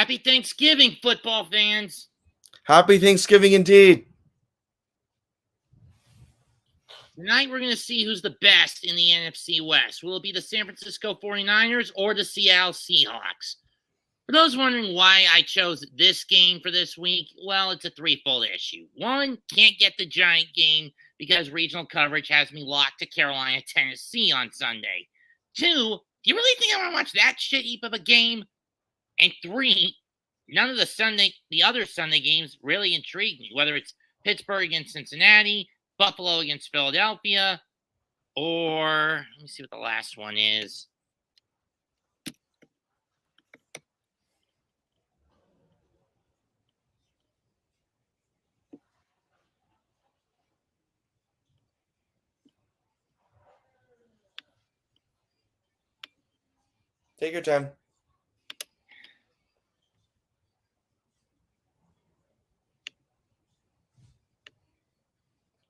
Happy Thanksgiving, football fans. Happy Thanksgiving indeed. Tonight we're going to see who's the best in the NFC West. Will it be the San Francisco 49ers or the Seattle Seahawks? For those wondering why I chose this game for this week, well, it's a threefold issue. One, can't get the Giant game because regional coverage has me locked to Carolina, Tennessee on Sunday. Two, do you really think I want to watch that shit heap of a game? And three, none of the other Sunday games really intrigue me, whether it's Pittsburgh against Cincinnati, Buffalo against Philadelphia, or let me see what the last one is. Take your time.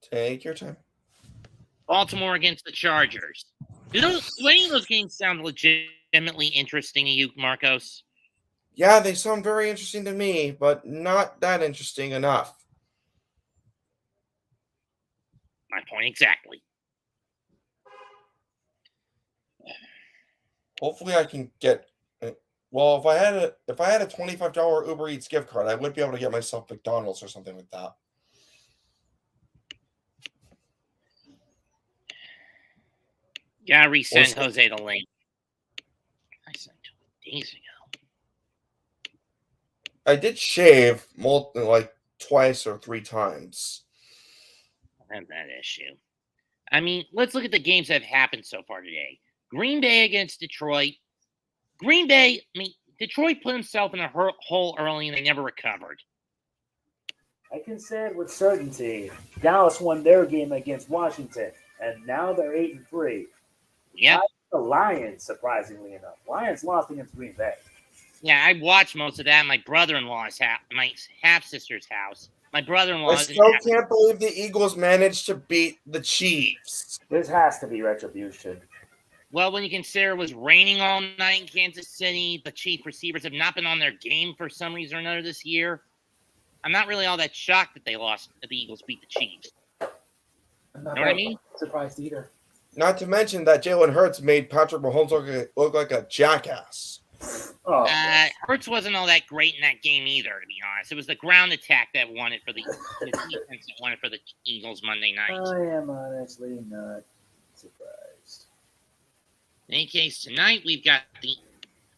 Take your time. Baltimore against the Chargers. Do any of those games sound legitimately interesting to you, Marcos? Yeah, they sound very interesting to me, but not that interesting enough. My point exactly. Hopefully I can get well, if I had a $25 Uber Eats gift card, I would be able to get myself McDonald's or something like that. Gotta resend Jose the link. I sent 2 days ago. I did shave like twice or 3 times. I have that issue. I mean, let's look at the games that have happened so far today. Green Bay against Detroit. Detroit put himself in a hole early and they never recovered. I can say it with certainty. Dallas won their game against Washington, and now they're 8-3. Yeah. The Lions, surprisingly enough. Lions lost against Green Bay. Yeah, I watched most of that at my brother-in-law's house, my half-sister's house. My brother-in-law. I still can't believe the Eagles managed to beat the Chiefs. This has to be retribution. Well, when you consider it was raining all night in Kansas City, the Chief receivers have not been on their game for some reason or another this year. I'm not really all that shocked that they lost, that the Eagles beat the Chiefs. I'm not know what I mean? Surprised either. Not to mention that Jalen Hurts made Patrick Mahomes look like a jackass. Oh, Hurts wasn't all that great in that game either, to be honest. It was the ground attack that won it for the defense that won it for the Eagles Monday night. I am honestly not surprised. In any case, tonight we've got the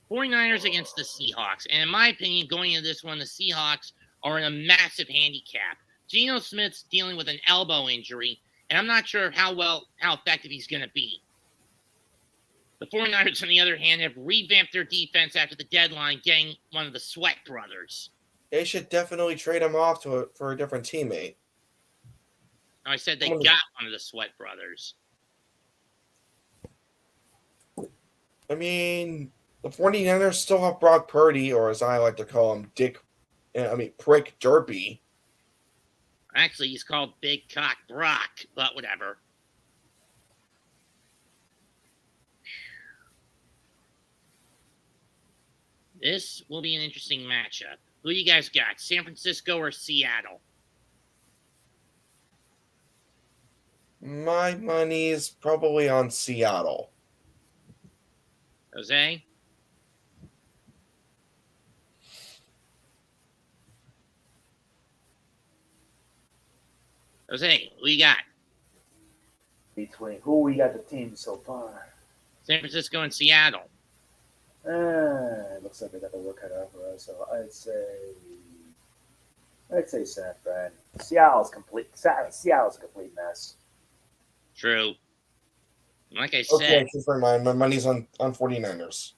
49ers against the Seahawks. And in my opinion, going into this one, the Seahawks are in a massive handicap. Geno Smith's dealing with an elbow injury, and I'm not sure how effective he's going to be. The 49ers, on the other hand, have revamped their defense after the deadline, getting one of the Sweat brothers. They should definitely trade him off for a different teammate. I said they got one of the Sweat brothers. I mean, the 49ers still have Brock Purdy, or as I like to call him, Prick Derpy. Actually, he's called Big Cock Brock, but whatever. This will be an interesting matchup. Who you guys got, San Francisco or Seattle? My money's probably on Seattle. Jose? Jose, who you got? Between who we got the team so far? San Francisco and Seattle. It looks like they got the work cut out for us. So I'd say San Fran. Seattle's complete. Seattle's a complete mess. True. Like I said. Okay, my money's on 49ers.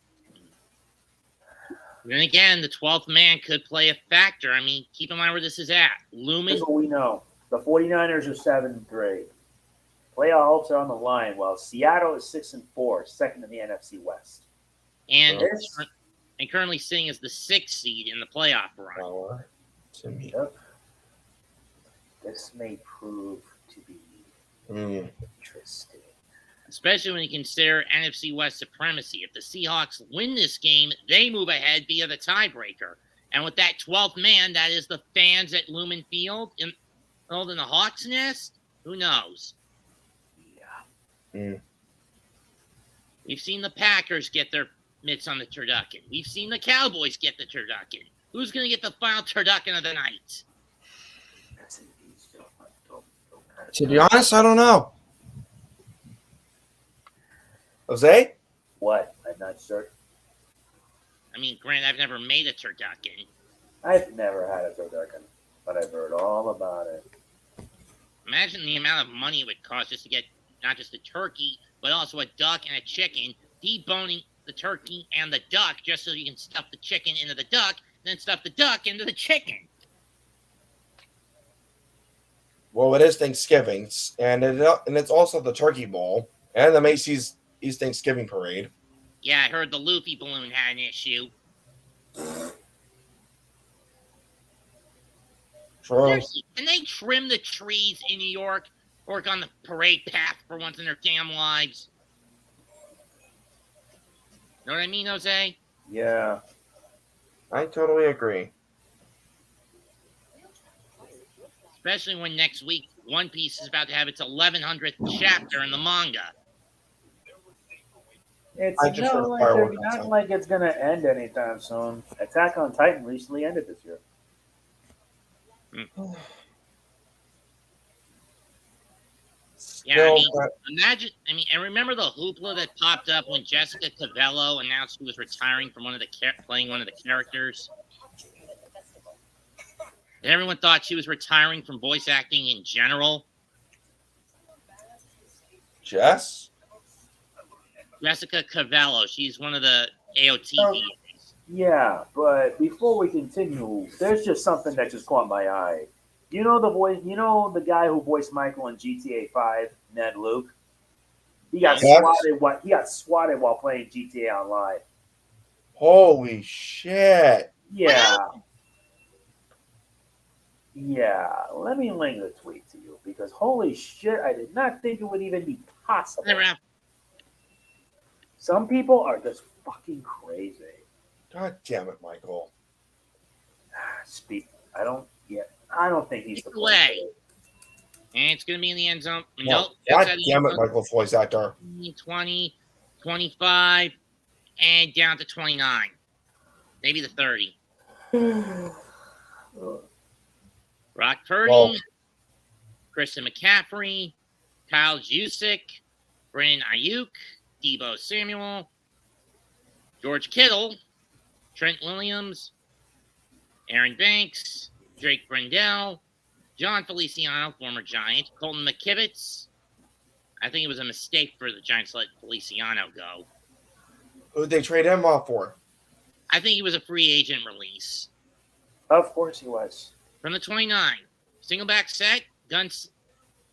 Then again, the 12th man could play a factor. I mean, keep in mind where this is at. Looming. Here's what we know. The 49ers are 7-3. Playoff hopes are on the line, while Seattle is 6-4, second in the NFC West. And currently sitting as the 6th seed in the playoff run. Yep. This may prove to be interesting. Especially when you consider NFC West supremacy. If the Seahawks win this game, they move ahead via the tiebreaker. And with that 12th man, that is the fans at Lumen Field in the Hawks' nest. Who knows? Yeah. We've seen the Packers get their mitts on the turducken. We've seen the Cowboys get the turducken. Who's going to get the final turducken of the night? To be honest, I don't know. Jose? What? I'm not sure. I mean, Grant, I've never made a turducken. I've never had a turducken, but I've heard all about it. Imagine the amount of money it would cost just to get not just a turkey, but also a duck and a chicken, deboning the turkey and the duck just so you can stuff the chicken into the duck, then stuff the duck into the chicken. Well, it is Thanksgiving, and it's also the Turkey Bowl and the Macy's East Thanksgiving Parade. Yeah, I heard the Luffy balloon had an issue. True. Seriously, can they trim the trees in New York? Work on the parade path for once in their damn lives? Know what I mean, Jose? Yeah. I totally agree. Especially when next week One Piece is about to have its 1100th chapter in the manga. It's I just heard not like, fireworks not outside. like it's going to end anytime soon. Attack on Titan recently ended this year. Yeah, I mean, Still, imagine, and remember the hoopla that popped up when Jessica Cavello announced she was retiring from playing one of the characters? And everyone thought she was retiring from voice acting in general. Jess? Jessica Cavello, she's one of the AOT Oh. VAs. Yeah, but before we continue, there's just something that just caught my eye. You know the guy who voiced Michael in GTA 5, Ned Luke? He got Yes. swatted while playing GTA Online. Holy shit. Yeah. Yeah. Let me link the tweet to you because holy shit, I did not think it would even be possible. Never happened. Some people are just fucking crazy. God damn it, Michael. I don't think he's It's the away. player. And it's going to be in the end zone. Well, Nope. God outside the damn end it, zone. Michael's voice actor. 20, 25, and down to 29. Maybe the 30. Brock Purdy, Well- Kristen McCaffrey, Kyle Juszczyk, Brandon Ayuk, Deebo Samuel, George Kittle, Trent Williams, Aaron Banks, Drake Brendel, John Feliciano, former Giant, Colton McKivitz. I think it was a mistake for the Giants to let Feliciano go. Who'd they trade him off for? I think he was a free agent release. Of course he was. From the 29, single back set, guns.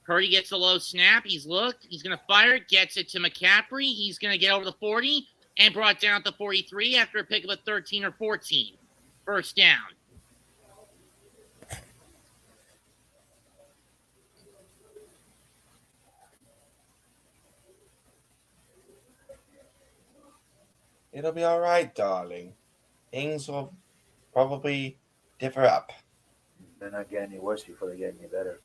Purdy gets the low snap. He's going to fire it, gets it to McCaffrey. He's going to get over the 40 and brought down to 43 after a pick of a 13 or 14. First down. It'll be all right, darling. Things will probably differ up. They're not getting any worse before they get any better.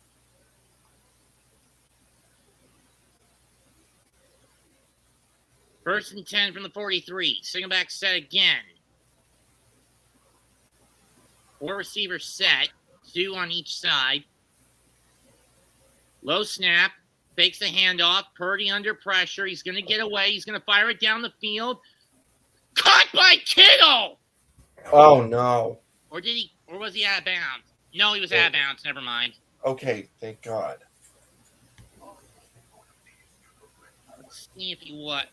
First and 10 from the 43. Single back set again. 4 receivers set. 2 on each side. Low snap. Fakes the handoff. Purdy under pressure. He's going to get away. He's going to fire it down the field. Caught by Kittle! Oh, no. Or was he out of bounds? No, he was out of bounds. Never mind. Okay, thank God. Let's see if he what.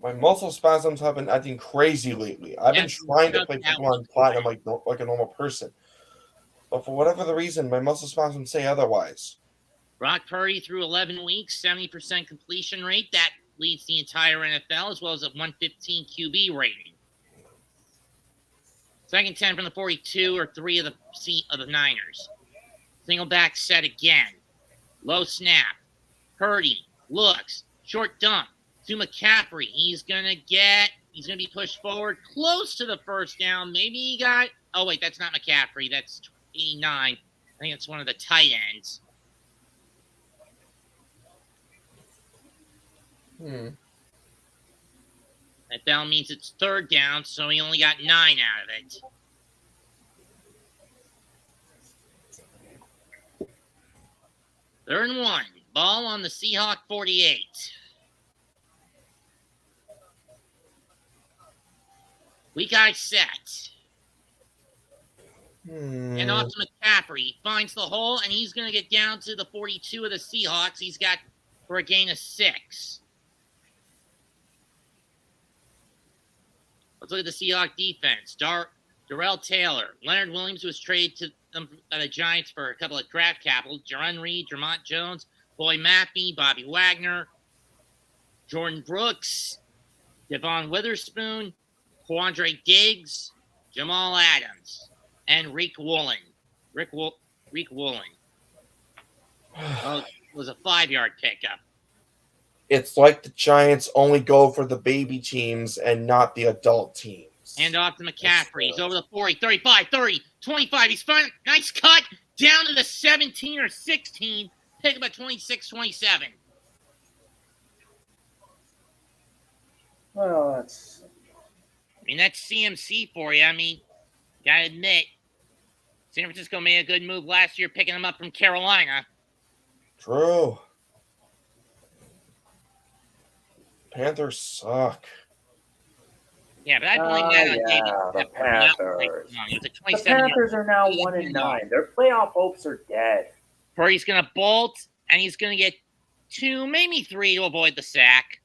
My muscle spasms have been acting crazy lately. I've been trying to play Pokemon Platinum like a normal person. But for whatever the reason, my muscle spasms say otherwise. Brock Purdy through 11 weeks, 70% completion rate. That leads the entire NFL, as well as a 115 QB rating. Second 10 from the 42 or 3 of the Niners. Single back set again. Low snap. Purdy looks. Short dump to McCaffrey. He's going to get He's going to be pushed forward close to the first down. Maybe he got – oh, wait, that's not McCaffrey. That's 89. I think it's one of the tight ends. That down means it's third down, so he only got 9 out of it. Third and 1. Ball on the Seahawk 48. We got set. And off to McCaffrey. He finds the hole, and he's going to get down to the 42 of the Seahawks. He's got for a gain of 6. Let's look at the Seahawks defense. Darrell Taylor. Leonard Williams was traded to the Giants for a couple of draft capital. Jaron Reed, Jermont Jones, Boy Mappy, Bobby Wagner, Jordan Brooks, Devon Witherspoon, Quandre Diggs, Jamal Adams, and Rick Woolen. Rick Woolen. It was a 5-yard pickup. It's like the Giants only go for the baby teams and not the adult teams. And off to McCaffrey. He's over the 40, 35, 30, 25. He's fine. Nice cut down to the 17 or 16. Pick up at 26, 27. Well, that's... I mean, that's CMC for you. I mean, gotta admit, San Francisco made a good move last year picking him up from Carolina. True. Panthers suck. Yeah, but I blame that on David. The Panthers. The Panthers are now 1-9. Their playoff hopes are dead. Purdy's going to bolt, and he's going to get 2, maybe 3 to avoid the sack.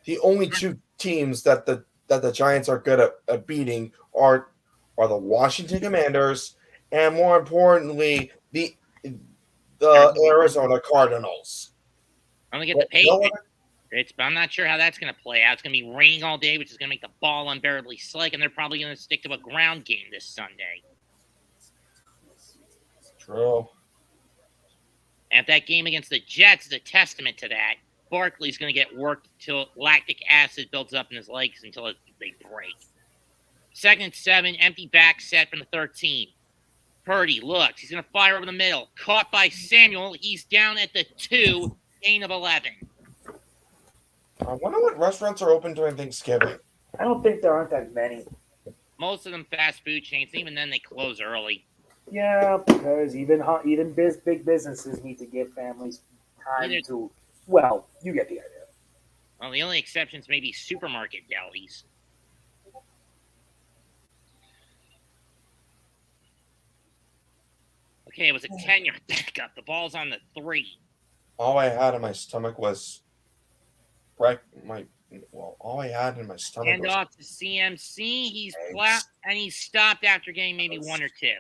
The only 2 teams that the Giants are good at beating are the Washington Commanders and, more importantly, the Arizona Cardinals. I'm going to get the Patriots. But I'm not sure how that's going to play out. It's going to be raining all day, which is going to make the ball unbearably slick, and they're probably going to stick to a ground game this Sunday. True. And if that game against the Jets is a testament to that, Barkley's going to get worked until lactic acid builds up in his legs until they break. 2nd and 7, empty back set from the 13. Purdy looks. He's going to fire over the middle. Caught by Samuel. He's down at the 2, gain of 11. I wonder what restaurants are open during Thanksgiving. I don't think there aren't that many. Most of them fast food chains. Even then, they close early. Yeah, because even big businesses need to give families time to. Well, you get the idea. Well, the only exceptions may be supermarket delis. Okay, it was a 10-yard pickup. The ball's on the 3. All I had in my stomach was all I had in my stomach. Hand off to CMC. He's flat, and he's stopped after getting maybe 1 or 2.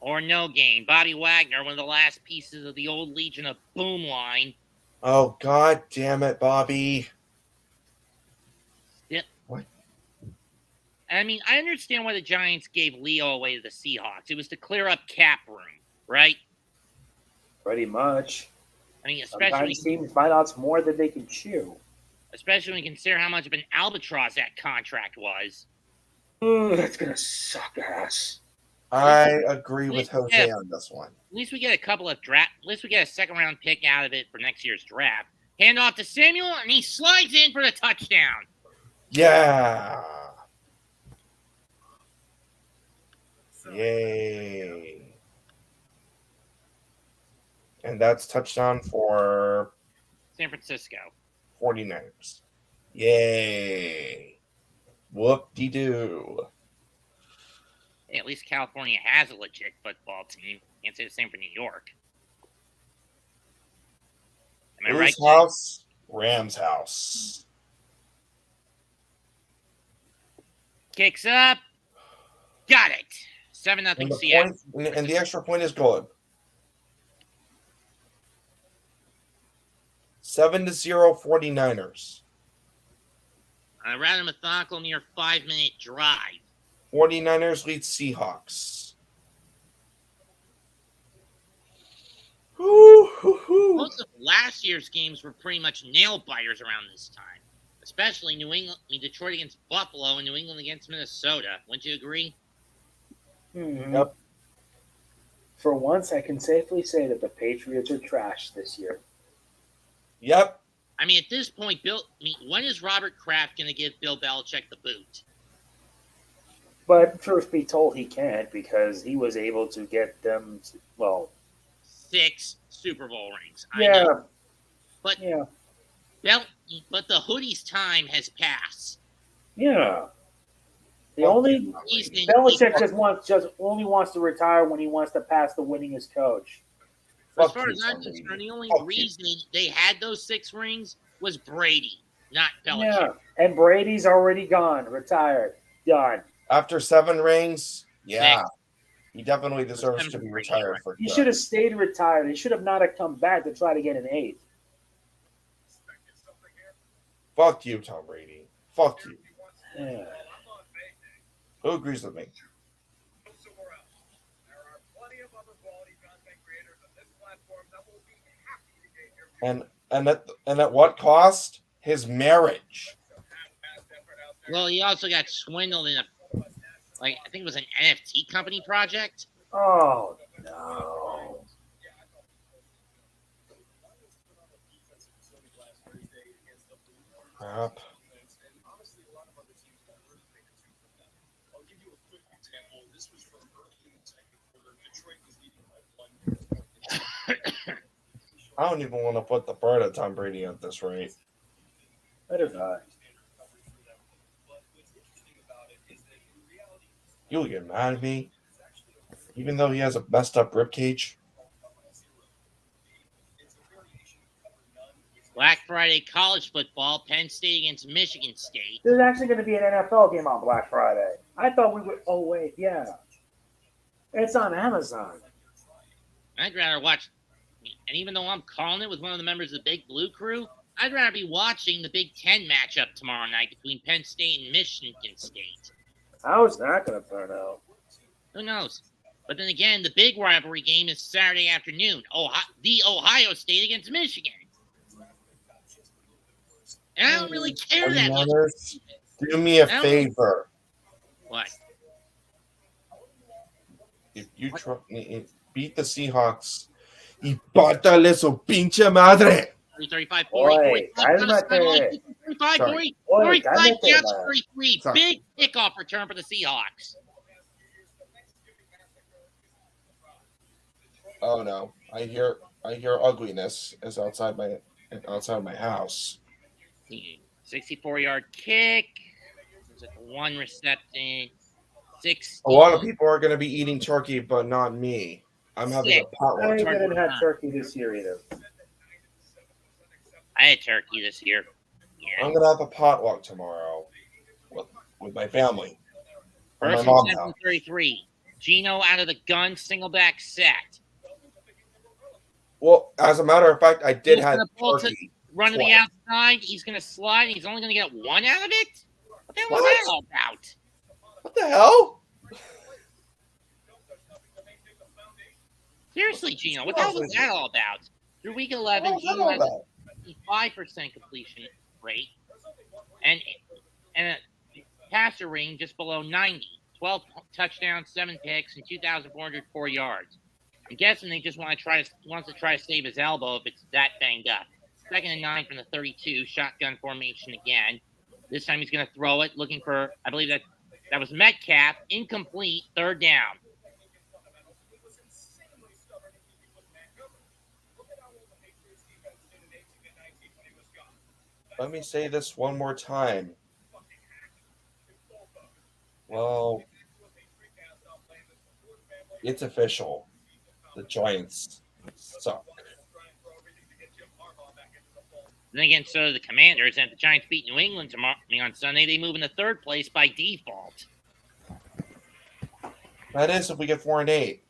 Or no gain. Bobby Wagner, one of the last pieces of the old Legion of Boom line. Oh, God damn it, Bobby. Yeah. What? I mean, I understand why the Giants gave Leo away to the Seahawks. It was to clear up cap room, right? Pretty much. I mean, sometimes teams find out more than they can chew. Especially when you consider how much of an albatross that contract was. Oh, that's going to suck ass. I agree with Jose on this one. At least we get a couple of draft. At least we get a 2nd-round pick out of it for next year's draft. Hand off to Samuel, and he slides in for the touchdown. Yeah. Yay. And that's touchdown for San Francisco 49ers. Yay. Whoop-de-doo. Hey, at least California has a legit football team. Can't say the same for New York. Am I right? House, Rams house. Kicks up. Got it. 7-0 Seattle. And the extra point is good. 7-0 49ers. A rather methodical near 5-minute drive. 49ers lead Seahawks. Most of last last year's games were pretty much nail biters around this time, especially Detroit against Buffalo and New England against Minnesota. Wouldn't you agree? Mm-hmm. Yep. For once, I can safely say that the Patriots are trash this year. Yep. I mean, at this point, when is Robert Kraft going to give Bill Belichick the boot? But truth be told, he can't because he was able to get them, 6 Super Bowl rings. Yeah. I know. But yeah. But the Hoodie's time has passed. Yeah. Belichick just only wants to retire when he wants to pass the winningest coach. As far as I'm concerned, the only reason they had those 6 rings was Brady, not Belichick. Yeah, and Brady's already gone, retired, done. After 7 rings, yeah, he definitely deserves to be retired. He should have stayed retired. He should have not have come back to try to get an 8th. Fuck you, Tom Brady. Fuck you. Yeah. Who agrees with me? And at what cost? His marriage. Well, he also got swindled in I think it was an NFT company project. Oh no. Crap. I don't even want to put the bird at Tom Brady at this rate. I do not. You'll get mad at me, even though he has a messed up ribcage. Black Friday college football, Penn State against Michigan State. There's actually going to be an NFL game on Black Friday. I thought we would. Oh wait, yeah, it's on Amazon. I'd rather watch, and even though I'm calling it with one of the members of the Big Blue Crew, I'd rather be watching the Big Ten matchup tomorrow night between Penn State and Michigan State. How's that going to turn out? Who knows? But then again, the big rivalry game is Saturday afternoon. The Ohio State against Michigan. And I don't really care that much. Do me a favor. What? If you beat the Seahawks, y pátale su pinche madre. 35, 40, 33. Big kickoff return for the Seahawks. Oh no! I hear ugliness is outside my house. 64-yard kick. There's like 1 reception. 6. A lot of people are going to be eating turkey, but not me. I'm having a potluck. I didn't have turkey this year either. I had turkey this year. Yeah. I'm going to have a potluck tomorrow with my family. First my and 7, 33. Gino out of the gun, single back set. Well, as a matter of fact, I did have turkey. Run to the outside. He's going to slide. And he's only going to get 1 out of it? What the hell was that all about? What the hell? Seriously, Gino, what the hell was that all about? Through week 11, Gino has a 55% completion rate and a passer rating just below 90. 12 touchdowns, 7 picks, and 2,404 yards. I'm guessing they just wants to try to save his elbow if it's that banged up. 2nd and 9 from the 32, shotgun formation again. This time he's going to throw it, looking for, I believe that was Metcalf, incomplete, 3rd down. Let me say this one more time. Well, it's official. The Giants suck. Then again, so do the Commanders. And if the Giants beat New England on Sunday, they move into 3rd place by default. That is if we get 4 and 8.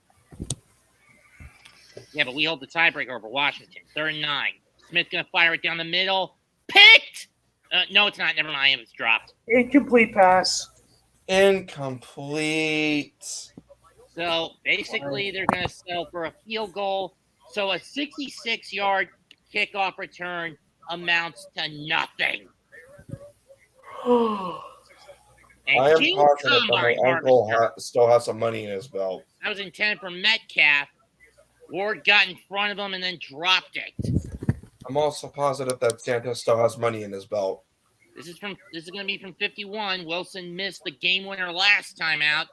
Yeah, but we hold the tiebreaker over Washington. 3rd and 9. Smith going to fire it down the middle. Picked! No, it's not. Never mind. It's dropped. Incomplete pass. Incomplete. So basically, they're going to settle for a field goal. So a 66-yard kickoff return amounts to nothing. And I am King positive that my Combine uncle Harvester, still has some money in his belt. that was intended for Metcalf. Ward got in front of him and then dropped it. I'm also positive that Santa still has money in his belt. This is going to be from 51. Wilson missed the game winner last time out.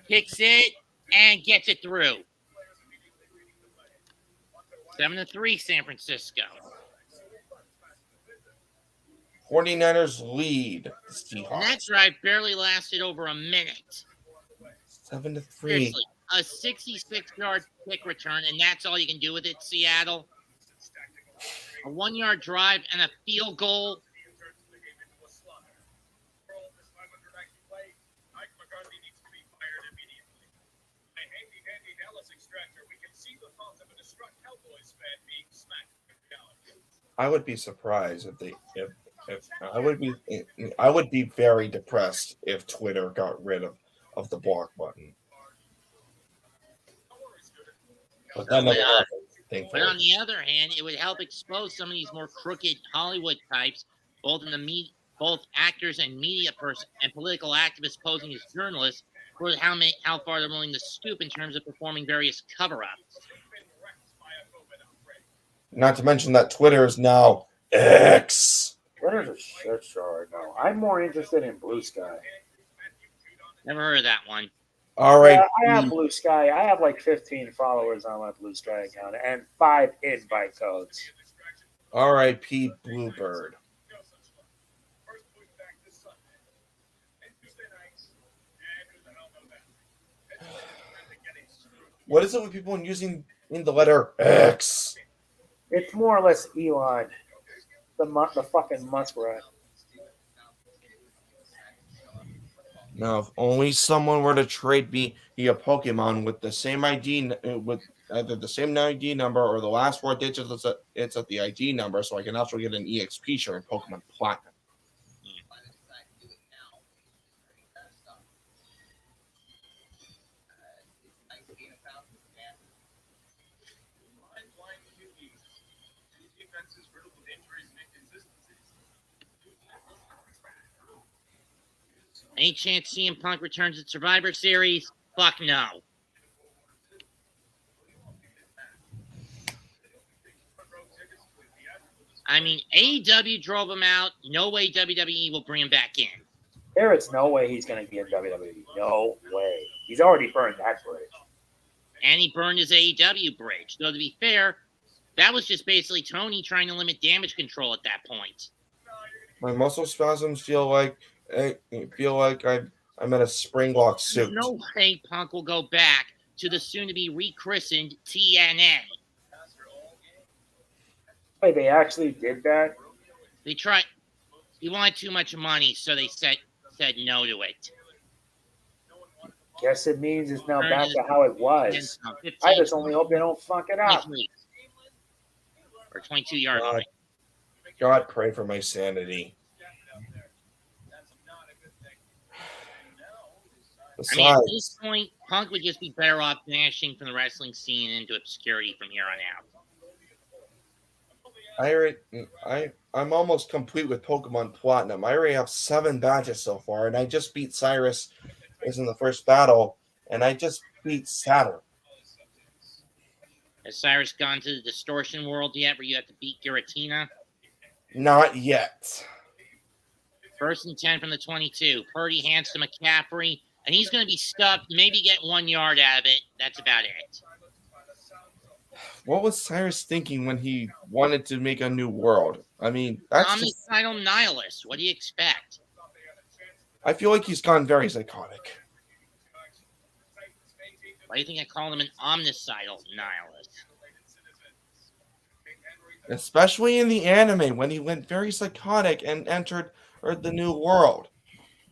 Kicks it and gets it through. 7-3 San Francisco. 49ers lead the And Seahawks. that drive barely lasted over a minute. 7-3. Seriously, a 66-yard kick return, and that's all you can do with it, Seattle. A 1-yard drive and a field goal. I would be surprised if I would be very depressed if Twitter got rid of the block button. But that never happened, thankfully. But on the other hand, it would help expose some of these more crooked Hollywood types, both actors and media person and political activists posing as journalists, for how far they're willing to stoop in terms of performing various cover-ups. Not to mention that Twitter is now X. Twitter's a shit show right now. I'm more interested in Blue Sky. Never heard of that one. All right. Yeah, I have Blue Sky. I have like 15 followers on my Blue Sky account and 5 invite codes. R.I.P. Bluebird. What is it with people using in the letter X? It's more or less Elon, the fucking muskrat. Now, if only someone were to trade me a Pokemon with the same ID, with either the same ID number or the last 4 digits it's at the ID number, so I can also get an EXP share in Pokemon Platinum. Any chance CM Punk returns at Survivor Series? Fuck no. I mean, AEW drove him out. No way WWE will bring him back in. There is no way he's going to be in WWE. No way. He's already burned that bridge. And he burned his AEW bridge. Though, to be fair, that was just basically Tony trying to limit damage control at that point. My muscle spasms feel like I'm in a spring lock suit. There's no way Punk will go back to the soon-to-be rechristened TNA. Wait, they actually did that? They tried. He wanted too much money, so they said no to it. Guess it means it's now back to how it was. I just only hope they don't fuck it up. Or 22-yard line. God, pray for my sanity. I mean, at this point, Punk would just be better off vanishing from the wrestling scene into obscurity from here on out. I'm almost complete with Pokemon Platinum. I already have 7 badges so far, and I just beat Cyrus in the first battle, and I just beat Saturn. Has Cyrus gone to the distortion world yet, where you have to beat Giratina? Not yet. 1st and 10 from the 22. Purdy hands to McCaffrey, and he's going to be stuffed. Maybe get 1 yard out of it. That's about it. What was Cyrus thinking when he wanted to make a new world? I mean, that's Omnicidal Nihilist. What do you expect? I feel like he's gone very psychotic. Why do you think I called him an omnicidal nihilist? Especially in the anime, when he went very psychotic and entered the new world.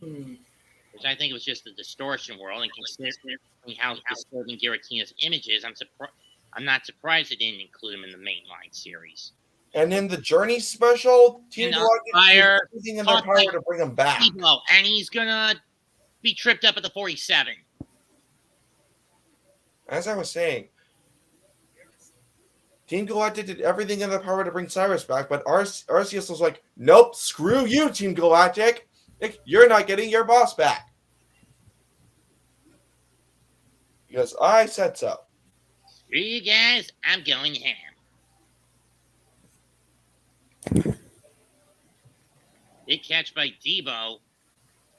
Which I think was just the distortion world, and considering how disturbing Giratina's image is, I'm not surprised they didn't include him in the mainline series. And in the Journey special, Team Fire is using in their power to bring him back. And he's gonna be tripped up at the 47. As I was saying, Team Galactic did everything in their power to bring Cyrus back, but Arceus was like, nope, screw you, Team Galactic. You're not getting your boss back. Because I said so. Screw you guys, I'm going ham. Big catch by Debo.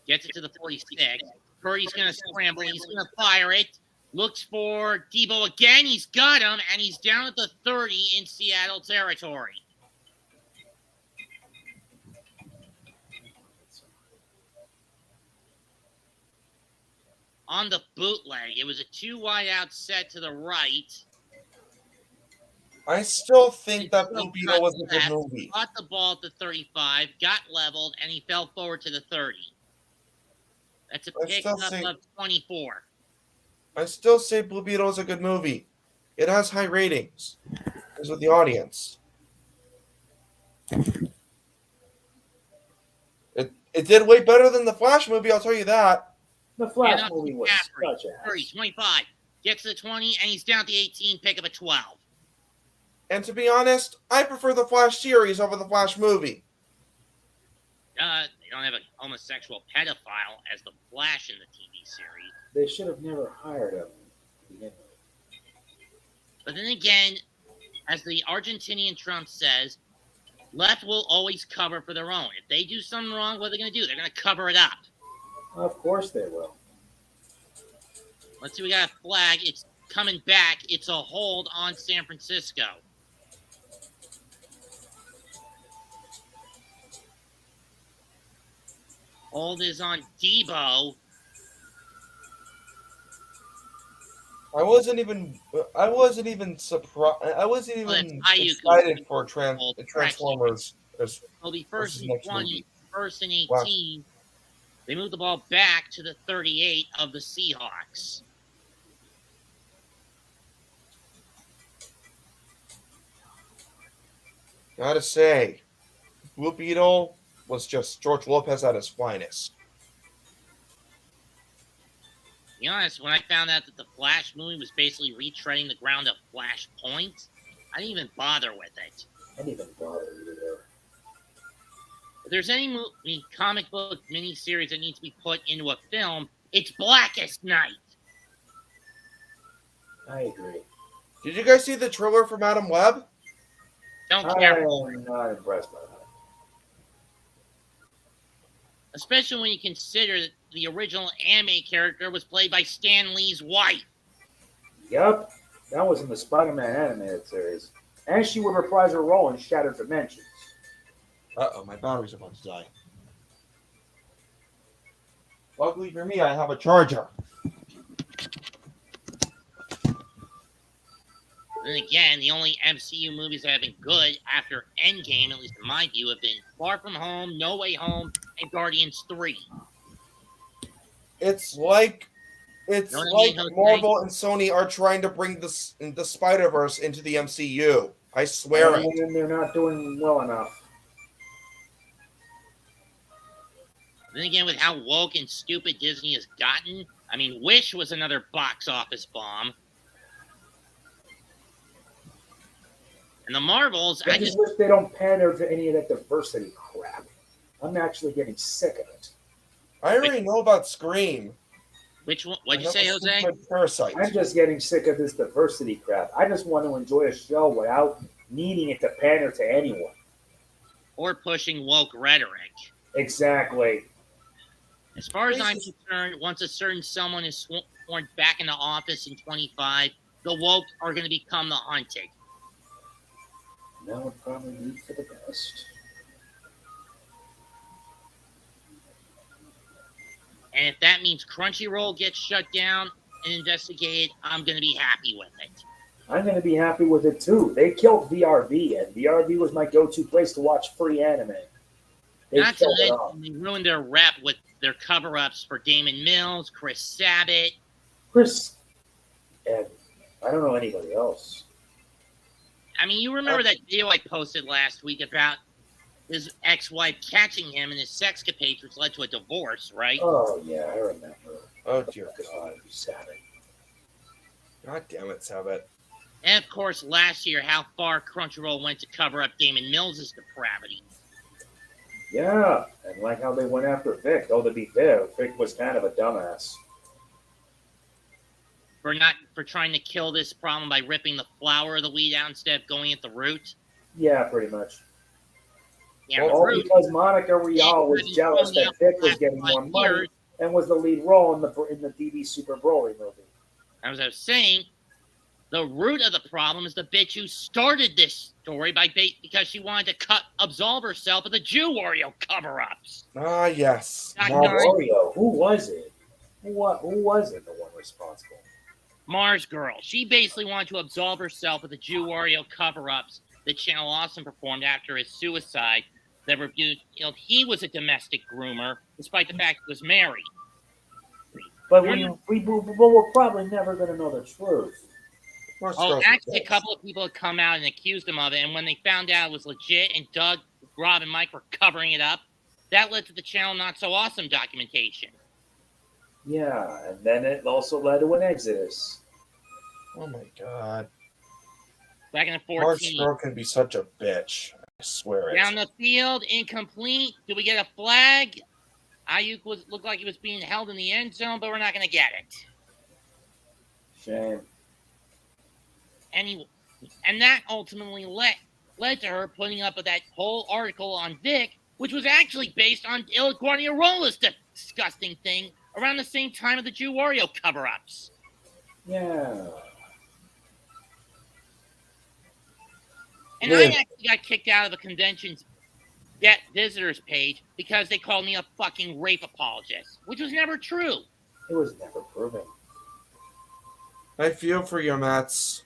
Gets it to the 46. Purdy's going to scramble. He's going to fire it. Looks for Debo again. He's got him, and he's down at the 30 in Seattle territory. On the bootleg, it was a 2-wide-out set to the right. I still think that Blue Beetle was a good movie. Caught the ball at the 35, got leveled, and he fell forward to the 30. That's a pickup of 24. I still say Blue Beetle is a good movie. It has high ratings. It's with the audience. It did way better than the Flash movie, I'll tell you that. The Flash movie was such a 30, 25. Gets to the 20, and he's down to the 18, pickup of 12. And to be honest, I prefer the Flash series over the Flash movie. They don't have a homosexual pedophile as the Flash in the TV series. They should have never hired him to begin with. But then again, as the Argentinian Trump says, left will always cover for their own. If they do something wrong, what are they going to do? They're going to cover it up. Of course they will. Let's see, we got a flag. It's coming back. It's a hold on San Francisco. Hold is on Debo. I wasn't even surprised. I wasn't even excited for Transformers. It'll be first and 20, first and 18. Wow. They move the ball back to the 38 of the Seahawks. Gotta say, Blue Beetle was just George Lopez at his finest. To be honest, when I found out that the Flash movie was basically retreading the ground of Flashpoint, I didn't even bother with it. I didn't even bother either. If there's any comic book miniseries that needs to be put into a film, it's Blackest Night. I agree. Did you guys see the trailer for Madam Web? Don't care. I'm not impressed by that. Especially when you consider that the original anime character was played by Stan Lee's wife. Yep, that was in the Spider-Man animated series. And she would reprise her role in Shattered Dimensions. Uh-oh, my battery's about to die. Luckily for me, I have a charger. Then again, the only MCU movies that have been good after Endgame, at least in my view, have been Far From Home, No Way Home, and Guardians 3. It's like Marvel and Sony are trying to bring the Spider-Verse into the MCU. I swear it. And they're not doing well enough. Then again, with how woke and stupid Disney has gotten, I mean, Wish was another box office bomb. And the Marvels, I just wish they don't pander to any of that diversity crap. I'm actually getting sick of it. I already know about Scream. Which one? What'd you say, Jose? Parasite. I'm just getting sick of this diversity crap. I just want to enjoy a show without needing it to pander to anyone. Or pushing woke rhetoric. Exactly. As far as I'm concerned, once a certain someone is sworn back into office in 25, the woke are going to become the hunted. That would probably be for the best. And if that means Crunchyroll gets shut down and investigated, I'm going to be happy with it. I'm going to be happy with it too. They killed VRV, and VRV was my go-to place to watch free anime. Not to mention, they ruined their rep with their cover-ups for Damon Mills, Chris Sabat. And I don't know anybody else. I mean, you remember that video I posted last week about his ex-wife catching him in his sexcapades, which led to a divorce, right? Oh, yeah, I remember. Oh, dear God, Sabat. God damn it, Sabat. And of course, last year, how far Crunchyroll went to cover up Damon Mills' depravity. Yeah, and like how they went after Vic. Though to be fair, Vic was kind of a dumbass. For trying to kill this problem by ripping the flower of the weed out instead of going at the root. Yeah, pretty much. Yeah, all root. Because Monica Rial was jealous that Vic was getting more money and was the lead role in the DB Super Broly movie. As I was saying, the root of the problem is the bitch who started this story because she wanted to absolve herself of the Jew Wario cover-ups. Ah, yes. Wario. Who was it? Who was it? The one responsible? Mars Girl. She basically wanted to absolve herself of the Jew Wario cover-ups that Channel Awesome performed after his suicide. That reviewed, he was a domestic groomer, despite the fact he was married. But we're probably never going to know the truth. Actually, a couple of people had come out and accused him of it, and when they found out it was legit and Doug, Rob, and Mike were covering it up, that led to the Channel Not So Awesome documentation. Yeah, and then it also led to an exodus. Oh my god. Back in the 14. Mark's girl can be such a bitch. I swear it. Down the field, incomplete. Do we get a flag? Ayuk looked like he was being held in the end zone, but we're not going to get it. Shame. And that ultimately led to her putting up that whole article on Vic, which was actually based on Il Guardiola's disgusting thing around the same time of the Jew Wario cover-ups. Yeah. And I actually got kicked out of the convention's visitors page because they called me a fucking rape apologist, which was never true. It was never proven. I feel for you, Mats.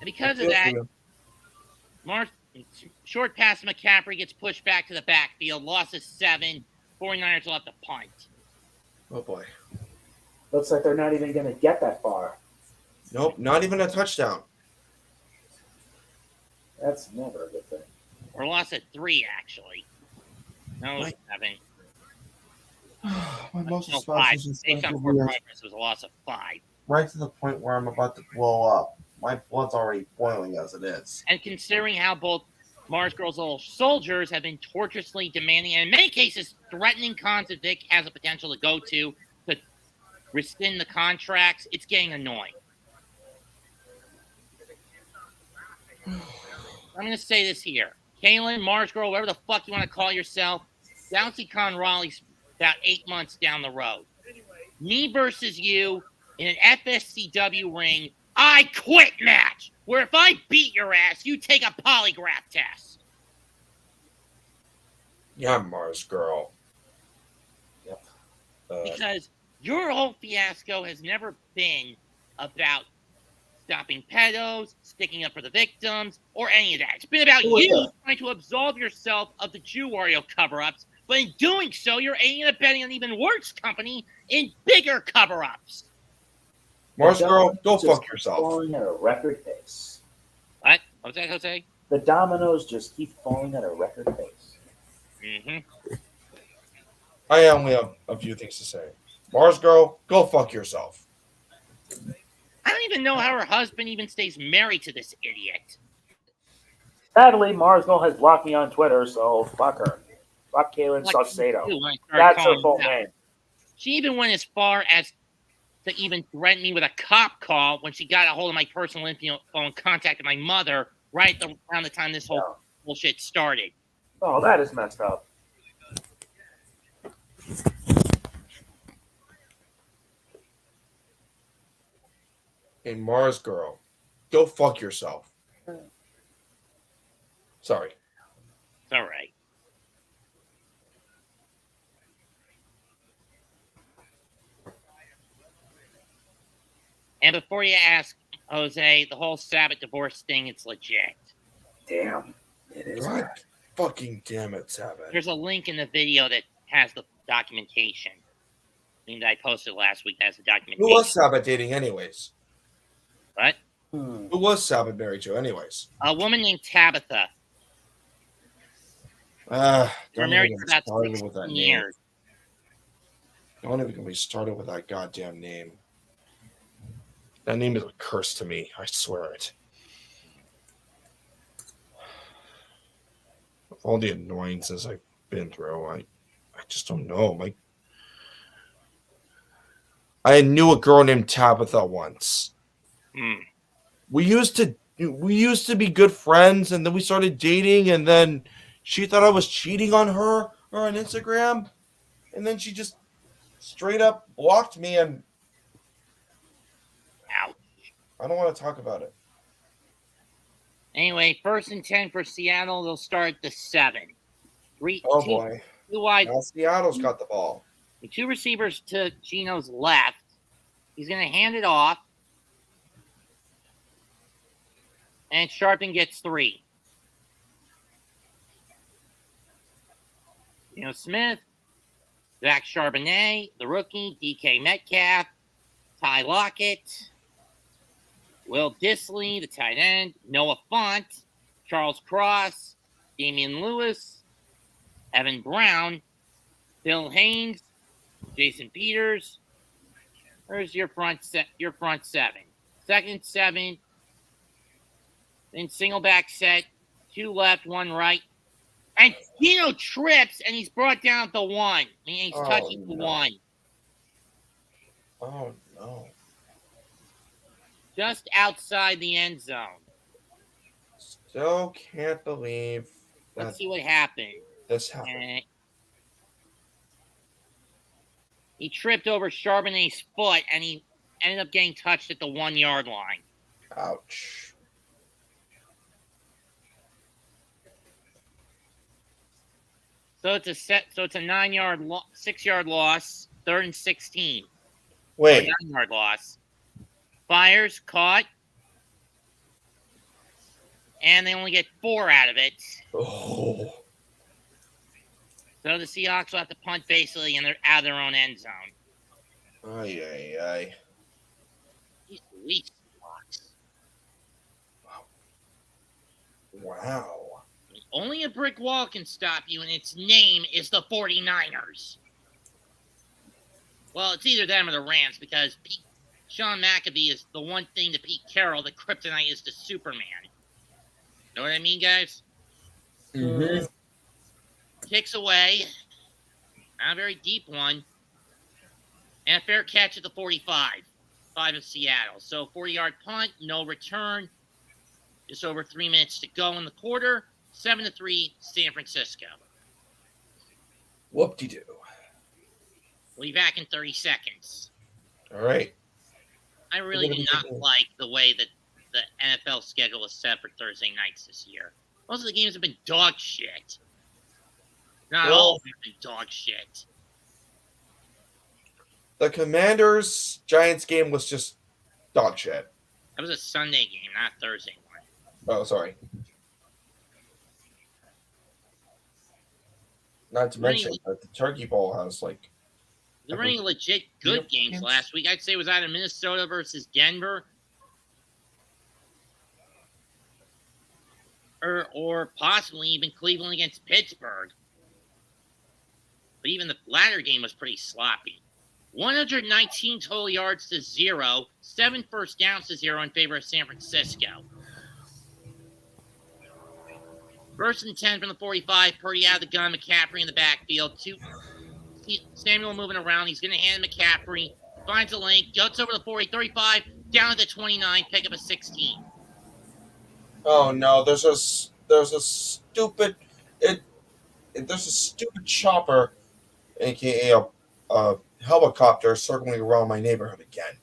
And because of that, short pass to McCaffrey gets pushed back to the backfield. Loss of 7. 49ers will have to punt. Oh, boy. Looks like they're not even going to get that far. Nope, not even a touchdown. That's never a good thing. Or loss of 3, actually. No, 7. My muscle spasms just based on progress, it was a loss of 5. Right to the point where I'm about to blow up. My blood's already boiling as it is. And considering how both Mars Girl's little soldiers have been tortuously demanding, and in many cases threatening cons that Vic has a potential to go to rescind the contracts, it's getting annoying. I'm going to say this here. Kaylin, Mars Girl, whatever the fuck you want to call yourself, Bouncy Con Raleigh's about 8 months down the road. Me versus you in an FSCW ring, I quit match, where if I beat your ass, you take a polygraph test. Yeah, Mars Girl. Yep. Because your whole fiasco has never been about stopping pedos, sticking up for the victims, or any of that. It's been about you trying to absolve yourself of the Jew Wario cover-ups, but in doing so, you're aiding and abetting an even worse company in bigger cover-ups. Mars Girl, go fuck yourself. Falling at a record pace. What? What was that, Jose? The dominoes just keep falling at a record pace. Mm-hmm. I only have a few things to say. Mars Girl, go fuck yourself. I don't even know how her husband even stays married to this idiot. Sadly, Mars Girl has blocked me on Twitter, so fuck her. Fuck Kaylin Saucedo. That's her full name. She even went as far as to even threaten me with a cop call when she got a hold of my personal info and contacted my mother right around the time this whole bullshit started. Oh, that is messed up. Hey, Mars Girl, go fuck yourself. Sorry. It's all right. And before you ask, Jose, the whole Sabbath divorce thing, it's legit. Damn. It is. God fucking damn it, Sabbath. There's a link in the video that has the documentation. I mean, I posted last week. That's the documentation. Who was Sabbath dating anyways? What? Who was Sabbath married to anyways? A woman named Tabitha. They're married for about 16 years. Don't even get me started with that goddamn name. That name is a curse to me. I swear it. All the annoyances I've been through, I just don't know. I knew a girl named Tabitha once. We used to be good friends, and then we started dating, and then she thought I was cheating on her on Instagram, and then she just straight up blocked me, and Ouch. I don't want to talk about it. Anyway, 1st and 10 for Seattle. They'll start the 7. Oh boy. Two wide. Now Seattle's got the ball. The 2 receivers to Gino's left. He's going to hand it off. And Sharpen gets 3. Geno Smith, Zach Charbonnet, the rookie, DK Metcalf, Ty Lockett, Will Dissly, the tight end, Noah Fant, Charles Cross, Damian Lewis, Evan Brown, Bill Haynes, Jason Peters. There's your front 7. 2nd 7. Then single back set. 2 left, 1 right. And Gino trips, and he's brought down at the 1. Meaning he's touching the 1. Oh, no. Just outside the end zone. Still can't believe that. Let's see what happened. This happened. And he tripped over Charbonnet's foot, and he ended up getting touched at the 1-yard line. Ouch. So it's a 6-yard loss. 3rd and 16. Wait. 9-yard loss. Fires caught, and they only get 4 out of it. Oh. So the Seahawks will have to punt basically, and they're out of their own end zone. Ay. Jeez Louise, Seahawks. Wow. Only a brick wall can stop you, and its name is the 49ers. Well, it's either them or the Rams, because Sean McAfee is the one thing to Pete Carroll that kryptonite is to Superman. Know what I mean, guys? Mm-hmm. Kicks away. Not a very deep one. And a fair catch at the 45. 5 of Seattle. So 40-yard punt, no return. Just over 3 minutes to go in the quarter. 7-3, San Francisco. Whoop-de-doo. We'll be back in 30 seconds. All right. I really do not like the way that the NFL schedule is set for Thursday nights this year. Most of the games have been dog shit. Not all of them have been dog shit. The Commanders-Giants game was just dog shit. That was a Sunday game, not a Thursday one. Oh, sorry. Not to mention that the Turkey Bowl has, like... There were any legit good games last week. I'd say it was either Minnesota versus Denver or possibly even Cleveland against Pittsburgh. But even the latter game was pretty sloppy. 119 total yards to 0, 7 first downs to 0 in favor of San Francisco. 1st and 10 from the 45. Purdy out of the gun. McCaffrey in the backfield. Samuel moving around. He's going to hand McCaffrey. Finds a lane. Guts over the 40, 35. Down to the 29. Pick up a 16. Oh no! There's a stupid chopper, aka a helicopter, circling around my neighborhood again.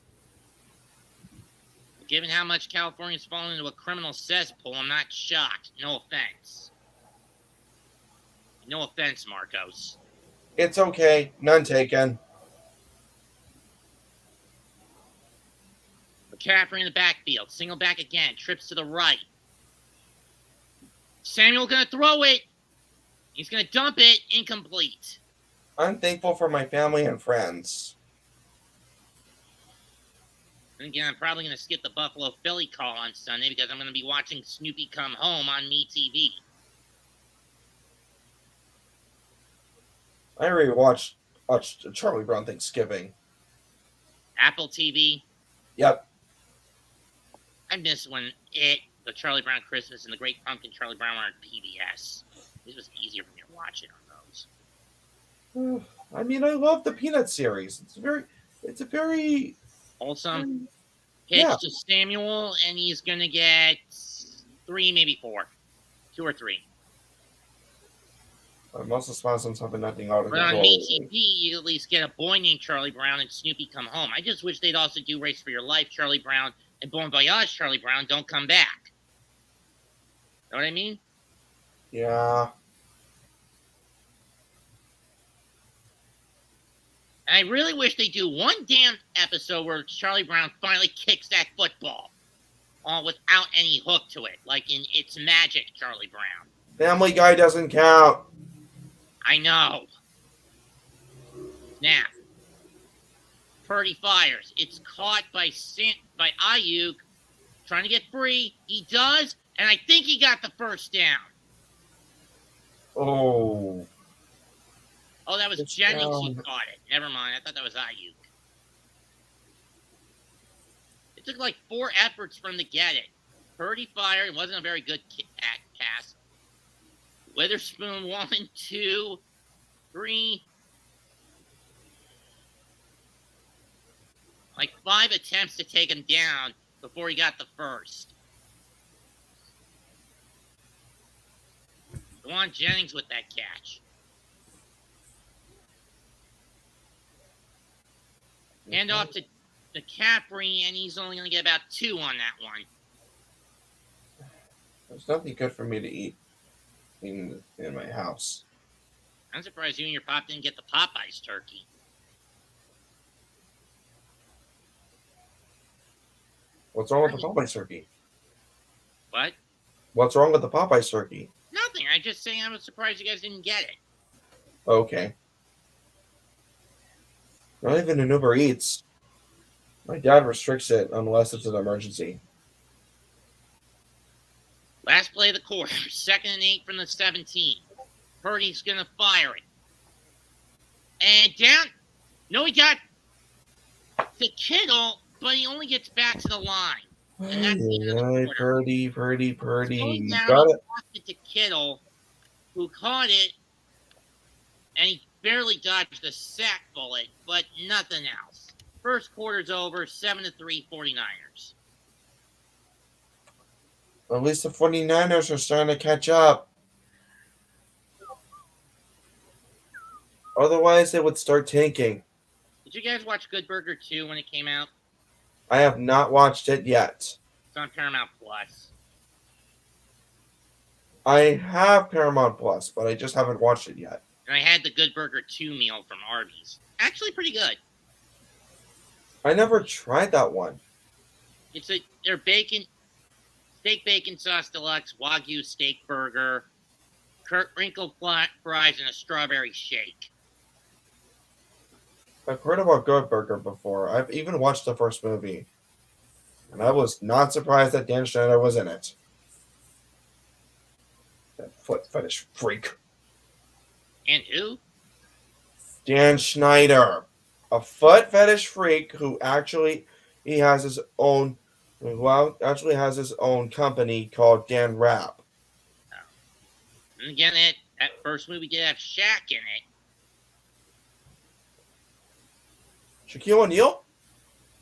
Given how much California's fallen into a criminal cesspool, I'm not shocked. No offense. No offense, Marcos. It's okay. None taken. McCaffrey in the backfield. Single back again. Trips to the right. Samuel going to throw it. He's going to dump it. Incomplete. I'm thankful for my family and friends. And again, I'm probably going to skip the Buffalo Philly call on Sunday because I'm going to be watching Snoopy Come Home on MeTV. I already watched Charlie Brown Thanksgiving. Apple TV. Yep. I miss when the Charlie Brown Christmas, and the Great Pumpkin Charlie Brown were on PBS. It was easier for me to watch it on those. I mean, I love the Peanut series. It's a very Wholesome. Pitch yeah. to Samuel, and he's going to get 3, maybe 4. 2 or 3. Most of Sponsons have been nothing out of But on control. BTP, you at least get a boy named Charlie Brown and Snoopy Come Home. I just wish they'd also do Race for Your Life, Charlie Brown, and Bon Voyage, Charlie Brown, Don't Come Back. Know what I mean? Yeah. And I really wish they do one damn episode where Charlie Brown finally kicks that football, without any hook to it, like in It's Magic, Charlie Brown. Family Guy doesn't count. I know. Now, Purdy fires. It's caught by Ayuk, trying to get free. He does, and I think he got the first down. Oh. Oh, that was It's Jennings who down. caught it. Never mind. I thought that was Ayuk. It took like 4 efforts for him to get it. Purdy fired. It wasn't a very good pass. Witherspoon 1, 2, 3. Like 5 attempts to take him down before he got the first. Juwan Jennings with that catch. Hand off to Capri, and he's only going to get about 2 on that one. There's nothing good for me to eat in my house. I'm surprised you and your pop didn't get the Popeyes turkey. What's wrong with the Popeye turkey? What? What's wrong with the Popeye turkey? Nothing. I just saying I was surprised you guys didn't get it. Okay. Not even an Uber Eats. My dad restricts it unless it's an emergency. Last play of the quarter. 2nd and 8 from the 17. Purdy's going to fire it. And down. No, he got to Kittle, but he only gets back to the line. And that's the end of the quarter. Purdy. Going You down, got he it. passed it to Kittle, who caught it, and he barely dodged a sack bullet, but nothing else. First quarter's over, 7-3 49ers. At least the 49ers are starting to catch up. Otherwise, they would start tanking. Did you guys watch Good Burger 2 when it came out? I have not watched it yet. It's on Paramount Plus. I have Paramount Plus, but I just haven't watched it yet. And I had the Good Burger 2 meal from Arby's. Actually pretty good. I never tried that one. They're steak bacon sauce deluxe, Wagyu steak burger, wrinkled fries, and a strawberry shake. I've heard about Good Burger before. I've even watched the first movie. And I was not surprised that Dan Schneider was in it. That foot fetish freak. And who? Dan Schneider. A foot fetish freak who actually has his own company called Dan Rap. And again, that first movie did have Shaq in it. Shaquille O'Neal?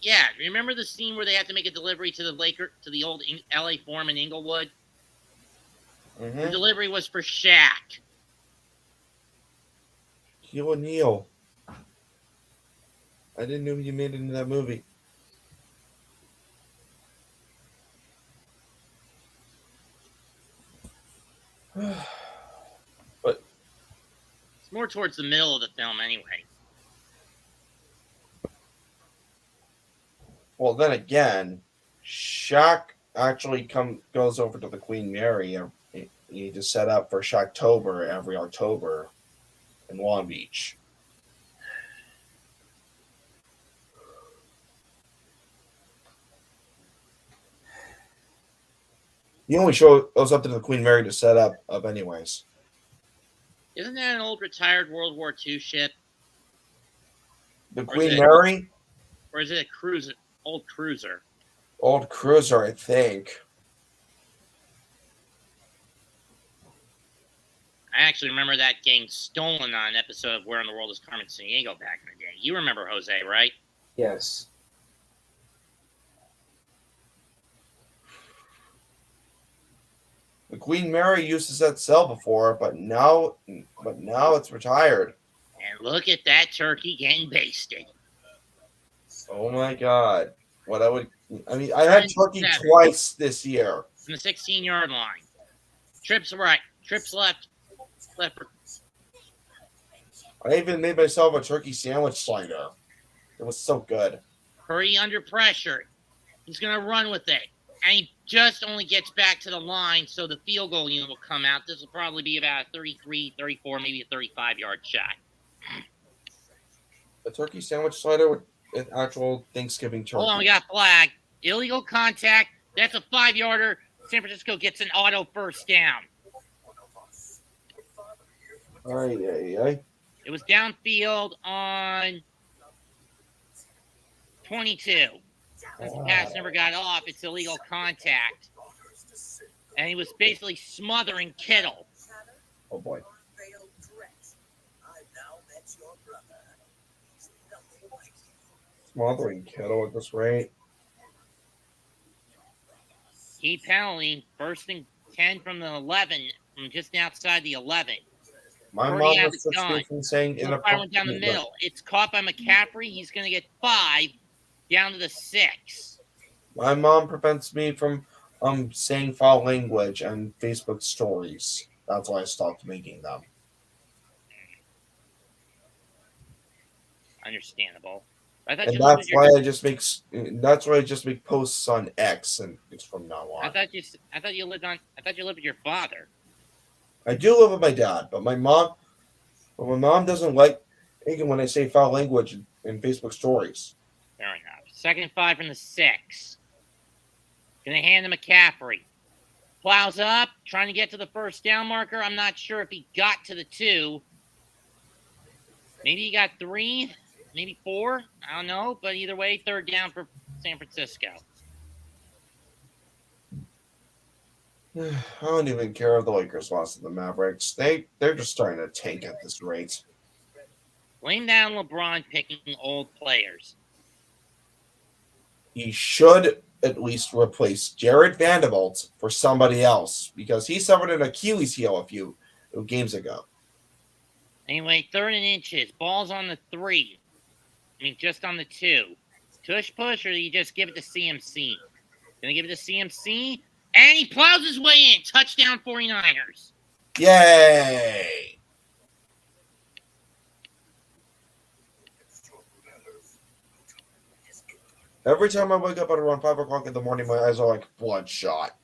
Yeah, remember the scene where they had to make a delivery to the old LA Forum in Inglewood? Mm-hmm. The delivery was for Shaq. Shaquille O'Neal. I didn't know he made it into that movie. But It's more towards the middle of the film anyway. well, then again, Shaq actually goes over to the Queen Mary. He just set up for Shocktober every October in Long Beach. He only goes up to the Queen Mary to set up anyways. Isn't that an old retired World War II ship? The Queen Mary? Or is it a old cruiser? Old Cruiser, I think. I actually remember that getting stolen on an episode of Where in the World is Carmen Sandiego back in the day. You remember Jose, right? Yes. The Queen Mary used to set sail before, but now it's retired. And look at that turkey getting basted. Oh my God! I had turkey twice this year. From the 16-yard line. Trips right, trips left. I even made myself a turkey sandwich slider. It was so good. Hurry under pressure. He's going to run with it. And he just only gets back to the line, so the field goal unit will come out. This will probably be about a 33, 34, maybe a 35-yard shot. A turkey sandwich slider with an actual Thanksgiving turkey. Hold on, we got flag. Illegal contact. That's a 5-yarder. San Francisco gets an auto first down. Aye. It was downfield on 22. Since the pass never got off, it's illegal contact. And he was basically smothering Kittle. Oh, boy. Smothering Kittle at this rate. Key penalty, first and 10 from the 11, from just outside the 11. My mom was just saying in a went down the middle. It's caught by McCaffrey. He's going to get 5 down to the 6. My mom prevents me from saying foul language and Facebook stories. That's why I stopped making them. Understandable. And that's why I just make posts on X, and it's from now on. I thought you lived with your father. I do live with my dad, but my mom doesn't like it when I say foul language in Facebook stories. Fair enough. 2nd 5 from the 6. Gonna hand to McCaffrey. Plows up, trying to get to the first down marker. I'm not sure if he got to the 2. Maybe he got 3, maybe 4. I don't know, but either way, 3rd down for San Francisco. I don't even care if the Lakers lost to the Mavericks. They're just starting to tank at this rate. Blame down LeBron picking old players. He should at least replace Jared Vanderbilt for somebody else because he suffered an Achilles heel a few games ago. Anyway, 3rd and inches. Ball's on the 3. Just on the 2. Tush push, or do you just give it to CMC? Gonna give it to CMC? And he plows his way in. Touchdown 49ers. Yay! Every time I wake up at around 5 o'clock in the morning, my eyes are like bloodshot.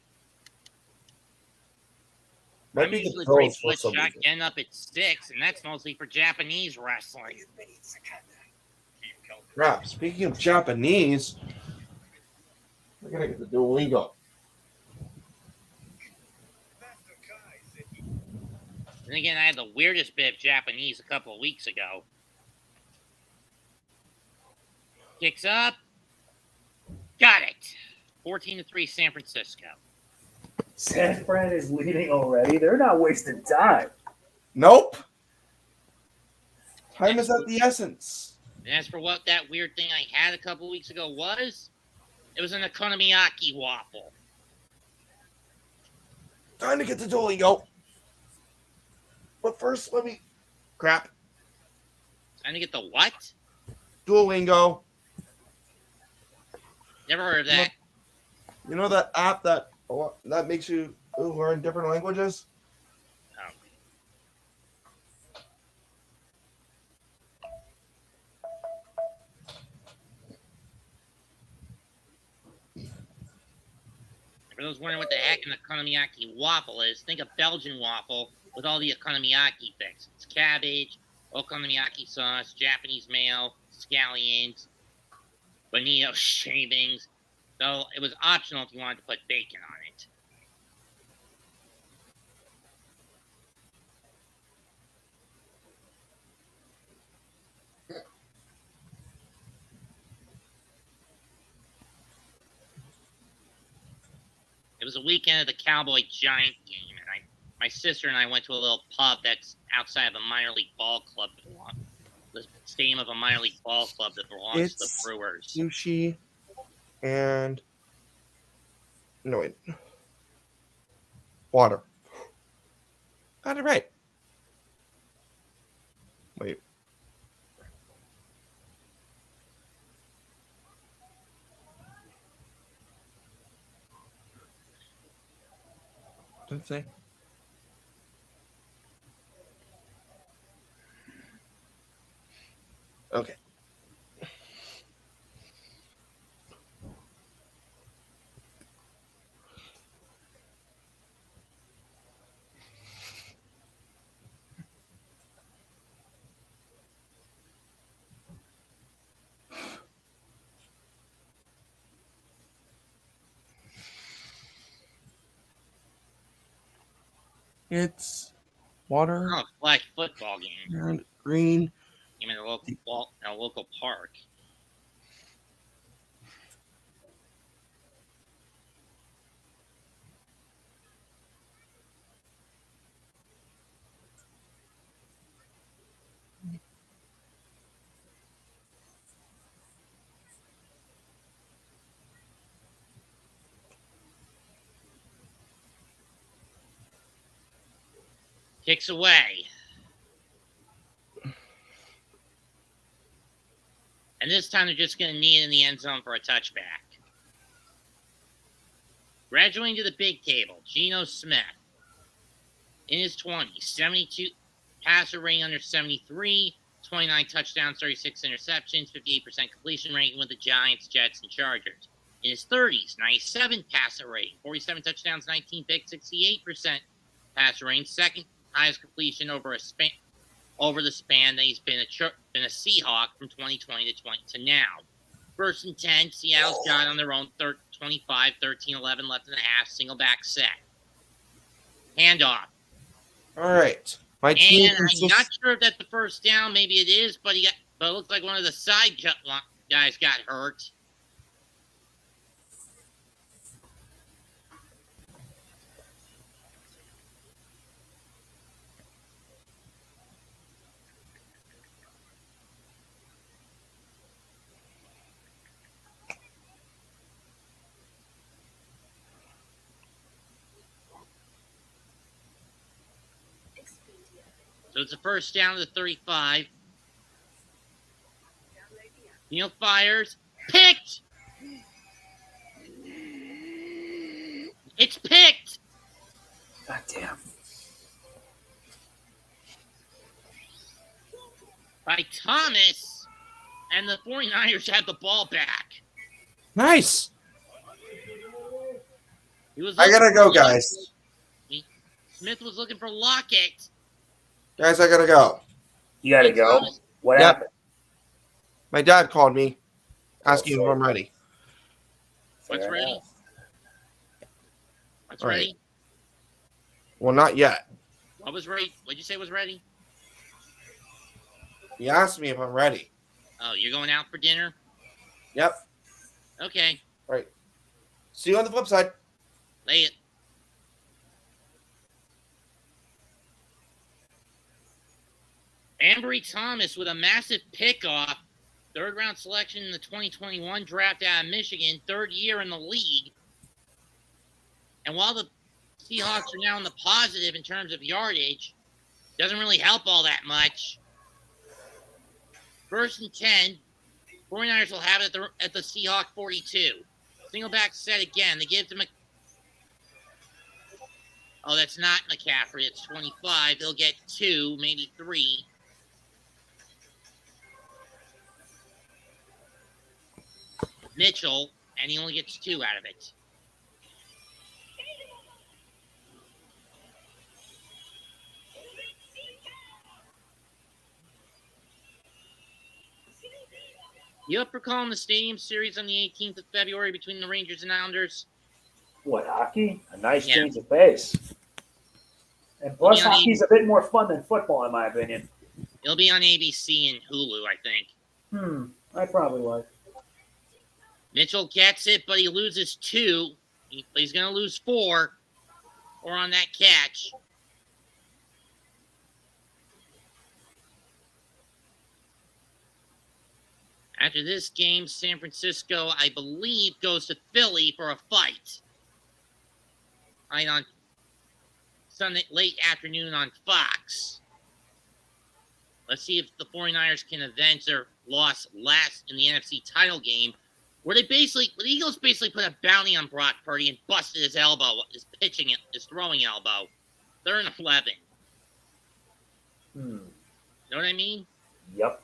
Maybe the pills for some reason. End up at 6, and that's mostly for Japanese wrestling. Crap, speaking of Japanese, I gotta get the Duolingo. And again, I had the weirdest bit of Japanese a couple of weeks ago. Kicks up. Got it. 14-3 San Francisco. San Fran is leading already. They're not wasting time. Nope. Time is of the essence. And as for what that weird thing I had a couple of weeks ago was, it was an okonomiyaki waffle. Time to get the Duolingo. But first, let me... Crap. Trying to get the what? Duolingo. Never heard of that. You know that app that makes you learn different languages? Oh. For those wondering what the heck an okonomiyaki waffle is, think of Belgian waffle with all the okonomiyaki things. It's cabbage, okonomiyaki sauce, Japanese mayo, scallions, bonito shavings. So it was optional if you wanted to put bacon on it. It was a weekend of the Cowboy-Giant game, and my sister and I went to a little pub that's outside of a minor league ball club the stadium of a minor league ball club that belongs to the Brewers. Sushi and water. Got it right. Wait. Did it say? Okay. It's water Oh, flag football game. and green. Game in a local park. Kicks away. And this time they're just going to knee it in the end zone for a touchback. Graduating to the big table, Geno Smith. In his 20s, 72 passer rating under 73, 29 touchdowns, 36 interceptions, 58% completion rating with the Giants, Jets, and Chargers. In his 30s, 97 passer rating, 47 touchdowns, 19 picks, 68% passer rating, second highest completion over the span that he's been a Seahawk from 2020 to now. First and 10, Seattle's got on their own 25, 13, 11 left in the half, single back set. Handoff. All right. I'm not sure if that's the first down. Maybe it is, but it looks like one of the side guys got hurt. So it's a first down to the 35. Neal fires. Picked! It's picked! God damn. By Thomas. And the 49ers have the ball back. Nice. I gotta go, guys. Smith was looking for Lockett. Guys, I gotta go. You gotta go? What happened? My dad called me asking if I'm ready. What's Fair ready? enough. What's ready? Well, not yet. What was ready? What'd you say was ready? He asked me if I'm ready. Oh, you're going out for dinner? Yep. Okay. Right. See you on the flip side. Lay it. Ambry Thomas with a massive pickoff. Third round selection in the 2021 draft out of Michigan. Third year in the league. And while the Seahawks are now in the positive in terms of yardage, doesn't really help all that much. First and 10. 49ers will have it at the Seahawk 42. Single back set again. They give to Oh, that's not McCaffrey. It's 25. He'll get 2, maybe 3. Mitchell, and he only gets 2 out of it. You up for calling the Stadium Series on the 18th of February between the Rangers and Islanders? What, hockey? A nice change of pace. And plus, Yeah, hockey's a bit more fun than football, in my opinion. It'll be on ABC and Hulu, I think. I probably like. Mitchell gets it, but he loses 2. He's going to lose 4 or on that catch. After this game, San Francisco, I believe, goes to Philly for a fight. Right on Sunday, late afternoon on Fox. Let's see if the 49ers can avenge their loss last in the NFC title game, where the Eagles basically put a bounty on Brock Purdy and busted his elbow, his throwing elbow. 3rd and 11. Know what I mean? Yep.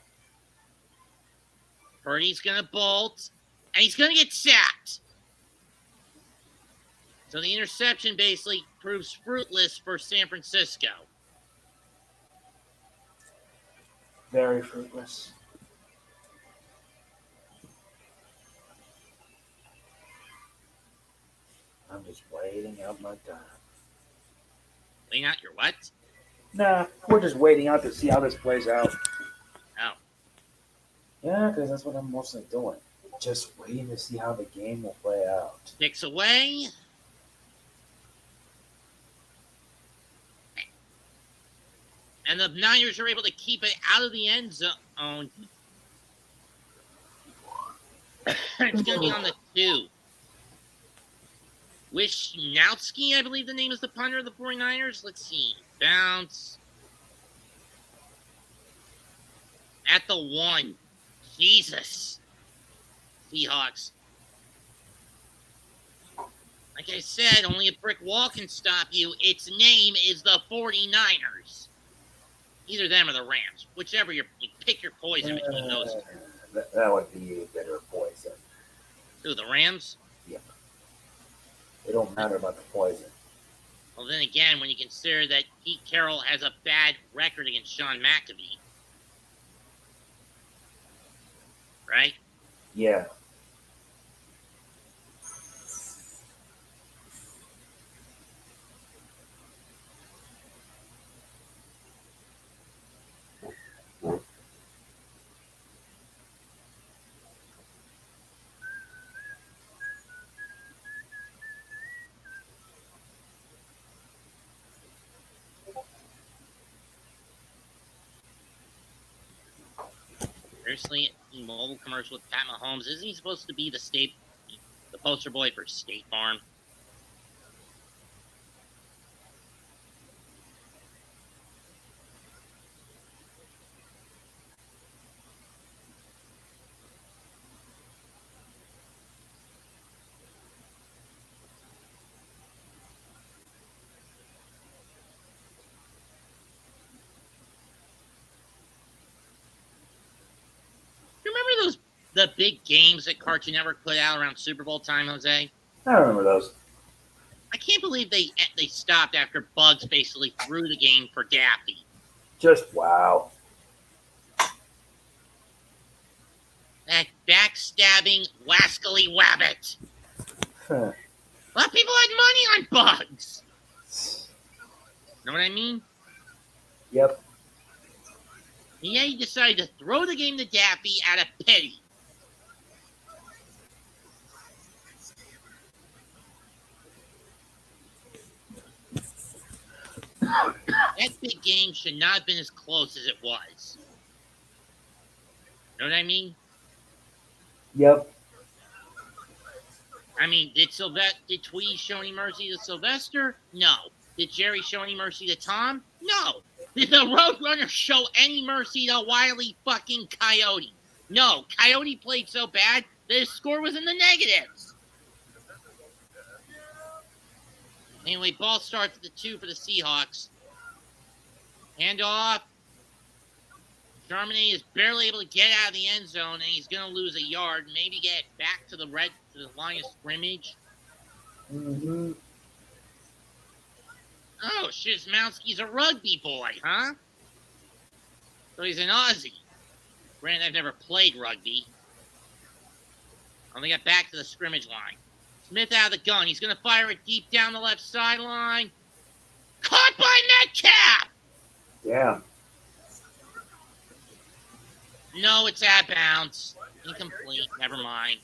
Purdy's going to bolt, and he's going to get sacked. So the interception basically proves fruitless for San Francisco. Very fruitless. I'm just waiting out my time. Waiting out your what? Nah, we're just waiting out to see how this plays out. Oh. Yeah, because that's what I'm mostly doing. Just waiting to see how the game will play out. 6 away. And the Niners are able to keep it out of the end zone. It's going to be on the 2. Wishnowski, I believe the name is the punter of the 49ers. Let's see. Bounce. At the 1. Jesus. Seahawks. Like I said, only a brick wall can stop you. Its name is the 49ers. Either them or the Rams. Whichever you pick your poison between those. That would be a better poison. Who, the Rams? Yep. It don't matter about the poison. Well, then again, when you consider that Pete Carroll has a bad record against Sean McAvee. Right? Yeah. Seriously, a mobile commercial with Pat Mahomes. Isn't he supposed to be the poster boy for State Farm? The big games that Cartoon Network put out around Super Bowl time, Jose? I remember those. I can't believe they stopped after Bugs basically threw the game for Daffy. Just wow. That backstabbing, wascally wabbit. Huh. A lot of people had money on Bugs. Know what I mean? Yep. Yeah, he decided to throw the game to Daffy out of pity. That big game should not have been as close as it was. Know what I mean? Yep. I mean, did Tweety show any mercy to Sylvester? No. Did Jerry show any mercy to Tom? No. Did the Roadrunner show any mercy to Wile E. fucking Coyote? No. Coyote played so bad that his score was in the negatives. Anyway, ball starts at the 2 for the Seahawks. Handoff. Charbonnet is barely able to get out of the end zone, and he's going to lose a yard. Maybe get back to the line of scrimmage. Mm-hmm. Oh, Shizmowski's a rugby boy, huh? So he's an Aussie. Granted, I've never played rugby. Only got back to the scrimmage line. Smith out of the gun. He's going to fire it deep down the left sideline. Caught by Metcalf! Yeah. No, it's out of bounds. Incomplete. Never mind.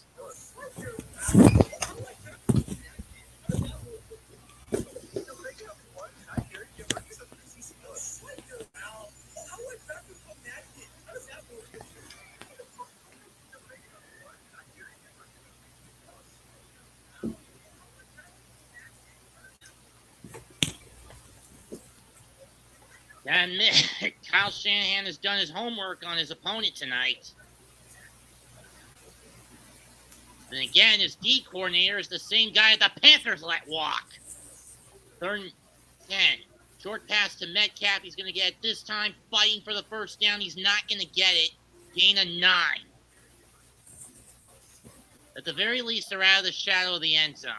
Gotta admit, Kyle Shanahan has done his homework on his opponent tonight. And again, his D coordinator is the same guy the Panthers let walk. 3rd and 10. Short pass to Metcalf. He's going to get it this time. Fighting for the first down. He's not going to get it. Gain of 9. At the very least, they're out of the shadow of the end zone.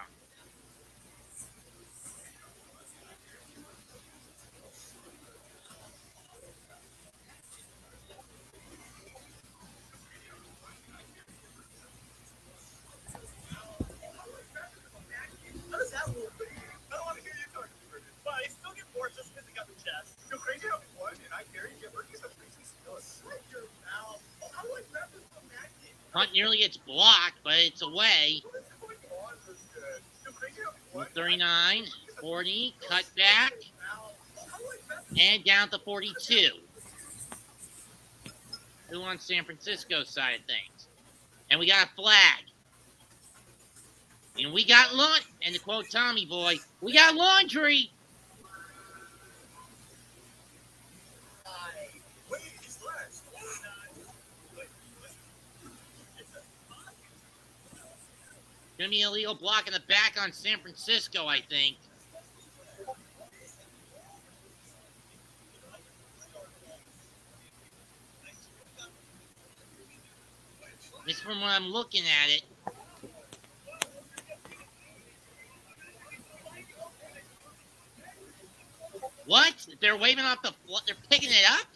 Punt nearly gets blocked, but it's away. 39, 40, cut back, and down to 42. 2 on San Francisco's side of things. And we got a flag. And we got laundry. And to quote Tommy Boy, we got laundry. Going to be an illegal block in the back on San Francisco, I think. This is from when I'm looking at it. What? They're waving off the floor. They're picking it up?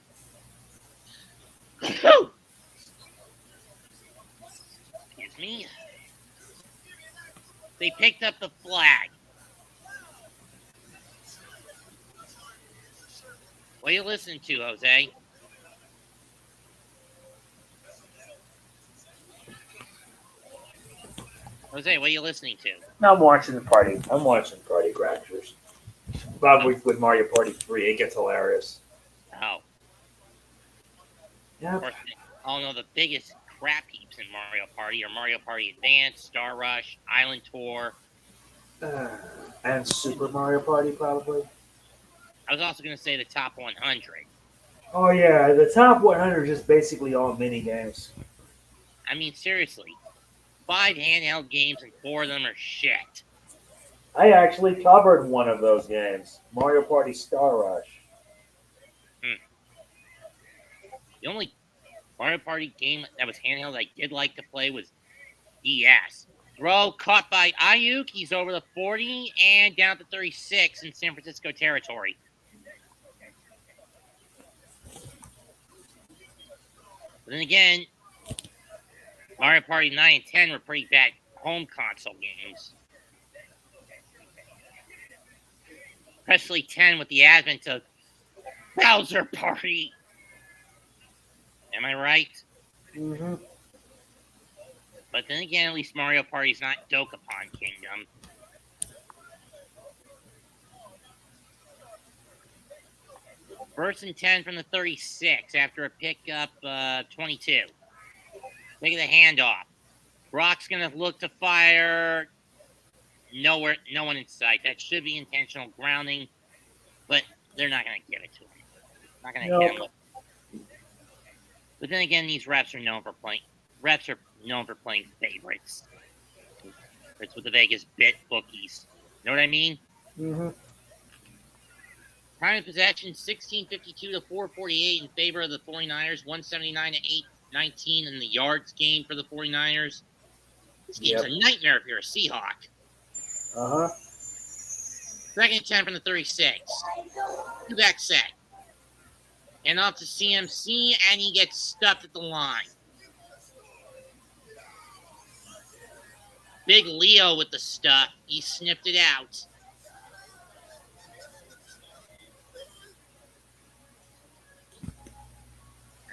Excuse me. They picked up the flag. What are you listening to, Jose? Jose, what are you listening to? No, I'm watching the party. I'm watching Party Crashers. Bob with Mario Party 3. It gets hilarious. Oh. Yeah. Of course, I know the biggest crap heaps in Mario Party are Mario Party Advance, Star Rush, Island Tour. And Super Mario Party, probably. I was also going to say the top 100. Oh, yeah. The top 100 is just basically all mini games. I mean, seriously. 5 handheld games and 4 of them are shit. I actually covered one of those games. Mario Party Star Rush. The only Mario Party game that was handheld I did like to play was DS. Throw caught by Ayuk. He's over the 40 and down to 36 in San Francisco territory. But then again, Mario Party 9 and 10 were pretty bad home console games. Especially 10 with the advent of Bowser Party. Am I right? Mm-hmm. But then again, at least Mario Party's not Dokapon Kingdom. First and 10 from the 36 after a pickup 22. Look at the handoff. Brock's going to look to fire. Nowhere, no one in sight. That should be intentional grounding, but they're not going to give it to him. Not going to hit him. But then again, these refs are known for playing. Refs are known for playing favorites. It's with the Vegas bet bookies. You know what I mean? Mm-hmm. Time of possession, 16:52 to 4:48 in favor of the 49ers. 179 to 8:19 in the yards game for the 49ers. This game's a nightmare if you're a Seahawk. Uh-huh. 2nd and 10 from the 36. Two-back set. And off to CMC, and he gets stuffed at the line. Big Leo with the stuff. He snipped it out.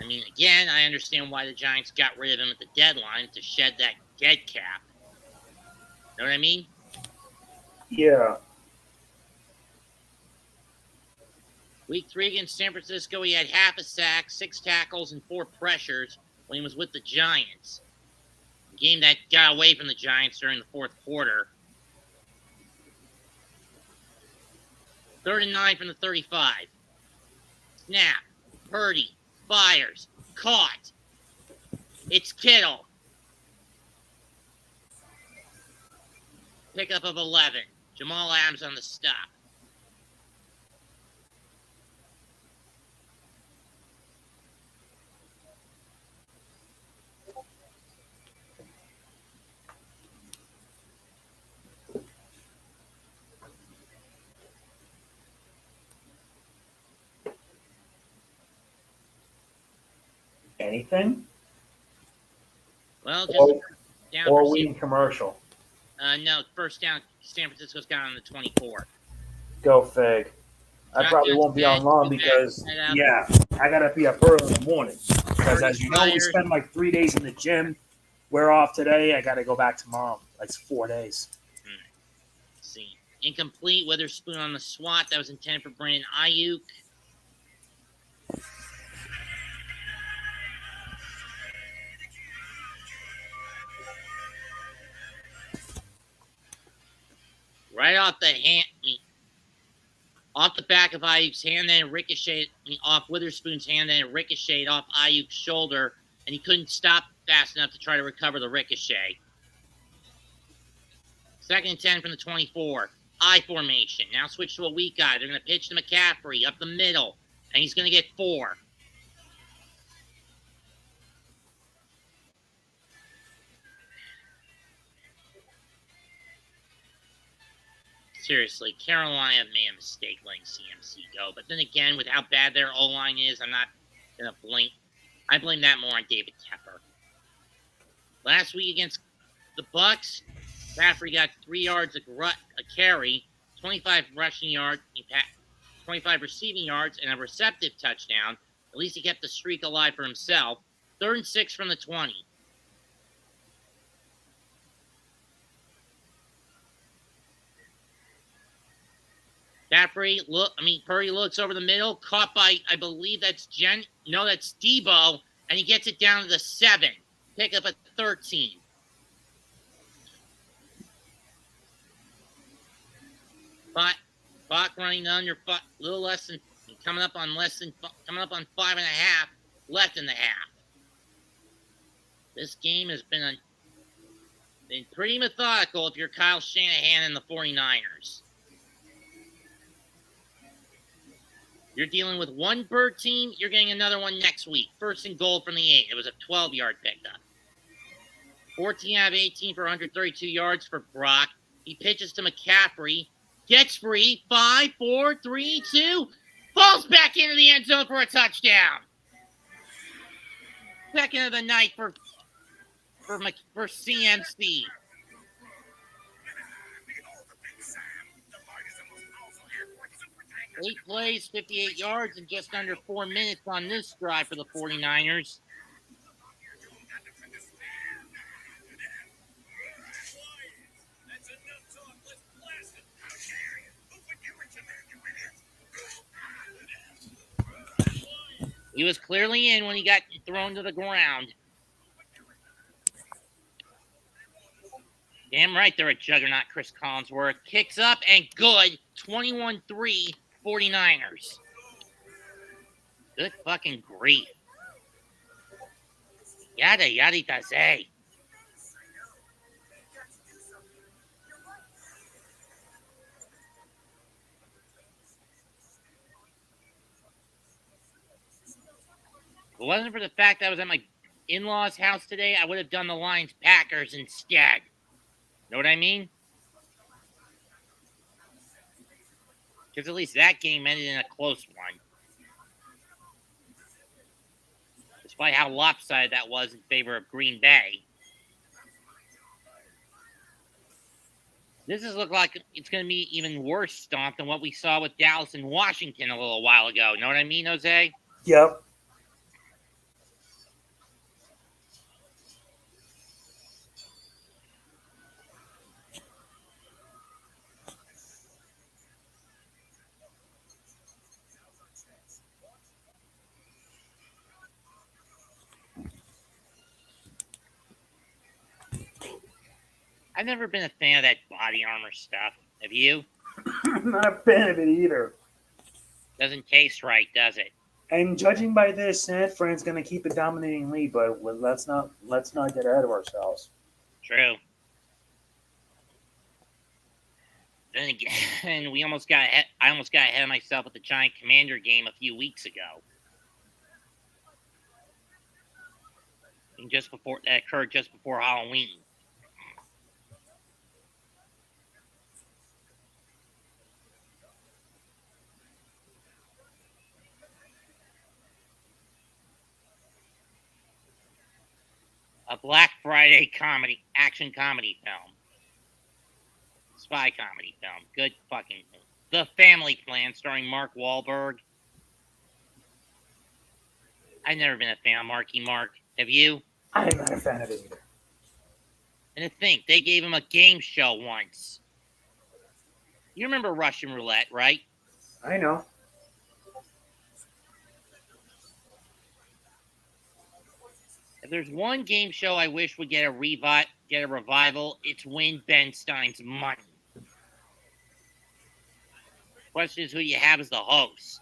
I mean, again, I understand why the Giants got rid of him at the deadline to shed that dead cap. Know what I mean? Yeah. Week 3 against San Francisco, he had half a sack, 6 tackles, and 4 pressures when he was with the Giants. A game that got away from the Giants during the 4th quarter. 3rd and 9 from the 35. Snap. Purdy. Fires. Caught. It's Kittle. Pickup of 11. Jamal Adams on the stop. Anything? Well, just down Or for we in commercial. no, first down. San Francisco's got on the 24. Go Fig. I probably won't be on long because, yeah, I got to be up early in the morning. Because as you know, we spend like 3 days in the gym. We're off today. I got to go back tomorrow. Like 4 days. Let's see. Incomplete. Witherspoon on the swat. That was intended for Brandon Ayuk. Right off the hand, off the back of Ayuk's hand, then ricocheted off Witherspoon's hand, then it ricocheted off Ayuk's shoulder, and he couldn't stop fast enough to try to recover the ricochet. 2nd and 10 from the 24. I formation. Now switch to a weak guy. They're going to pitch to McCaffrey up the middle, and he's going to get 4. Seriously, Carolina made a mistake letting CMC go. But then again, with how bad their O-line is, I'm not going to blame. I blame that more on David Tepper. Last week against the Bucks, Caffrey got 3 yards a carry, 25 rushing yards, 25 receiving yards, and a receptive touchdown. At least he kept the streak alive for himself. 3rd and 6 from the 20. Purdy looks over the middle, caught by, I believe that's that's Debo, and he gets it down to the 7. Pick up at 13. Bach running under, little less than, coming up on 5.5, left in the half. This game has been pretty methodical if you're Kyle Shanahan and the 49ers. You're dealing with one bird team. You're getting another one next week. 1st and goal from the 8. It was a 12-yard pickup. 14 out of 18 for 132 yards for Brock. He pitches to McCaffrey. Gets free. 5, 4, 3, 2. Falls back into the end zone for a touchdown. 2nd of the night for CMC. 8 plays, 58 yards, and just under 4 minutes on this drive for the 49ers. He was clearly in when he got thrown to the ground. Damn right they're a juggernaut, Chris Collinsworth. Kicks up and good. 21-3. 49ers. Good fucking grief. Yada yada say. If it wasn't for the fact that I was at my in-laws' house today, I would have done the Lions-Packers instead. Know what I mean? Because at least that game ended in a close one. Despite how lopsided that was in favor of Green Bay. This has looked like it's going to be even worse stomp than what we saw with Dallas and Washington a little while ago. Know what I mean, Jose? Yep. I've never been a fan of that body armor stuff. Have you? I'm not a fan of it either. Doesn't taste right, does it? And judging by this, San Fran's going to keep a dominating lead, but let's not get ahead of ourselves. True. Then again, we almost got ahead. I almost got ahead of myself with the Giant Commander game a few weeks ago. And that occurred just before Halloween. A Black Friday action comedy film. Spy comedy film. Good fucking film. The Family Plan, starring Mark Wahlberg. I've never been a fan of Marky Mark. Have you? I'm not a fan of it either. And to think, they gave him a game show once. You remember Russian Roulette, right? I know. If there's one game show I wish would get a revival, it's Win Ben Stein's Money. Question is who you have as the host.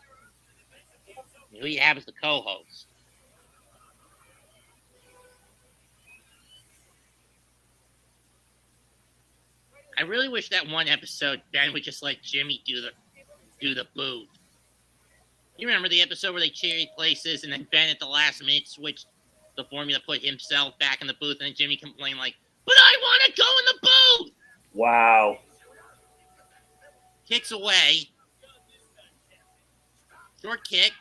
And who you have as the co-host. I really wish that one episode Ben would just let Jimmy do the booth. You remember the episode where they cherry places and then Ben at the last minute switched the formula, put himself back in the booth, and then Jimmy complained like, "But I want to go in the booth!" Wow. Kicks away. Short kick.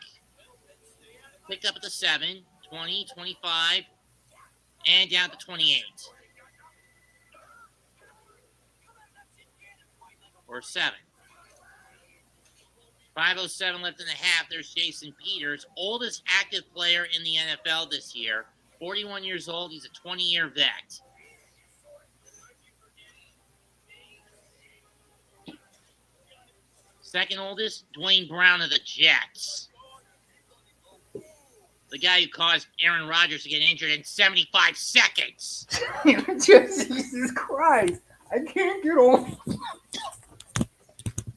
Picked up at the 7, 20, 25, and down to 28. Or 7. 5:07 left in the half. There's Jason Peters, oldest active player in the NFL this year. 41 years old. He's a 20-year vet. Second oldest, Dwayne Brown of the Jets. The guy who caused Aaron Rodgers to get injured in 75 seconds. Jesus Christ. I can't get over.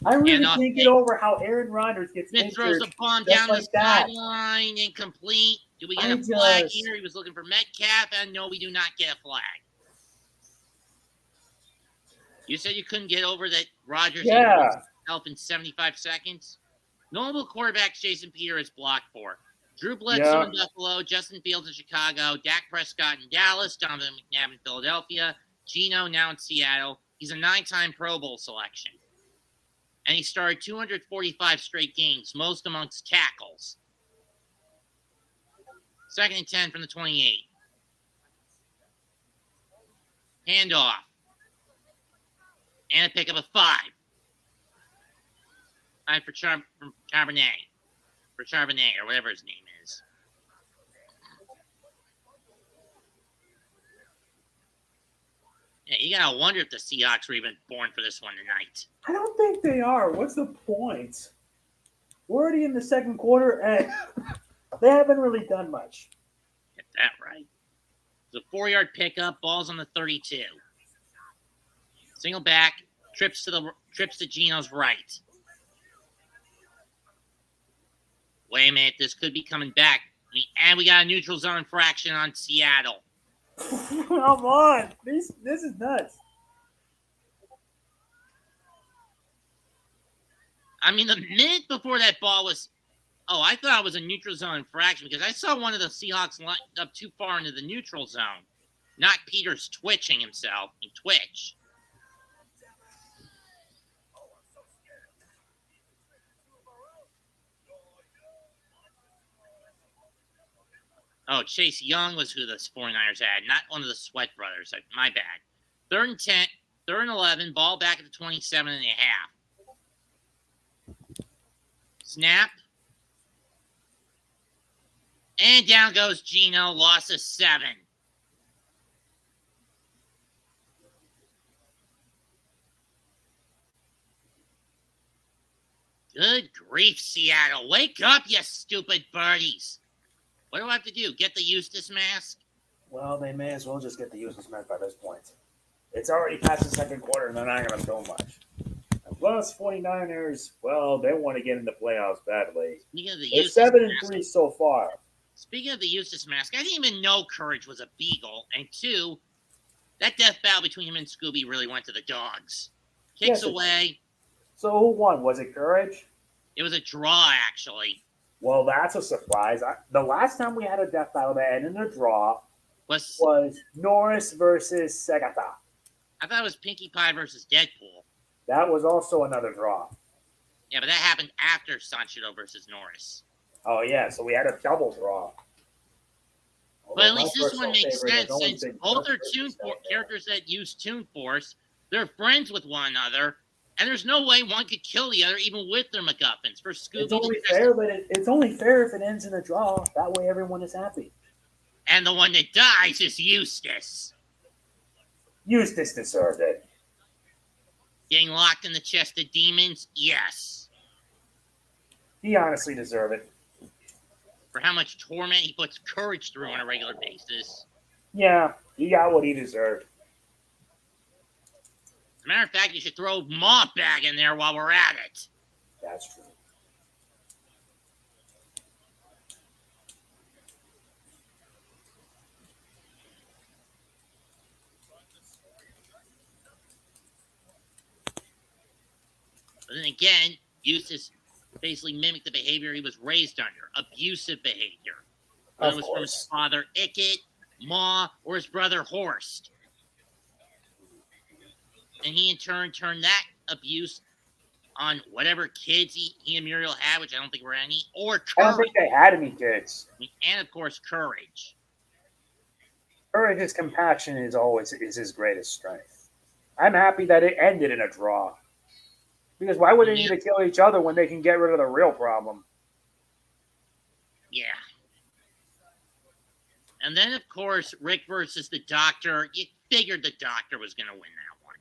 I really can't get over how Aaron Rodgers gets injured. Throws the bomb down the sideline, incomplete. Do we get a flag here? He was looking for Metcalf, and no, we do not get a flag. You said you couldn't get over that Rodgers injured himself in 75 seconds? Notable quarterbacks Jason Peters is blocked for. Drew Bledsoe in Buffalo, Justin Fields in Chicago, Dak Prescott in Dallas, Donovan McNabb in Philadelphia, Geno now in Seattle. He's a 9-time Pro Bowl selection. And he started 245 straight games, most amongst tackles. 2nd and 10 from the 28. Handoff. And a pickup of 5. 5 for Charbonnet. For Charbonnet, or whatever his name is. Yeah, you gotta wonder if the Seahawks were even born for this one tonight. I don't think they are. What's the point? We're already in the second quarter, and they haven't really done much. Get that right. It's a 4-yard pickup. Ball's on the 32. Single back. Trips to Geno's right. Wait a minute. This could be coming back. And we got a neutral zone infraction on Seattle. Come on. This is nuts. I mean, the minute before that ball was... Oh, I thought it was a neutral zone infraction because I saw one of the Seahawks lined up too far into the neutral zone. Not Peters twitching himself. He twitched. Oh, Chase Young was who the 49ers had, not one of the Sweat brothers. My bad. 3rd and 10, 3rd and 11, ball back at the 27 and a half. Snap. And down goes Geno, loss of 7. Good grief, Seattle. Wake up, you stupid birdies. What do I have to do? Get the Eustace mask? Well, they may as well just get the Eustace mask by this point. It's already past the second quarter, and they're not going to film much. Plus, 49ers, well, they want to get in the playoffs badly. They're Eustace 7-3 so far. Speaking of the Eustace mask, I didn't even know Courage was a Beagle. And two, that death battle between him and Scooby really went to the dogs. Kicks away. So who won? Was it Courage? It was a draw, actually. Well, that's a surprise. The last time we had a death battle that ended in a draw was Norris versus Segata. I thought it was Pinkie Pie versus Deadpool. That was also another draw. Yeah, but that happened after Sanchido versus Norris. Oh, yeah, so we had a double draw. But at least this one makes sense since both are characters that use Toon Force. They're friends with one another, and there's no way one could kill the other even with their MacGuffins. For Scooby, it's only fair, but it's only fair if it ends in a draw. That way everyone is happy. And the one that dies is Eustace. Eustace deserved it. Getting locked in the chest of demons? Yes. He honestly deserved it. For how much torment he puts Courage through on a regular basis. Yeah, he got what he deserved. As a matter of fact, you should throw Ma back in there while we're at it. That's true. But then again, Eustace basically mimicked the behavior he was raised under. Abusive behavior. Whether it was from his father, Ickett, Ma, or his brother, Horst. And he, in turn, turned that abuse on whatever kids he and Muriel had, which I don't think were any, or Courage. I don't think they had any kids. And, of course, Courage. Courage's compassion is his greatest strength. I'm happy that it ended in a draw. Because why would they need to kill each other when they can get rid of the real problem? Yeah. And then, of course, Rick versus the Doctor. You figured the Doctor was going to win that one.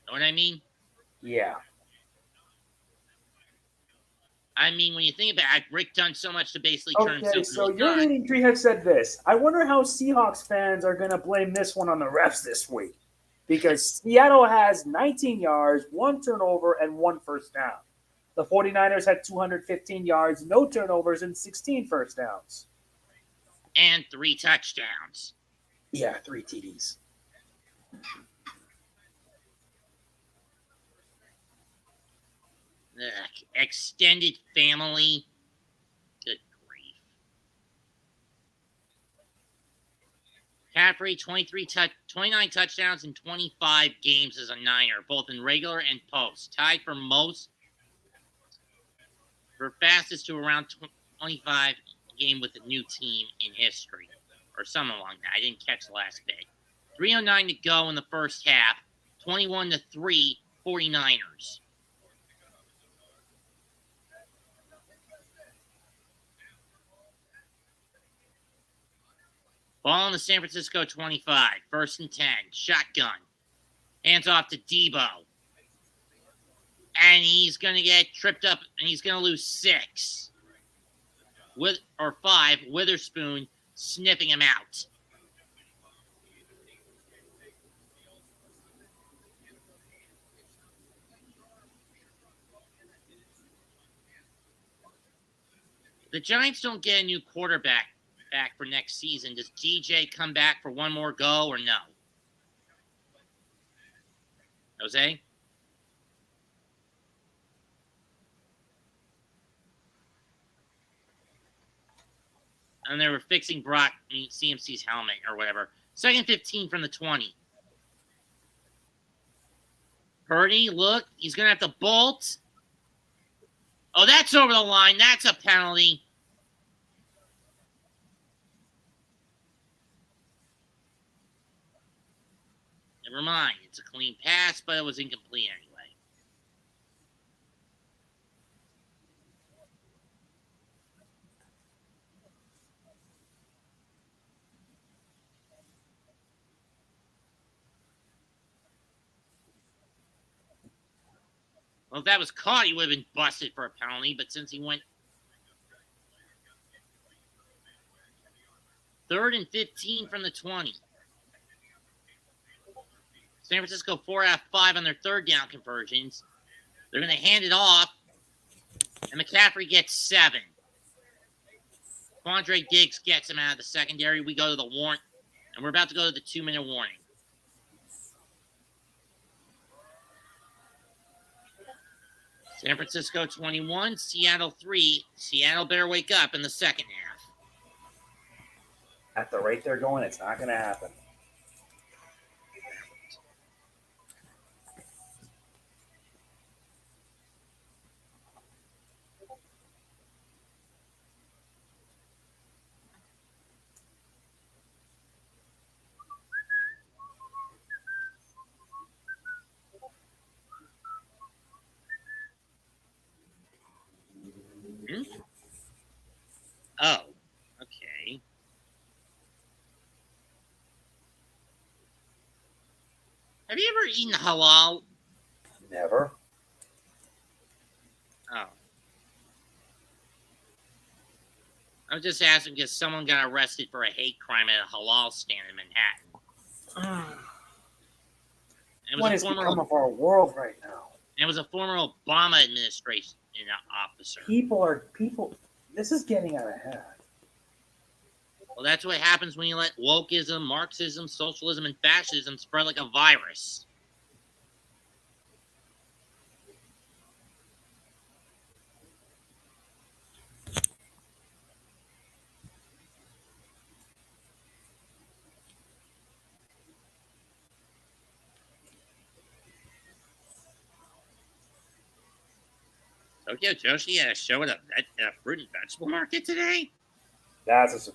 Know what I mean? Yeah. I mean, when you think about it, Rick done so much to basically turn himself into so your leading tree has said this. I wonder how Seahawks fans are going to blame this one on the refs this week. Because Seattle has 19 yards, 1 turnover, and 1 first down. The 49ers had 215 yards, no turnovers, and 16 first downs. And 3 touchdowns. Yeah, 3 TDs. Ugh, extended family. Good grief. Caffrey, 29 touchdowns in 25 games as a Niner, both in regular and post. Tied for most, for fastest to around 25 game with a new team in history. Or something along that. I didn't catch the last bit. 3:09 to go in the first half. 21-3, 49ers. Ball on the San Francisco 25. 1st and 10. Shotgun. Hands off to Debo. And he's going to get tripped up, and he's going to lose 6. 5. Witherspoon sniffing him out. The Giants don't get a new quarterback back for next season. Does DJ come back for one more go or no? Jose? And they were fixing CMC's helmet or whatever. 2nd 15 from the 20. Purdy, look, he's going to have to bolt. Oh, that's over the line. That's a penalty. Never mind. It's a clean pass, but it was incomplete anyway. Well, if that was caught, he would have been busted for a penalty, but since he went 3rd and 15 from the 20. San Francisco 4 out of 5 on their third down conversions. They're going to hand it off, and McCaffrey gets 7. Quandre Diggs gets him out of the secondary. We go to the warrant, and we're about to go to the 2-minute warning. San Francisco 21, Seattle 3. Seattle better wake up in the second half. At the rate they're going, it's not going to happen. Oh, okay. Have you ever eaten halal? Never. Oh. I was just asking because someone got arrested for a hate crime at a halal stand in Manhattan. What has become of our world right now? It was a former Obama administration officer. People. This is getting out of hand. Well, that's what happens when you let wokeism, Marxism, socialism, and fascism spread like a virus. Tokyo Joshi had a show at a fruit and vegetable market today? That's it.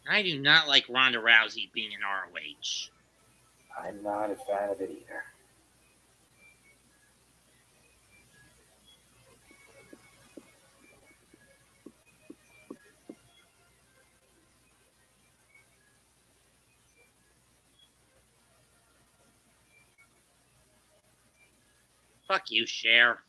I do not like Ronda Rousey being in ROH. I'm not a fan of it either. Fuck you, Cher.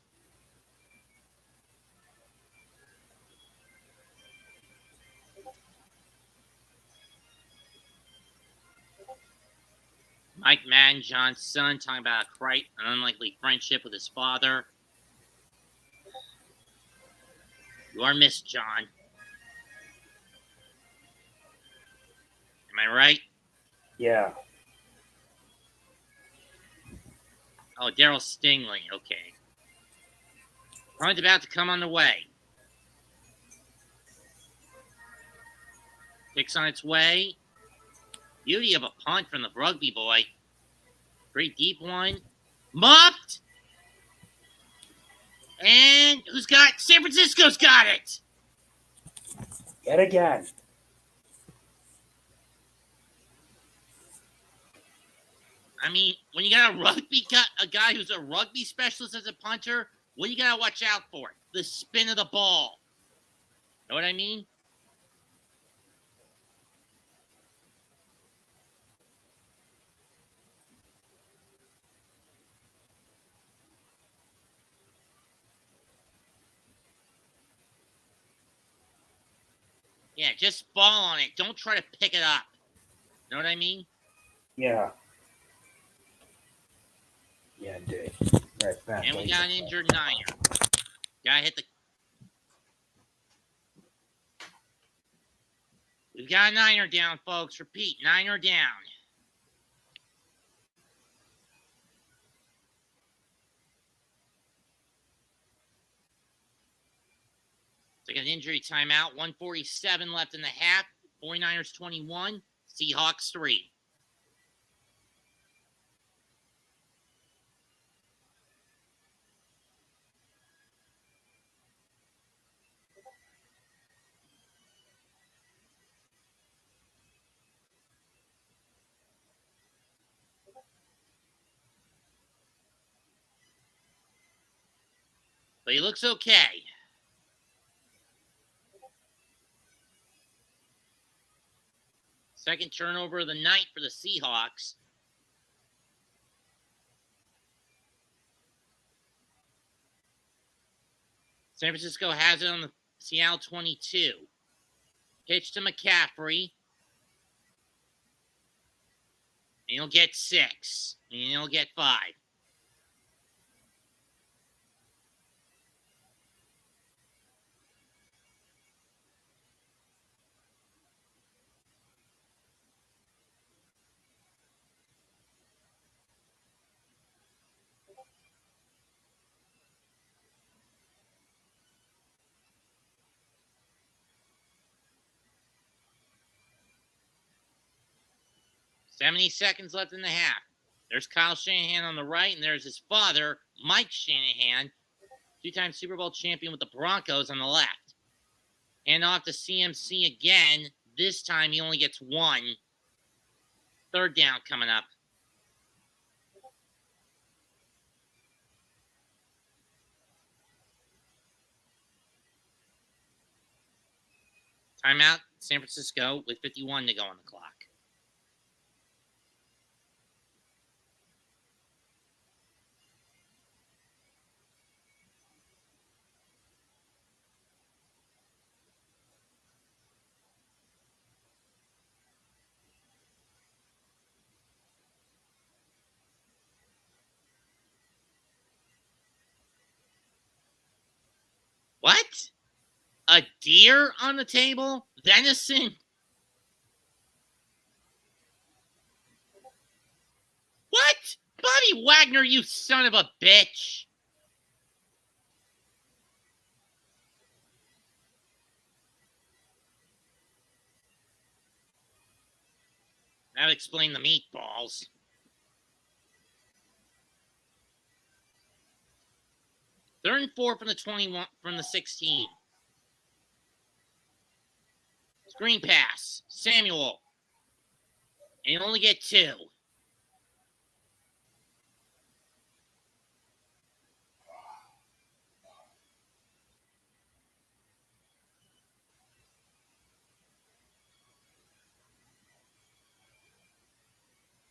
Mike Madden, John's son, talking about an unlikely friendship with his father. You are missed, John. Am I right? Yeah. Oh, Daryl Stingley. Okay. Punt's about to come on the way. Kicks on its way. Beauty of a punt from the rugby boy. Great deep one. Muffed. And who's got? San Francisco's got it. Yet again. I mean, when you got a guy who's a rugby specialist as a punter, what do you got to watch out for? The spin of the ball. Know what I mean? Yeah, just fall on it. Don't try to pick it up. Know what I mean? Yeah. Yeah, indeed. Right, and we got an injured Niner. Guy hit the. We've got a Niner down, folks. Repeat, Niner down. Take an injury timeout. 1:47 left in the half. 49ers 21. Seahawks 3. But he looks okay. Second turnover of the night for the Seahawks. San Francisco has it on the Seattle 22. Pitch to McCaffrey. And he'll get 6. And he'll get 5. $70 seconds left in the half. There's Kyle Shanahan on the right, and there's his father, Mike Shanahan, two-time Super Bowl champion with the Broncos on the left. And off to CMC again. This time he only gets 1. Third down coming up. Timeout, San Francisco, with 51 to go on the clock. What? A deer on the table? Venison? What? Bobby Wagner, you son of a bitch. That would explain the meatballs. Third and 4 from the 21, from the 16. Screen pass. Samuel. And you only get 2.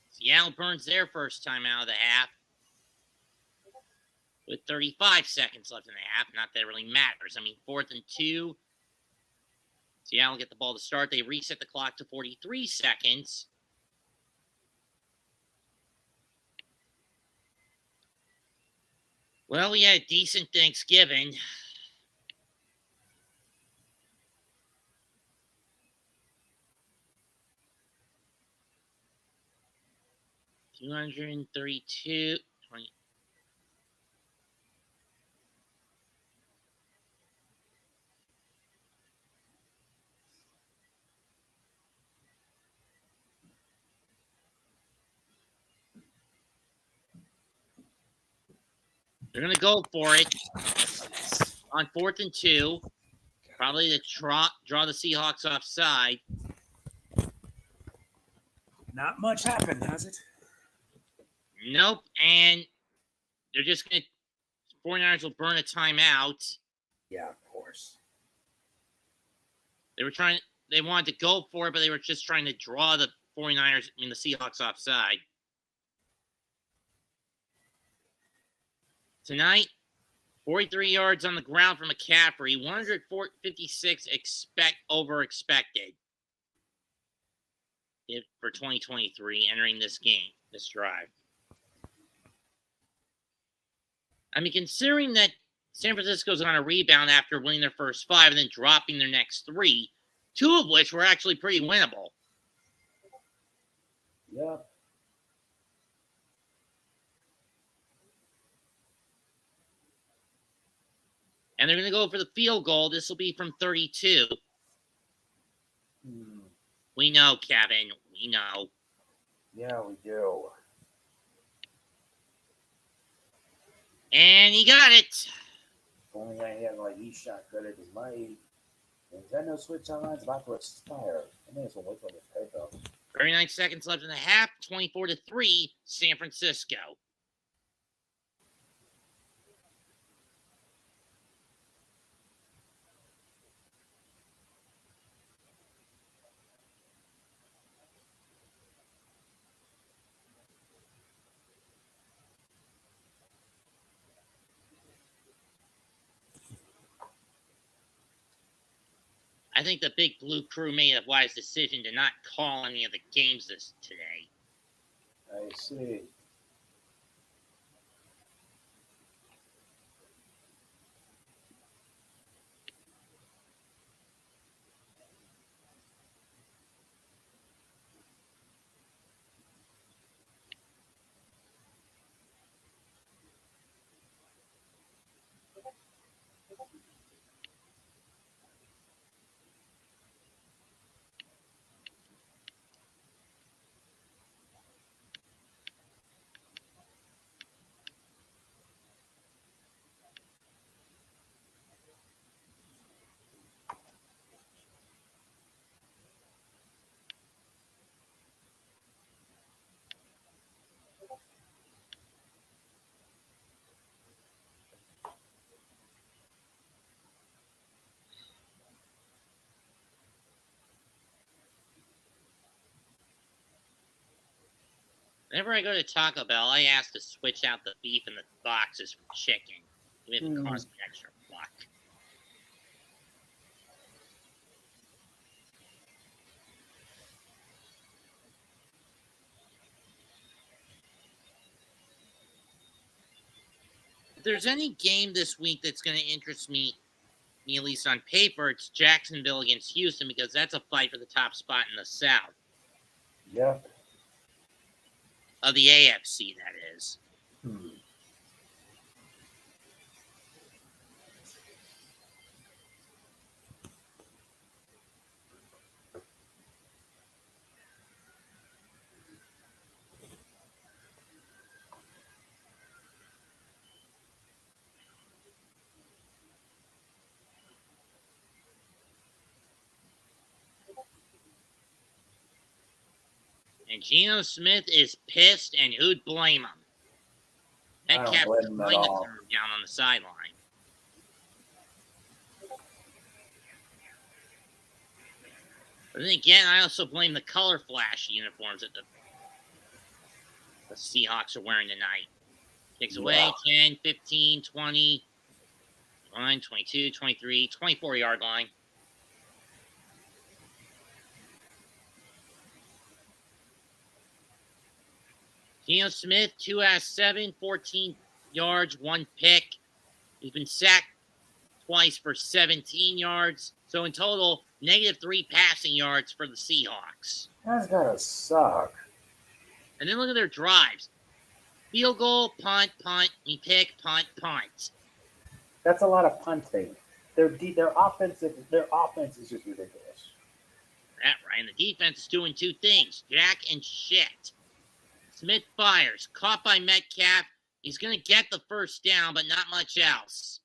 Seattle burns their first time out of the half. With 35 seconds left in the half. Not that it really matters. I mean, 4th and 2. Seattle get the ball to start. They reset the clock to 43 seconds. Well, we had a decent Thanksgiving. $232. They're going to go for it on 4th and 2. Probably to draw the Seahawks offside. Not much happened, has it? Nope. And they're just going to – 49ers will burn a timeout. Yeah, of course. They wanted to go for it, but they were just trying to draw the 49ers, the Seahawks offside. Tonight, 43 yards on the ground for McCaffrey, 156 over expected for 2023 entering this game, this drive. I mean, considering that San Francisco's on a rebound after winning their first 5 and then dropping their next 3, 2 of which were actually pretty winnable. Yeah. And they're going to go for the field goal. This will be from 32. We know, Kevin. We know. Yeah, we do. And he got it. If only I had he shot good at his mic. Nintendo Switch Online's about to expire. I may as well wait for this pay though. 39 seconds left in the half. 24-3, San Francisco. I think the Big Blue Crew made a wise decision to not call any of the games today. I see. Whenever I go to Taco Bell, I ask to switch out the beef in the boxes for chicken, even if it costs me extra buck. If there's any game this week that's going to interest me at least on paper, it's Jacksonville against Houston, because that's a fight for the top spot in the South. Yeah. Of the AFC, that is. And Geno Smith is pissed, and who'd blame him? That kept down on the sideline. But then again, I also blame the color flash uniforms that the Seahawks are wearing tonight. Kicks away, 10, 15, 20, 21, 22, 23, 24-yard line. Geno Smith, 2 out of 7, 14 yards, 1 pick. He's been sacked twice for 17 yards. So in total, -3 passing yards for the Seahawks. That's gotta suck. And then look at their drives. Field goal, punt, pick, punt. That's a lot of punting. Their offense is just ridiculous. That right. And the defense is doing 2 things: jack and shit. Smith fires, caught by Metcalf. He's going to get the first down, but not much else.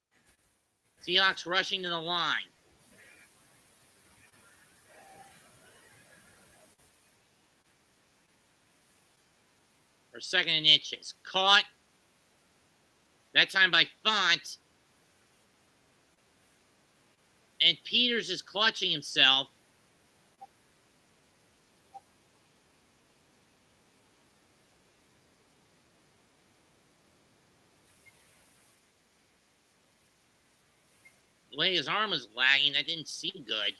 Seahawks rushing to the line. For 2nd and inches. Caught. That time by Font. And Peters is clutching himself. The way his arm was lagging, that didn't seem good.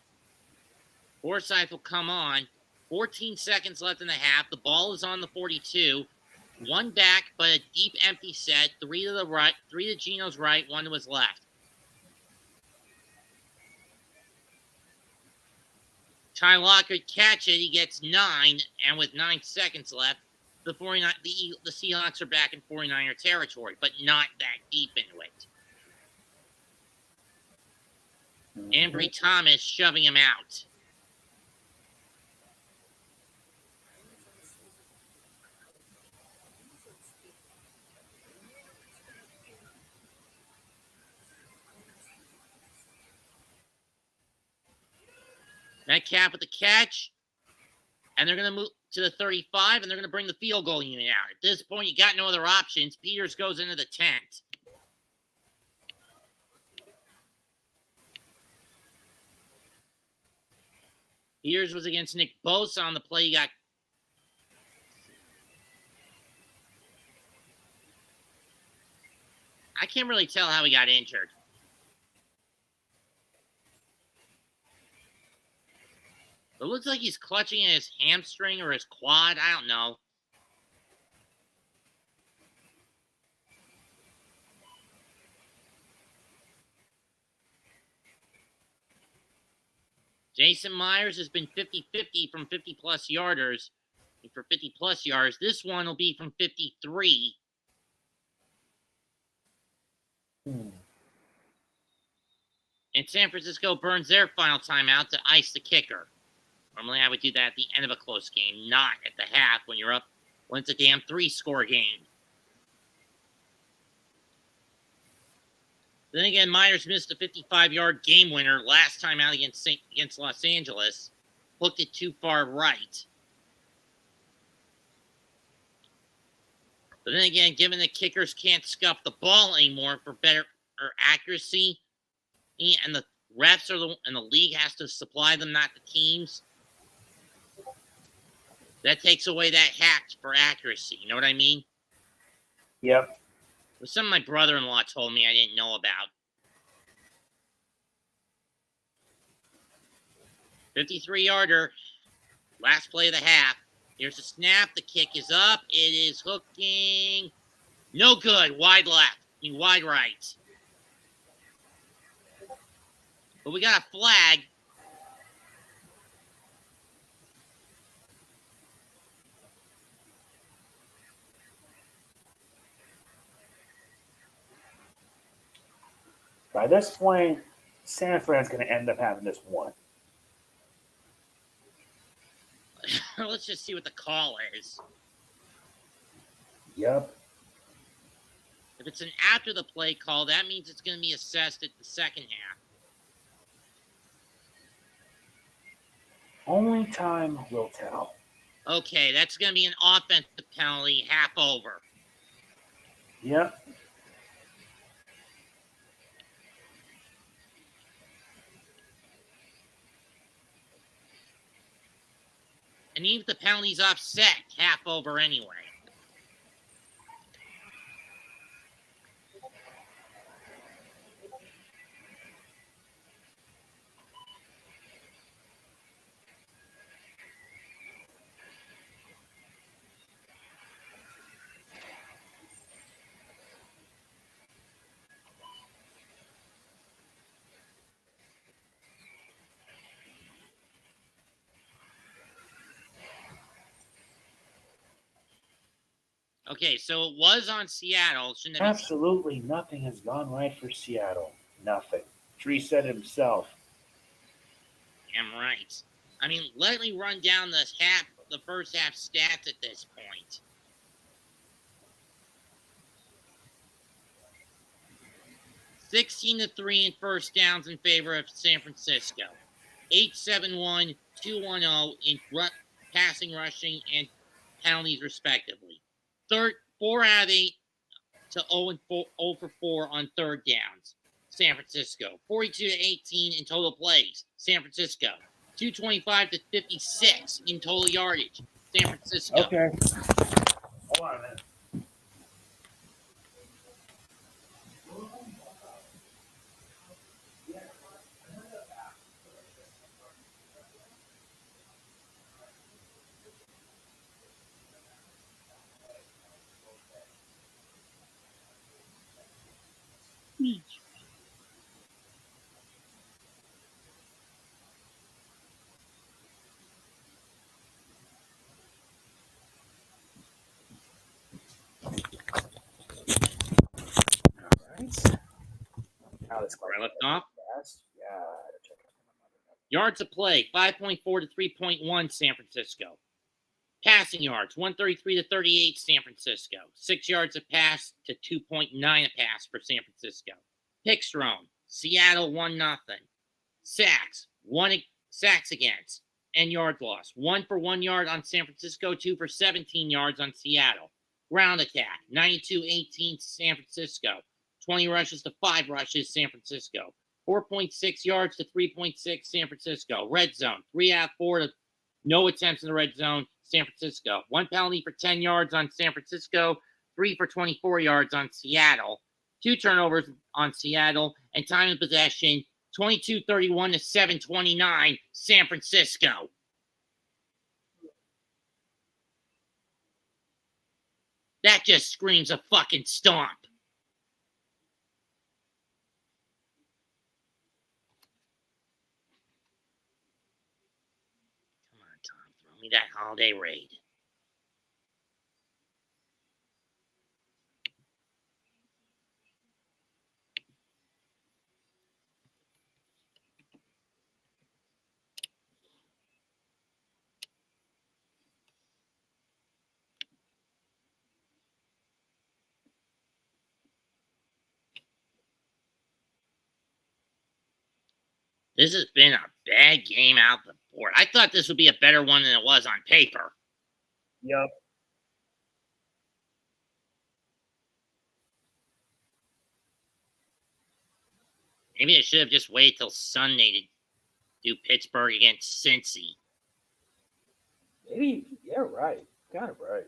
Forsythe will come on. 14 seconds left in the half. The ball is on the 42. 1 back, but a deep empty set. 3 to the right, 3 to Geno's right, 1 to his left. Tyler could catch it. He gets 9, and with 9 seconds left, the Seahawks are back in 49er territory, but not that deep into it. Ambry Thomas shoving him out. Metcalf with the catch. And they're going to move to the 35, and they're going to bring the field goal unit out. At this point, you got no other options. Peters goes into the tent. Peters was against Nick Bosa on the play. He got... I can't really tell how he got injured. It looks like he's clutching at his hamstring or his quad. I don't know. Jason Myers has been 50-50 from 50-plus yarders. And for 50-plus yards, this one will be from 53. And San Francisco burns their final timeout to ice the kicker. Normally, I would do that at the end of a close game, not at the half when you're up, when it's a damn 3-score game. Then again, Myers missed a 55-yard game winner last time out against Los Angeles. Hooked it too far right. But then again, given the kickers can't scuff the ball anymore for better accuracy, and the refs and the league has to supply them, not the teams, that takes away that hack for accuracy. You know what I mean? Yep. It was something my brother-in-law told me I didn't know about. 53-yarder, last play of the half. Here's a snap. The kick is up. It is hooking. No good. Wide left. Wide right. But we got a flag. By this point, San Fran's going to end up having this one. Let's just see what the call is. Yep. If it's an after the play call, that means it's going to be assessed at the second half. Only time will tell. Okay, that's going to be an offensive penalty, half over. Yep. And even if the penalty's offset, half over anyway. Okay, so it was on Seattle. Shouldn't have Absolutely nothing has gone right for Seattle. Nothing. Tree said it himself. Damn right. I mean, let me run down the first half stats at this point. (16-3) in first downs in favor of San Francisco. 8-7-1, 2-1-0 in passing, rushing, and penalties, respectively. 4 out of 8 to 0 for 4 on third downs. San Francisco. 42-18 in total plays. San Francisco. 225-56 in total yardage. San Francisco. Okay. Hold on a minute. Where I left off. Yeah. Yards of play, 5.4 to 3.1, San Francisco. Passing yards, 133 to 38, San Francisco. 6 yards of pass to 2.9 a pass for San Francisco. Picks thrown, Seattle 1-0. Sacks, 1 sacks against, and yard loss. 1 for 1 yard on San Francisco, 2 for 17 yards on Seattle. Ground attack, 92-18 San Francisco. 20 rushes to 5 rushes, San Francisco. 4.6 yards to 3.6, San Francisco. Red zone, 3 out of 4 to no attempts in the red zone, San Francisco. 1 penalty for 10 yards on San Francisco. 3 for 24 yards on Seattle. 2 turnovers on Seattle. And time of possession, 22-31 to 7-29, San Francisco. That just screams a fucking stomp. Come on, Tom. Throw me that holiday raid. This has been a bad game out the board. I thought this would be a better one than it was on paper. Yep. Maybe I should have just waited till Sunday to do Pittsburgh against Cincy. Maybe, yeah, right. Kind of right.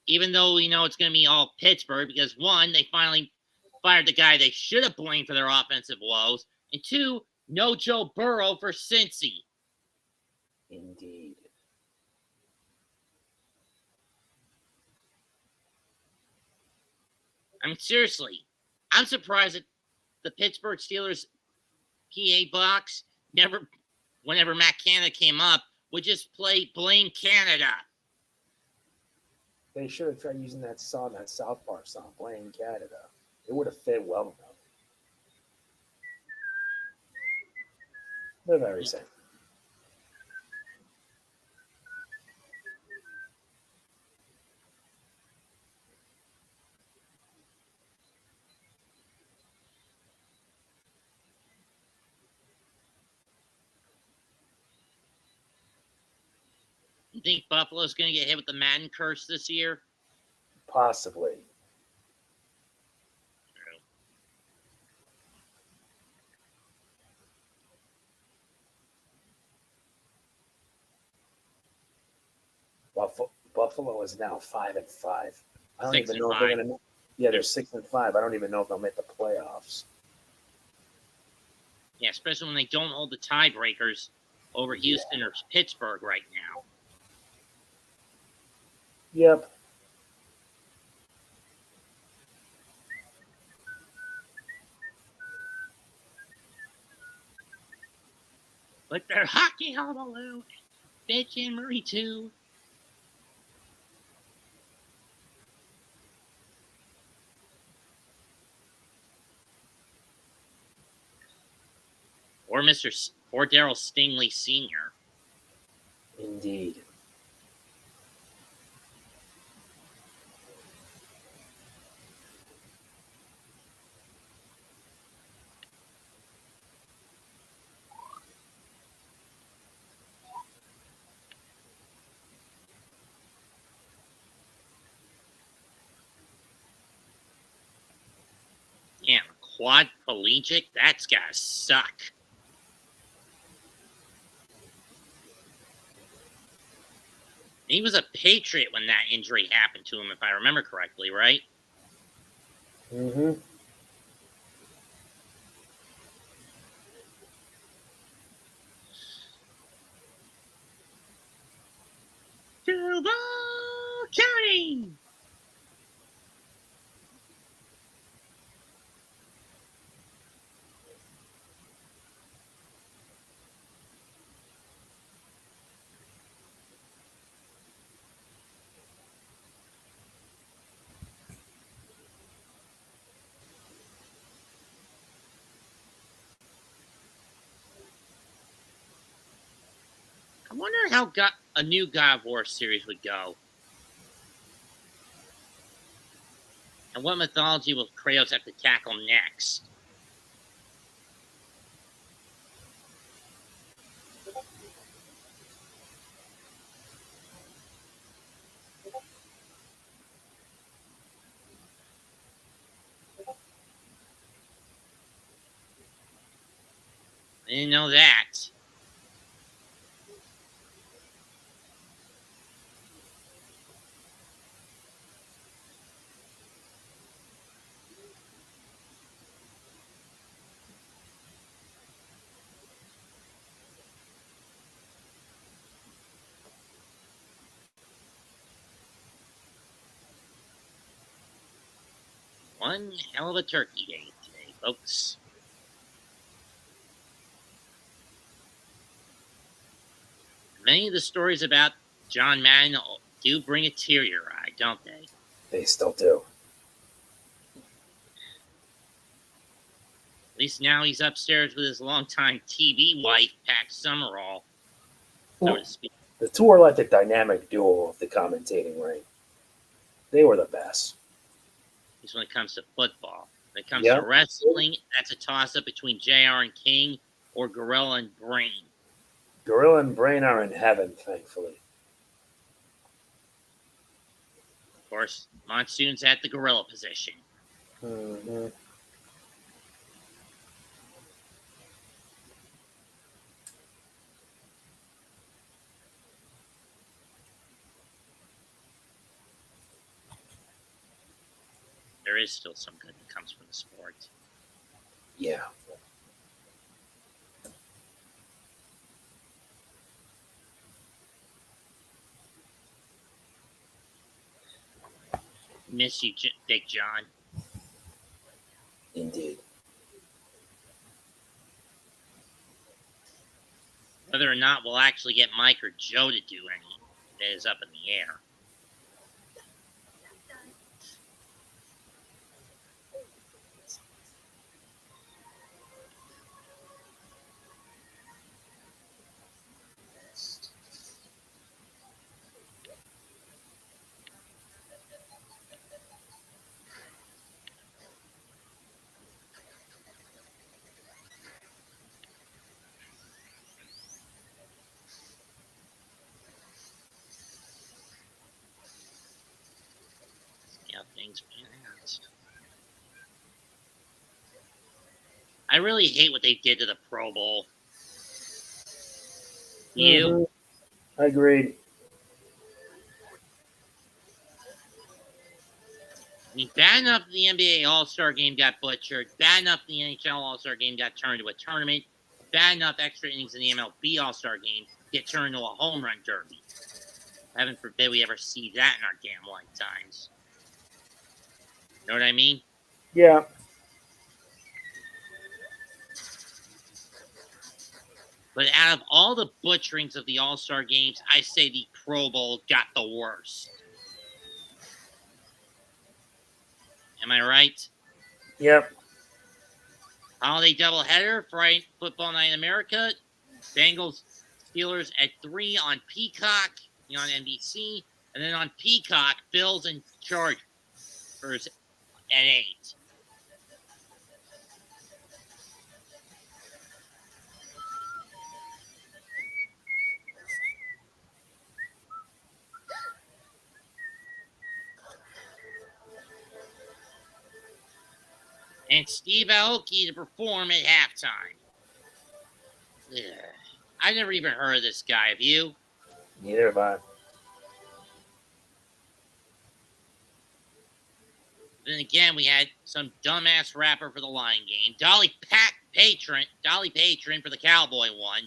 Even though we know it's going to be all Pittsburgh because, one, they finally fired the guy they should have blamed for their offensive woes, and two, no Joe Burrow for Cincy. Indeed. I mean, seriously, I'm surprised that the Pittsburgh Steelers PA box never, whenever Matt Canada came up, would just play Blame Canada. They should have tried using that song, that South Park song, Blame Canada. It would have fit well enough. The very same. You think Buffalo's going to get hit with the Madden curse this year? Possibly. Buffalo is now 5-5. I don't even know if they're going to. Yeah, they're 6-5. I don't even know if they'll make the playoffs. Yeah, especially when they don't hold the tiebreakers over Houston or Pittsburgh right now. Yep. But they're hockey hullabaloo. Bitch and Murray too. Or Darryl Stingley Sr. Indeed. Yeah, quadriplegic? That's gotta suck. He was a Patriot when that injury happened to him, if I remember correctly, right? Mm-hmm. Duval County! I wonder how a new God of War series would go. And what mythology will Kratos have to tackle next? I didn't know that. One hell of a turkey day today, folks. Many of the stories about John Madden do bring a tear to your eye, don't they? They still do. At least now he's upstairs with his longtime TV wife, Pat Summerall, so to speak. The two are like the dynamic duo of the commentating ring. They were the best. At least when it comes to football. When it comes to wrestling, that's a toss-up between JR and King or Gorilla and Brain. Gorilla and Brain are in heaven, thankfully. Of course, Monsoon's at the Gorilla position. Mm-hmm. There is still some good that comes from the sport. Yeah. Miss you, Big John. Indeed. Whether or not we'll actually get Mike or Joe to do any is up in the air. Things I really hate what they did to the Pro Bowl. You? Agreed. I mean, bad enough the NBA All-Star Game got butchered. Bad enough the NHL All-Star Game got turned into a tournament. Bad enough extra innings in the MLB All-Star Game get turned into a home run derby. Heaven forbid we ever see that in our damn lifetimes. Know what I mean? Yeah. But out of all the butcherings of the All-Star Games, I say the Pro Bowl got the worst. Am I right? Yep. Holiday doubleheader, Friday Football Night in America. Bengals, Steelers at 3 on Peacock, on NBC. And then on Peacock, Bills and Chargers at 8. And Steve Aoki to perform at halftime. Ugh. I've never even heard of this guy. Have you? Neither have I. Then again, we had some dumbass rapper for the Lion game. Dolly Patron for the Cowboy one.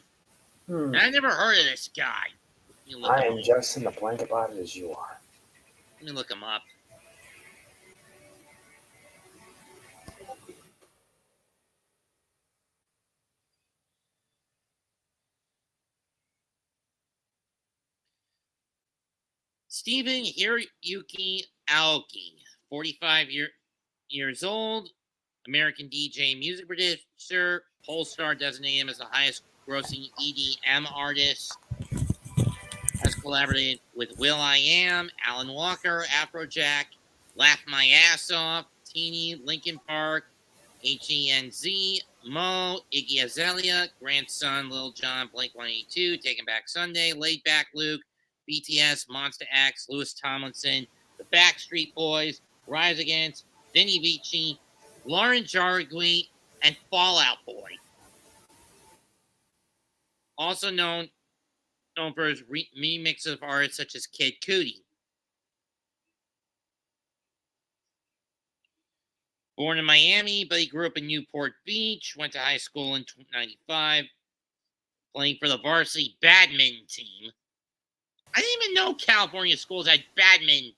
And I never heard of this guy. I am just in the blank about it as you are. Let me look him up. Stephen Hiroyuki Aoki, 45 years old, American DJ and music producer. Polestar designated him as the highest grossing EDM artist. Has collaborated with will.i.am, Alan Walker, Afrojack, Laugh My Ass Off, Teeny, Linkin Park, HENZ, Mo, Iggy Azalea, Grandson, Lil Jon, Blink-182, Taking Back Sunday, Laid Back Luke, BTS, Monsta X, Louis Tomlinson, The Backstreet Boys, Rise Against, Vinny Vici, Lauren Jargui, and Fall Out Boy. Also known for his remix of artists such as Kid Cudi. Born in Miami, but he grew up in Newport Beach, went to high school in 1995, playing for the varsity badminton team. I didn't even know California schools had badminton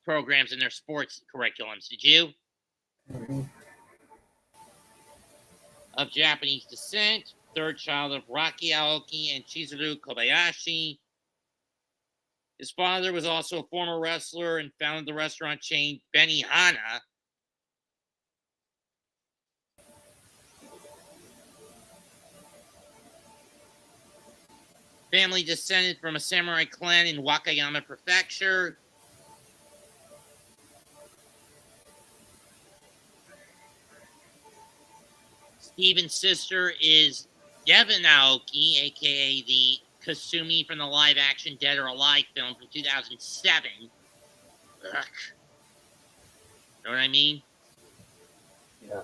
programs in their sports curriculums. Did you? Mm-hmm. Of Japanese descent, third child of Raki Aoki and Chizuru Kobayashi. His father was also a former wrestler and founded the restaurant chain Benihana. Family descended from a samurai clan in Wakayama Prefecture. Steven's sister is Devon Aoki, aka the Kasumi from the live-action Dead or Alive film from 2007. Ugh. Know what I mean? Yeah.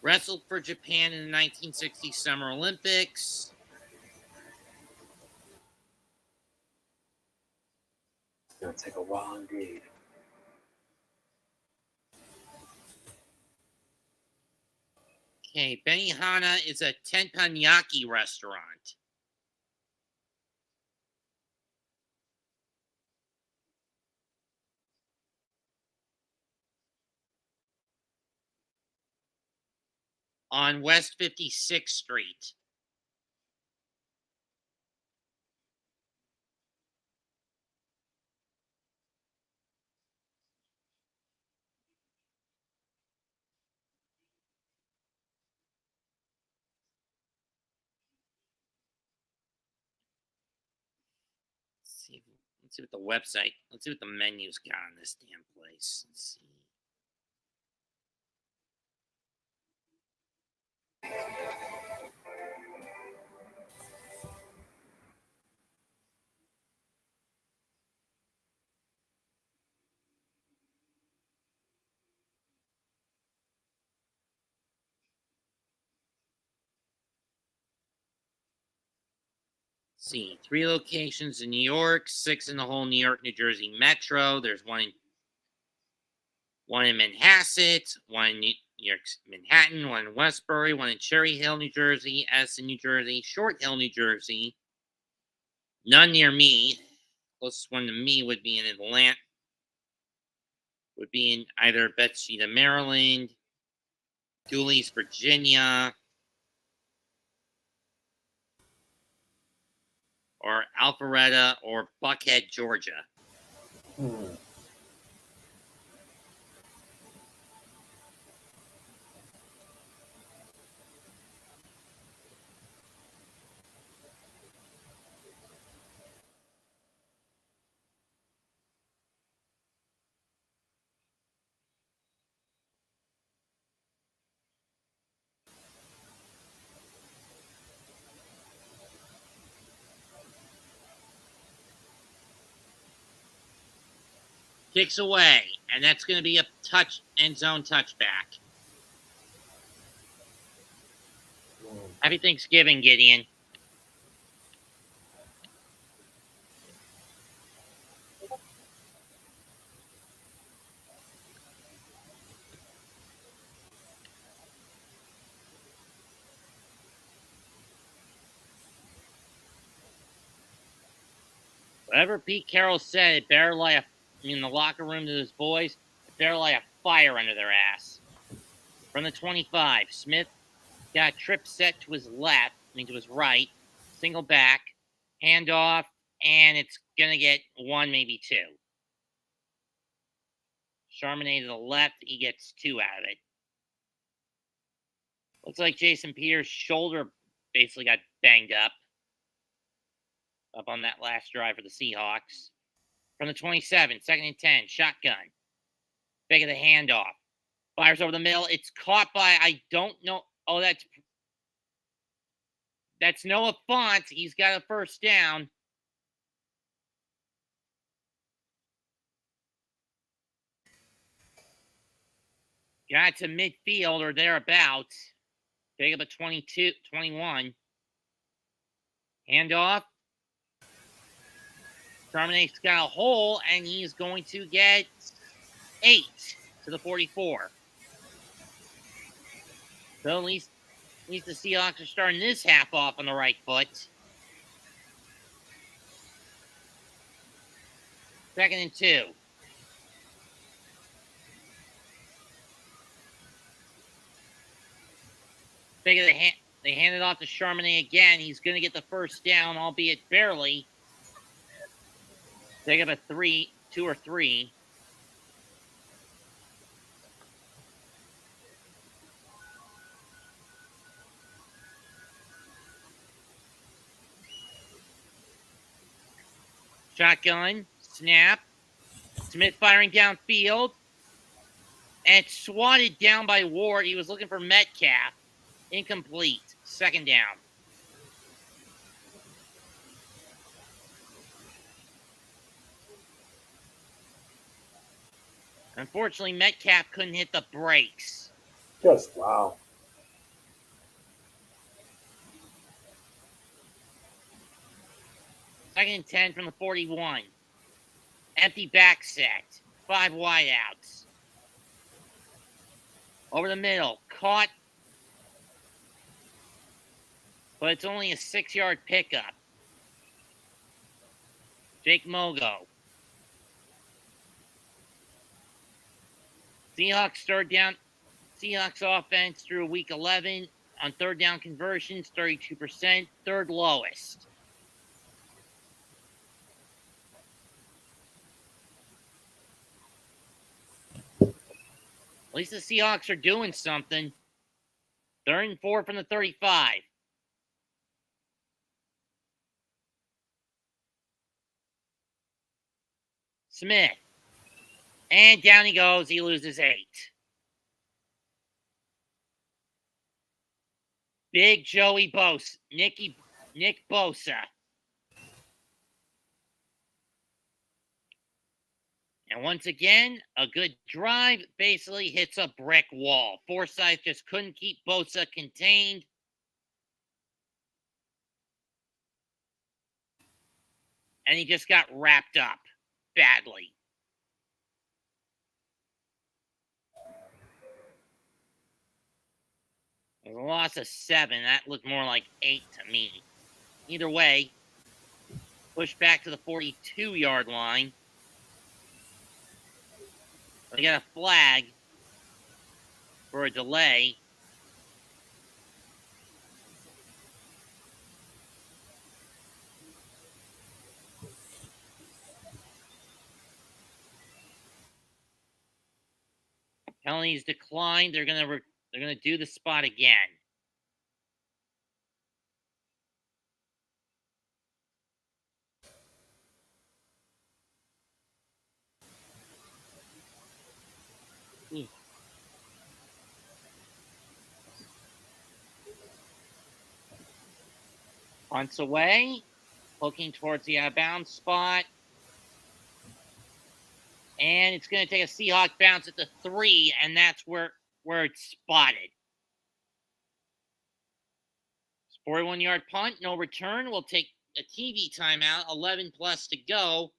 Wrestled for Japan in the 1960 Summer Olympics. It's gonna take a while indeed. Okay, Benihana is a teppanyaki restaurant. On West 56th Street. Let's see what the website, let's see what the menu's got on this damn place. Let's see. See, 3 locations in New York, 6 in the whole New York, New Jersey metro. There's one in Manhasset, one in New York, Manhattan, one in Westbury, one in Cherry Hill, New Jersey, Edison, New Jersey, Short Hill, New Jersey. None near me. Closest one to me would be in Atlanta. Would be in either Bethesda, Maryland, Dulles, Virginia, or Alpharetta, or Buckhead, Georgia. Kicks away, and that's going to be a touch end zone touchback. Happy Thanksgiving, Gideon. Whatever Pete Carroll said, it better light in the locker room to his boys, it better light a fire under their ass. From the 25, Smith got a trip set to his left, to his right, single back, handoff, and it's going to get 1, maybe 2. Charbonnet to the left, he gets 2 out of it. Looks like Jason Peters' shoulder basically got banged up on that last drive for the Seahawks. From the 27, 2nd and 10, shotgun. Fake of the handoff. Fires over the middle. It's caught by, I don't know. Oh, that's Noah Font. He's got a first down. Got to midfield or thereabouts. Fake up a 22, 21. Handoff. Charbonnet's got a hole, and he's going to get 8 to the 44. So at least the Seahawks are starting this half off on the right foot. 2nd and 2. Figure they hand it off to Charbonnet again. He's going to get the first down, albeit barely. Take up a 2 or 3. Shotgun, snap. Smith firing downfield. And it's swatted down by Ward. He was looking for Metcalf. Incomplete. 2nd down. Unfortunately, Metcalf couldn't hit the brakes. Just wow. Second and 10 from the 41. Empty back set. 5 wideouts. Over the middle. Caught. But it's only a 6-yard pickup. Jake Mogo. Seahawks third down. Seahawks offense through week 11 on third down conversions, 32%, third lowest. At least the Seahawks are doing something. 3rd and 4 from the 35. Smith. And down he goes. He loses 8. Big Joey Bosa. Nick Bosa. And once again, a good drive basically hits a brick wall. Forsythe just couldn't keep Bosa contained. And he just got wrapped up badly. It was a loss of 7. That looked more like 8 to me. Either way, push back to the 42-yard line. They got a flag for a delay. Penalties declined. They're gonna do the spot again. Punts away, looking towards the out-of-bounds spot. And it's going to take a Seahawk bounce at the 3, and that's where it's spotted. 41-yard punt, no return. We'll take a TV timeout, 11 plus to go,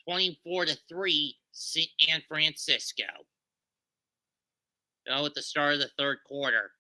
24-3, San Francisco. At the start of the 3rd quarter.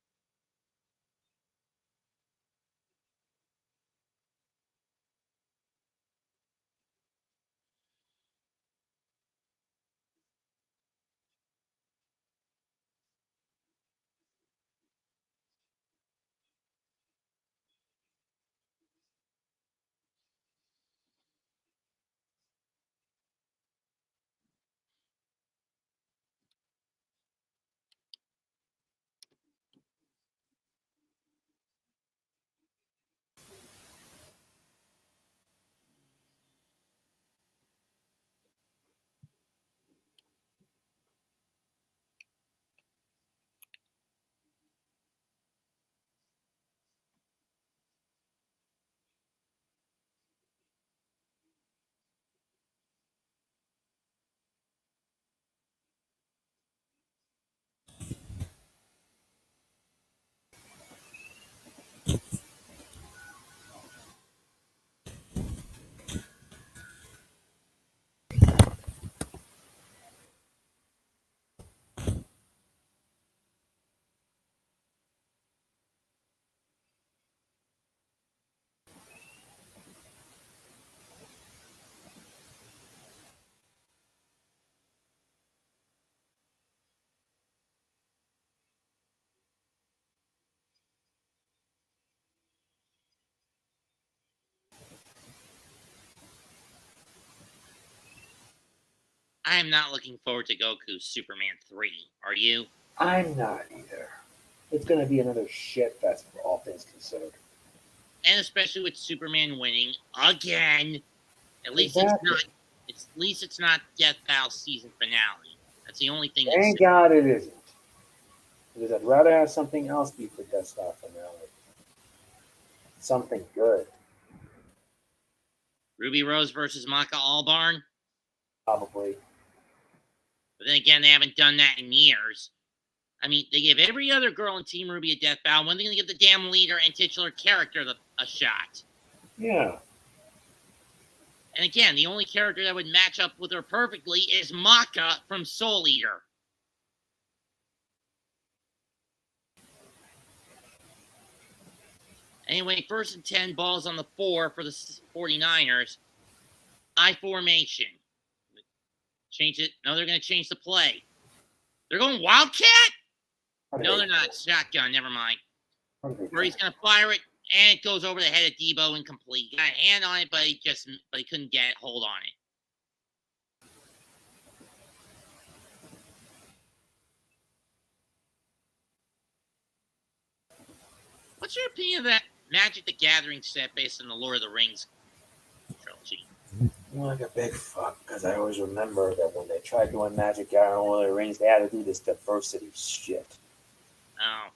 I am not looking forward to Goku's Superman 3. Are you? I'm not either. It's going to be another shit fest for all things considered. And especially with Superman winning again. At least it's not Death Battle season finale. That's the only thing. Thank God it isn't. Because I'd rather have something else be for Death Battle finale. Something good. Ruby Rose versus Maka Allbarn. Probably. But then again, they haven't done that in years. I mean, they gave every other girl in Team Ruby a death battle. When are they going to give the damn leader and titular character a shot? Yeah. And again, the only character that would match up with her perfectly is Maka from Soul Eater. Anyway, 1st and 10, balls on the 4 for the 49ers. I formation. Change it. No, they're going to change the play. They're going Wildcat? No, they're not. Shotgun. Never mind. Murray's going to fire it, and it goes over the head of Debo incomplete. Got a hand on it, but he couldn't get hold on it. What's your opinion of that Magic the Gathering set based on the Lord of the Rings trilogy? I'm like a big fuck, because I always remember that when they tried doing Magic Gathering Lord of the Rings, they had to do this diversity shit. Oh.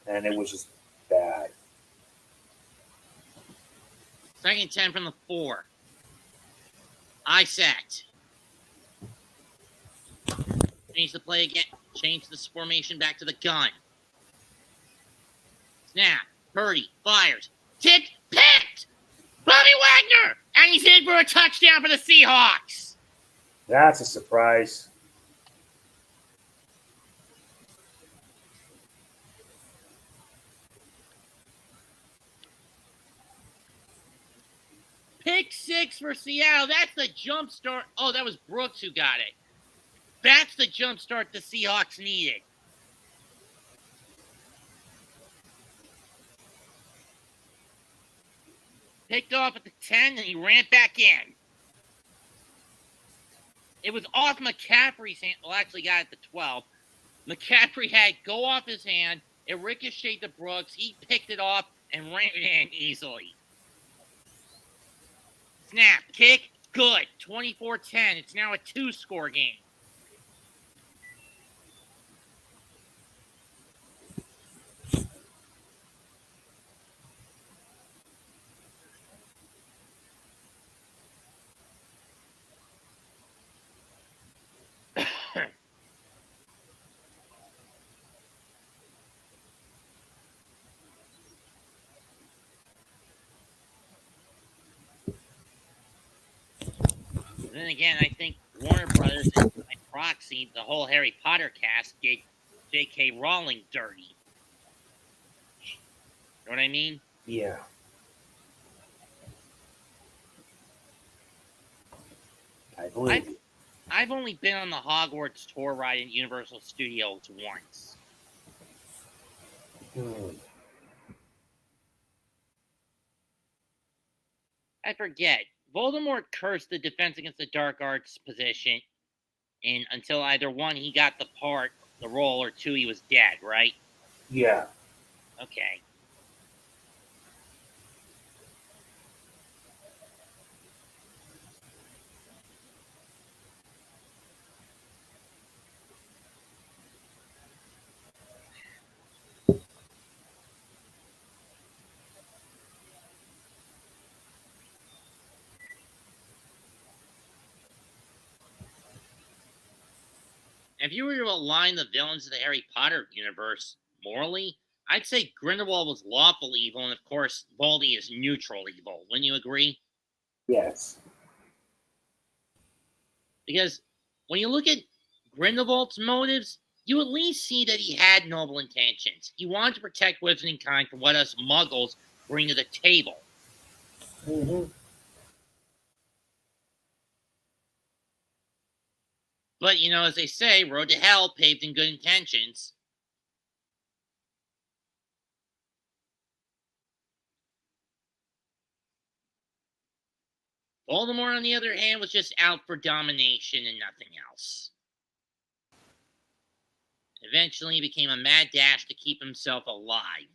And it was just bad. 2nd and 10 from the 4. I sacked. Change the play again. Change this formation back to the gun. Snap. Purdy fires. Tipped. Picked! Bobby Wagner! And he's in for a touchdown for the Seahawks. That's a surprise. Pick 6 for Seattle. That's the jump start. Oh, that was Brooks who got it. That's the jump start the Seahawks needed. Picked off at the 10, and he ran back in. It was off McCaffrey's hand. Well, actually got it at the 12. McCaffrey had go off his hand. It ricocheted to Brooks. He picked it off and ran it in easily. Snap. Kick. Good. 24-10. It's now a 2-score game. Then again, I think Warner Brothers and by proxy, the whole Harry Potter cast did J.K. Rowling dirty. You know what I mean? Yeah. I believe you. I've only been on the Hogwarts tour ride in Universal Studios once. I forget. Voldemort cursed the Defense Against the Dark Arts position until either 1, he got the role, or 2, he was dead, right? Yeah. Okay. If you were to align the villains of the Harry Potter universe morally, I'd say Grindelwald was lawful evil, and of course, Voldy is neutral evil. Wouldn't you agree? Yes. Because when you look at Grindelwald's motives, you at least see that he had noble intentions. He wanted to protect Wizarding Kind from what us Muggles bring to the table. Mm-hmm. But, as they say, road to hell paved in good intentions. Baltimore, on the other hand, was just out for domination and nothing else. Eventually, he became a mad dash to keep himself alive.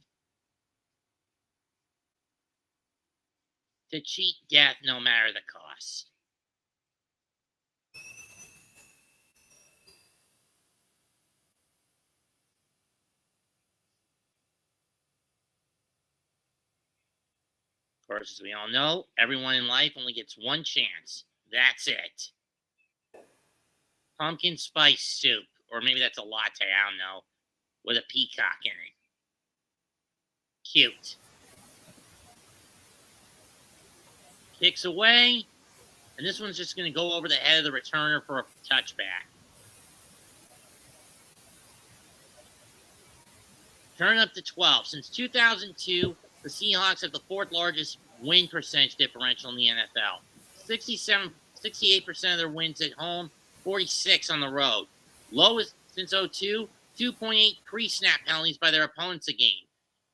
To cheat death no matter the cost. Of course, as we all know, everyone in life only gets one chance. That's it. Pumpkin spice soup. Or maybe that's a latte, I don't know. With a peacock in it. Cute. Kicks away. And this one's just going to go over the head of the returner for a touchback. Turn up to 12. Since 2002, the Seahawks have the fourth largest win percentage differential in the NFL. 68% of their wins at home, 46 on the road. Lowest since 2002, 2.8 pre-snap penalties by their opponents a game,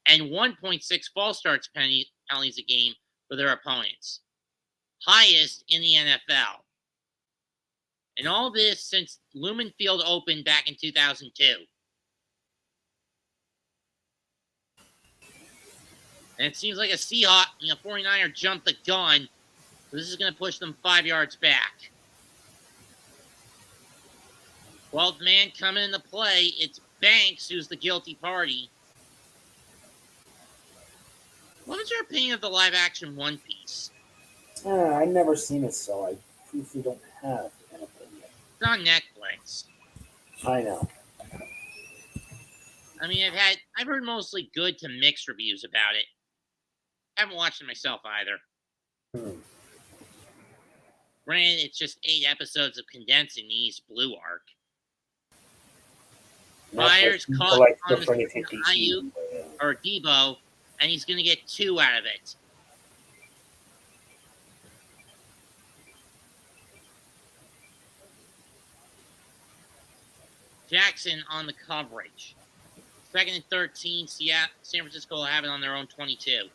and 1.6 false starts penalties a game for their opponents. Highest in the NFL. And all this since Lumen Field opened back in 2002. And it seems like a 49er jumped the gun. So this is going to push them 5 yards back. 12th man coming into play. It's Banks who's the guilty party. What is your opinion of the live-action One Piece? I've never seen it, so I truthfully don't have an opinion. It's on Netflix. I know. I mean, I've heard mostly good to mixed reviews about it. I haven't watched it myself either. Granted, it's just 8 episodes of condensing the East Blue arc. Myers caught on the Ayuk or Debo, and he's going to get 2 out of it. Jackson on the coverage. 2nd and 13, San Francisco will have it on their own 22.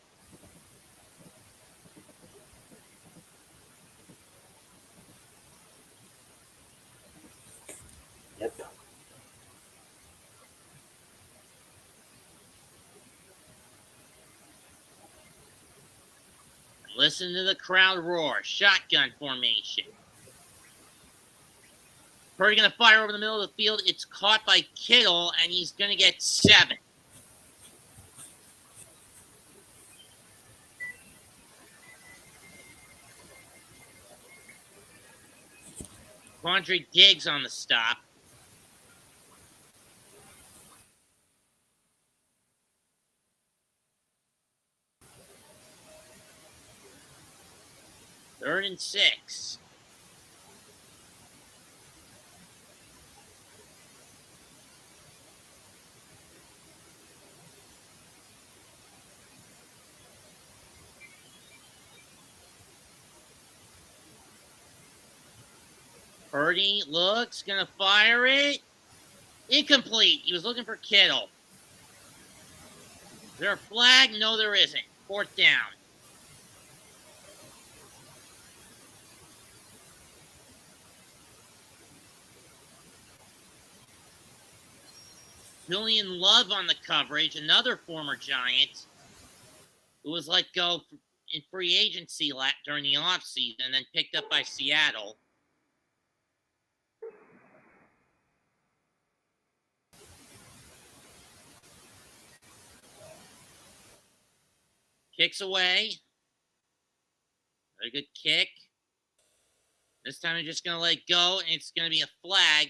Yep. Listen to the crowd roar. Shotgun formation. Purdy going to fire over the middle of the field. It's caught by Kittle, and he's going to get 7. Quandre Diggs on the stop. Third and 6. Purdy looks, gonna fire it. Incomplete. He was looking for Kittle. Is there a flag? No, there isn't. 4th down. Julian Love on the coverage, another former Giant who was let go in free agency during the offseason and then picked up by Seattle. Kicks away. Very good kick. This time they're just going to let it go, and it's going to be a flag.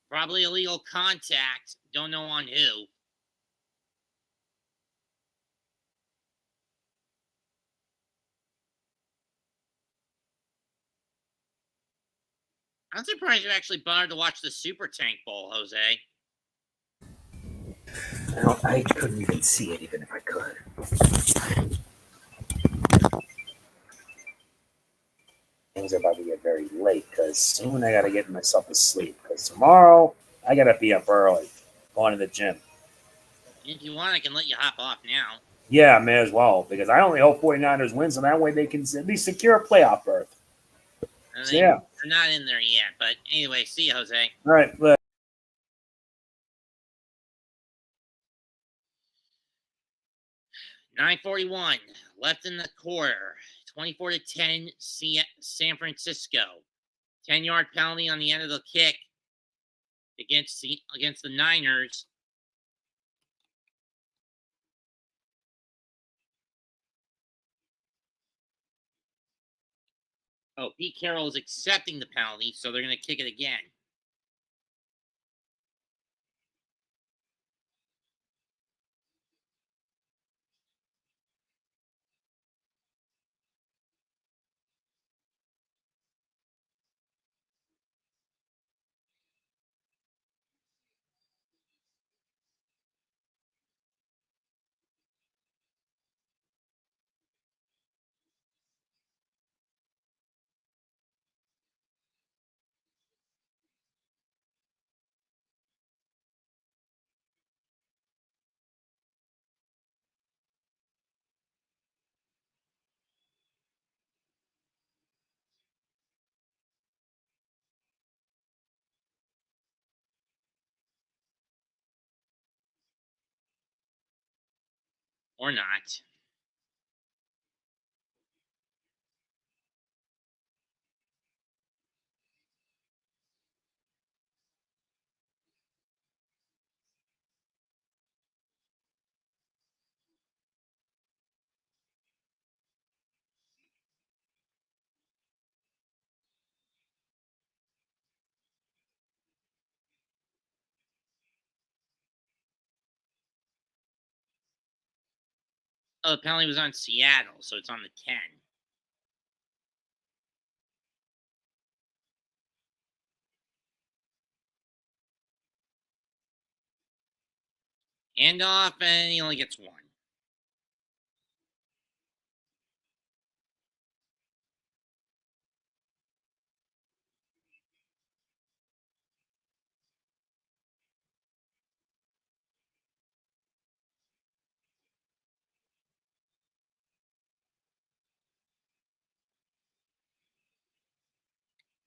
Probably illegal contact. Don't know on who. I'm surprised you actually bothered to watch the Super Tank Bowl, Jose. I couldn't even see it, even if I could. Things are about to get very late because soon I got to get myself to sleep. Because tomorrow I got to be up early, going to the gym. If you want, I can let you hop off now. Yeah, may as well, because I only hope 49ers wins, and that way they can at least secure a playoff berth. So, yeah. They're not in there yet, but anyway, see you, Jose. All right. Look. 9:41 left in the quarter. 24-10, San Francisco. 10-yard penalty on the end of the kick against the Niners. Oh, Pete Carroll is accepting the penalty, so they're going to kick it again. Or not. Oh, the penalty was on Seattle, so it's on the 10. Handoff, and he only gets one.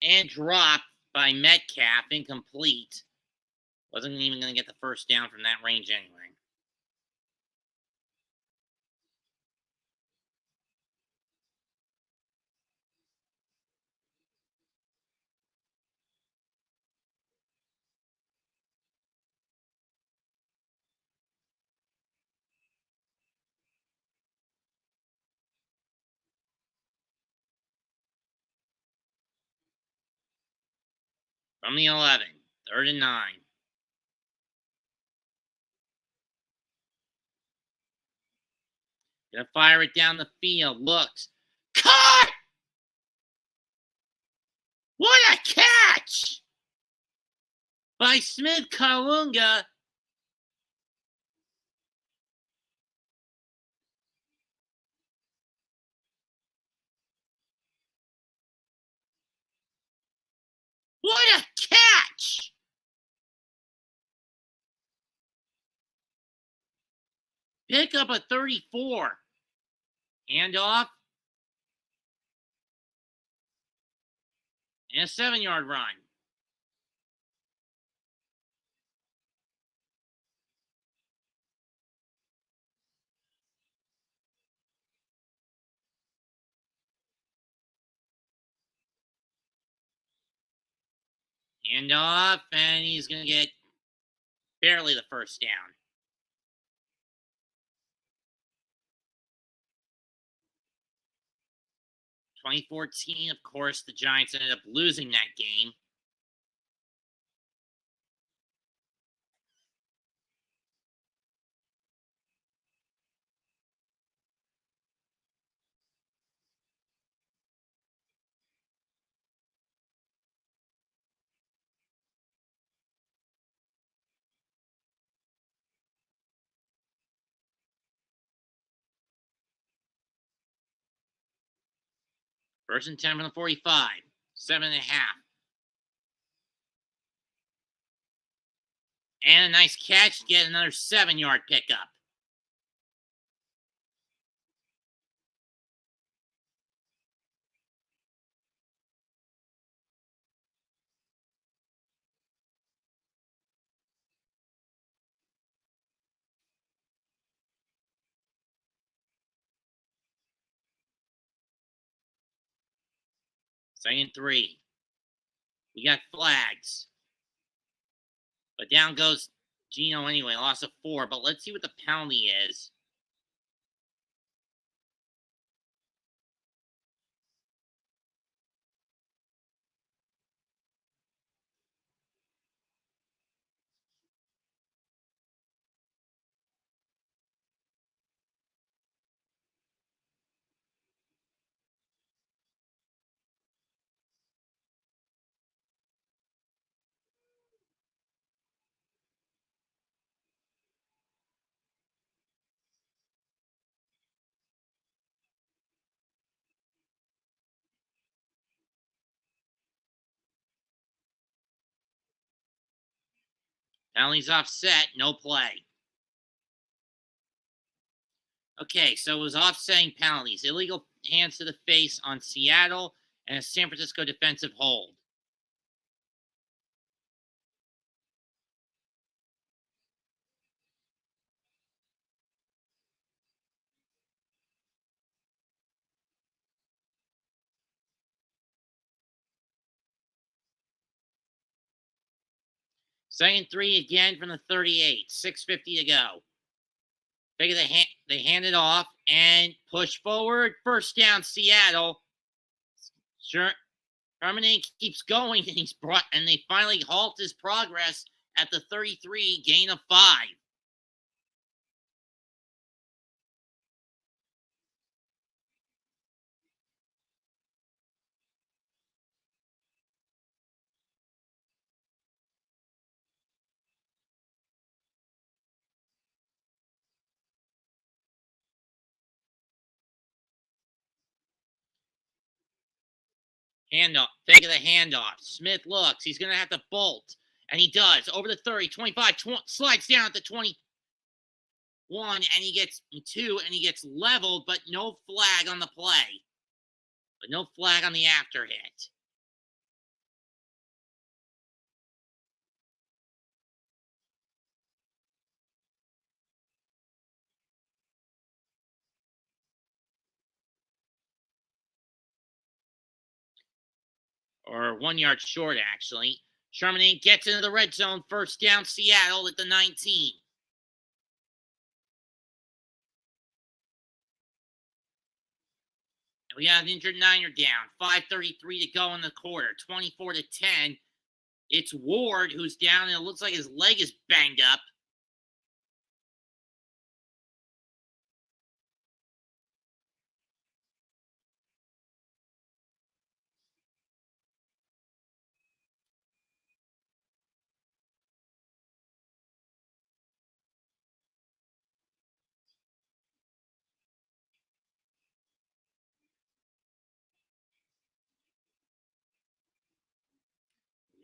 And dropped by Metcalf, incomplete. Wasn't even going to get the first down from that range anyway. From the 11, 3rd and 9. Gonna fire it down the field. Looks. Caught! What a catch! By Smith Kalunga. What a catch! Pick up a 34. Handoff. And a 7-yard run. Handoff, and he's going to get barely the first down. 2014, of course, the Giants ended up losing that game. First and 10 from the 45. 7.5. And a nice catch to get another 7-yard pickup. Second 3. We got flags. But down goes Gino anyway. Loss of 4. But let's see what the penalty is. Penalty's offset. No play. Okay, so it was offsetting penalties. Illegal hands to the face on Seattle and a San Francisco defensive hold. Second 3 again from the 38. 6:50 to go. They hand it off and push forward. First down, Seattle. Sherman keeps going, and they finally halt his progress at the 33, gain of 5. Handoff. Fake of the handoff. Smith looks. He's going to have to bolt. And he does. Over the 30, 25, slides down at the 21, and he gets 2, and he gets leveled, but no flag on the play. But no flag on the after hit. Or 1 yard short, actually. Sherman gets into the red zone. First down, Seattle at the 19. And we have an injured Niner down. 5:33 to go in the quarter. 24-10. It's Ward who's down, and it looks like his leg is banged up.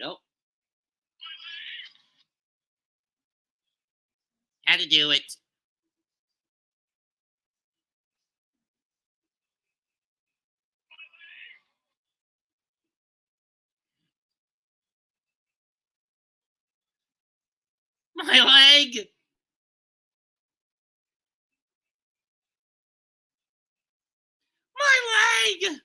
Nope. Had to do it. My leg! My leg!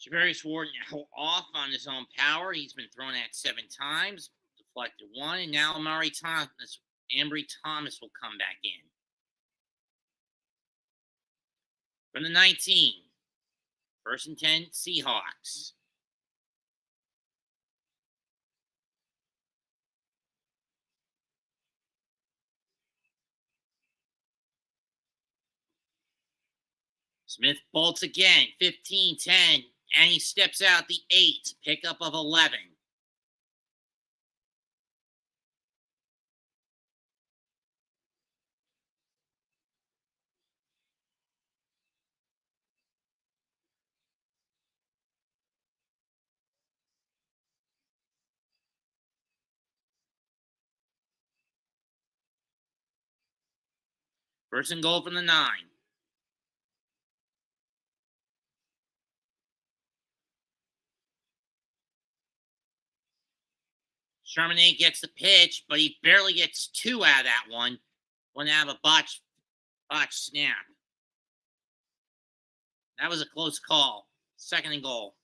Javarius Ward now off on his own power. He's been thrown at 7 times, deflected 1, and now Ambry Thomas will come back in. From the 19, 1st and 10, Seahawks. Smith bolts again, 15-10, and he steps out the 8, pickup of 11. First and goal from the 9. Charbonnet gets the pitch, but he barely gets 2 out of that one. One out of a botch snap. That was a close call. 2nd and goal.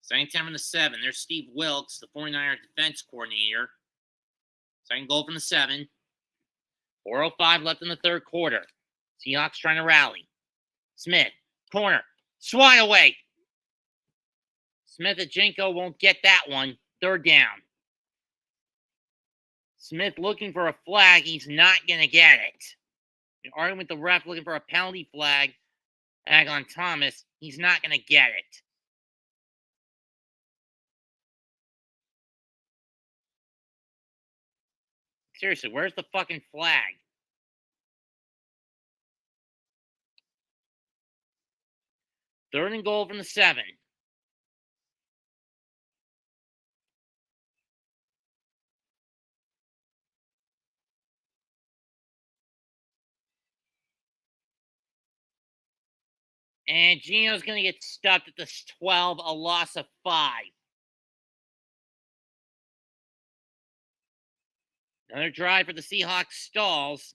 Second 10 from the 7. There's Steve Wilkes, the 49er defense coordinator. Second goal from the 7. 4:05 left in the 3rd quarter. Seahawks trying to rally. Smith, corner, swat away. Smith and Jenko won't get that one. 3rd down. Smith looking for a flag. He's not going to get it. Arguing with the ref looking for a penalty flag. On Thomas. He's not going to get it. Seriously, where's the fucking flag? Third and goal from the 7. And Gino's going to get stuffed at the 12, a loss of 5. Another drive for the Seahawks stalls.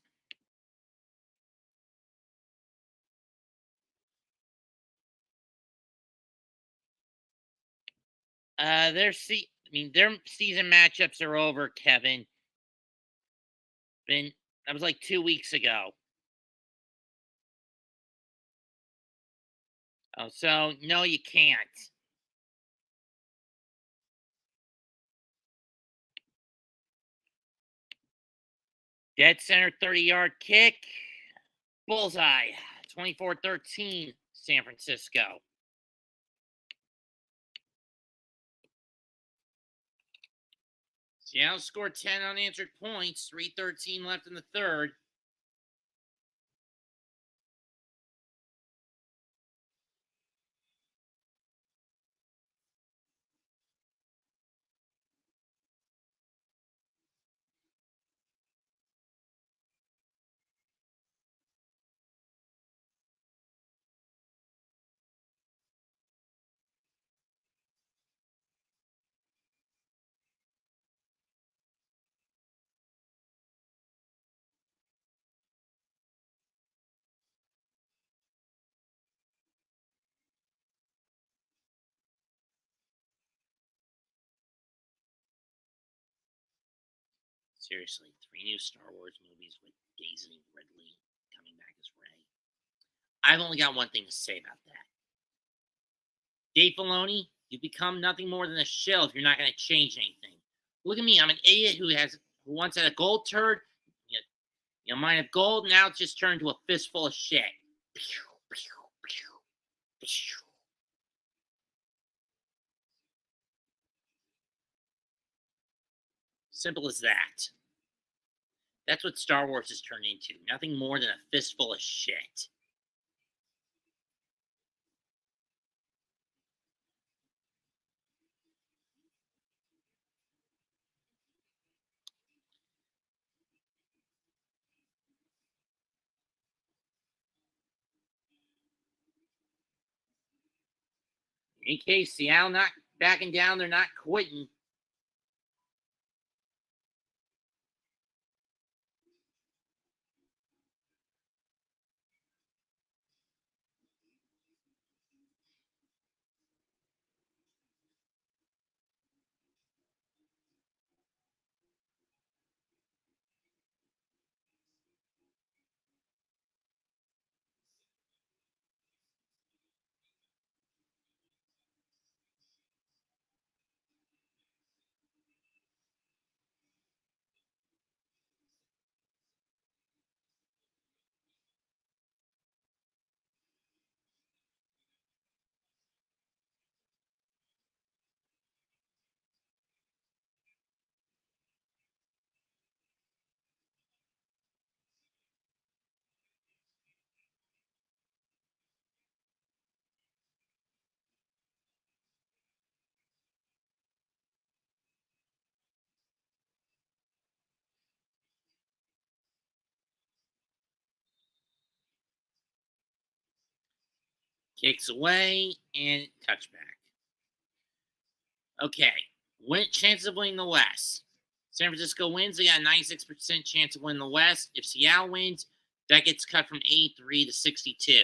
Their season matchups are over, Kevin. That was like 2 weeks ago. Oh, so no, you can't. Dead center 30-yard kick. Bullseye. 24-13, San Francisco. Seattle scored 10 unanswered points. 3:13 left in the 3rd. Seriously, 3 new Star Wars movies with Daisy Ridley coming back as Rey. I've only got one thing to say about that. Dave Filoni, you become nothing more than a shell if you're not going to change anything. Look at me, I'm an idiot who once had a gold turd. Mine of gold, now it's just turned into a fistful of shit. Pew, pew, pew, pew. Simple as that. That's what Star Wars has turned into. Nothing more than a fistful of shit. In case Seattle not backing down, they're not quitting. Kicks away and touchback. Okay. Chance of winning the West. San Francisco wins, they got a 96% chance of winning the West. If Seattle wins, that gets cut from 83 to 62.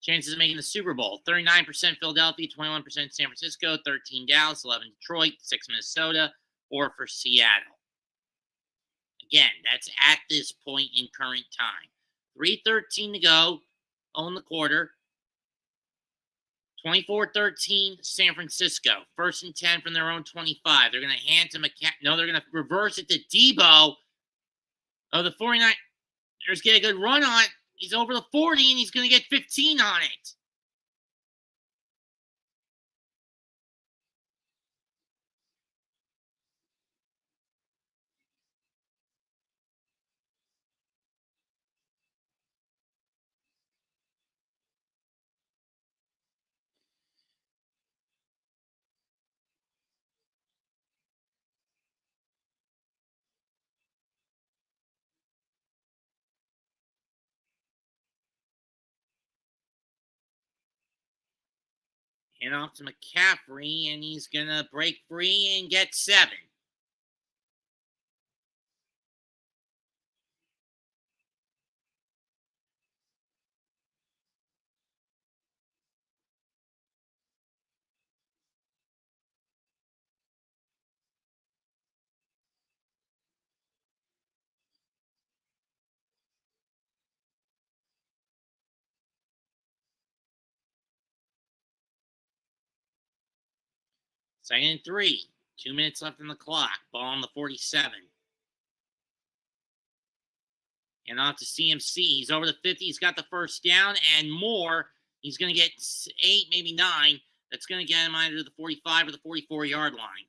Chances of making the Super Bowl: 39% Philadelphia, 21% San Francisco, 13 Dallas, 11 Detroit, 6 Minnesota, 4 for Seattle. Again, that's at this point in current time. 3:13 to go on the quarter. 24-13 San Francisco. 1st and 10 from their own 25. They're going to hand to no, they're going to reverse it to Debo. Oh, the 49ers get a good run on it. He's over the 40, and he's going to get 15 on it. Hand off to McCaffrey, and he's going to break free and get 7. Second and 3. 2 minutes left on the clock. Ball on the 47. And off to CMC. He's over the 50. He's got the first down and more. He's going to get 8, maybe 9. That's going to get him either to the 45 or the 44-yard line.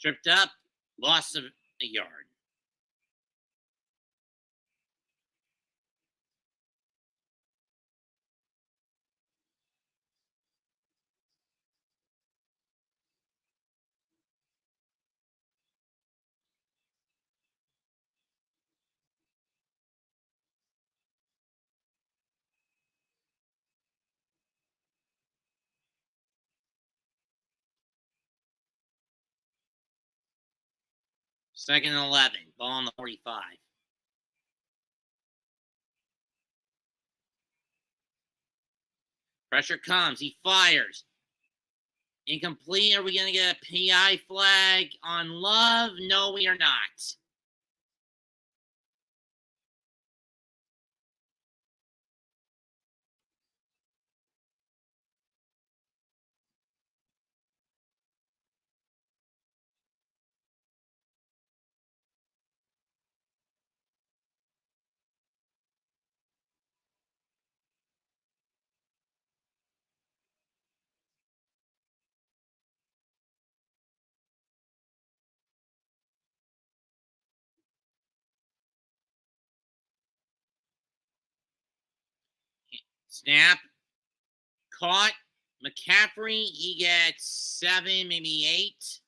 Tripped up, loss of a yard. Second and 11. Ball on the 45. Pressure comes. He fires. Incomplete. Are we going to get a PI flag on Love? No, we are not. Snap. Caught. McCaffrey, he gets 7, maybe 8.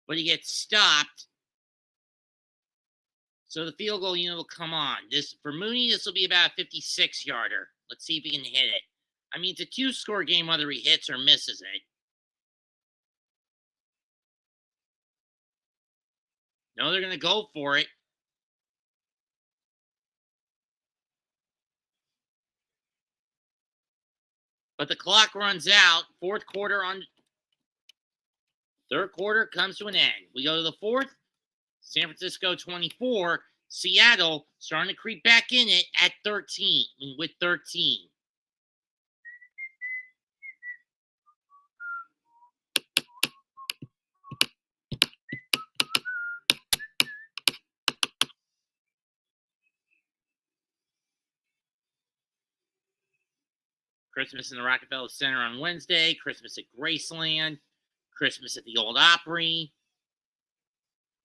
But he gets stopped. So the field goal unit will come on. For Mooney, this will be about a 56-yarder. Let's see if he can hit it. I mean, it's a 2-score game whether he hits or misses it. No, they're going to go for it. But the clock runs out. Third quarter comes to an end. We go to the fourth. San Francisco 24. Seattle starting to creep back in it at 13. With 13. Christmas in the Rockefeller Center on Wednesday. Christmas at Graceland. Christmas at the Old Opry.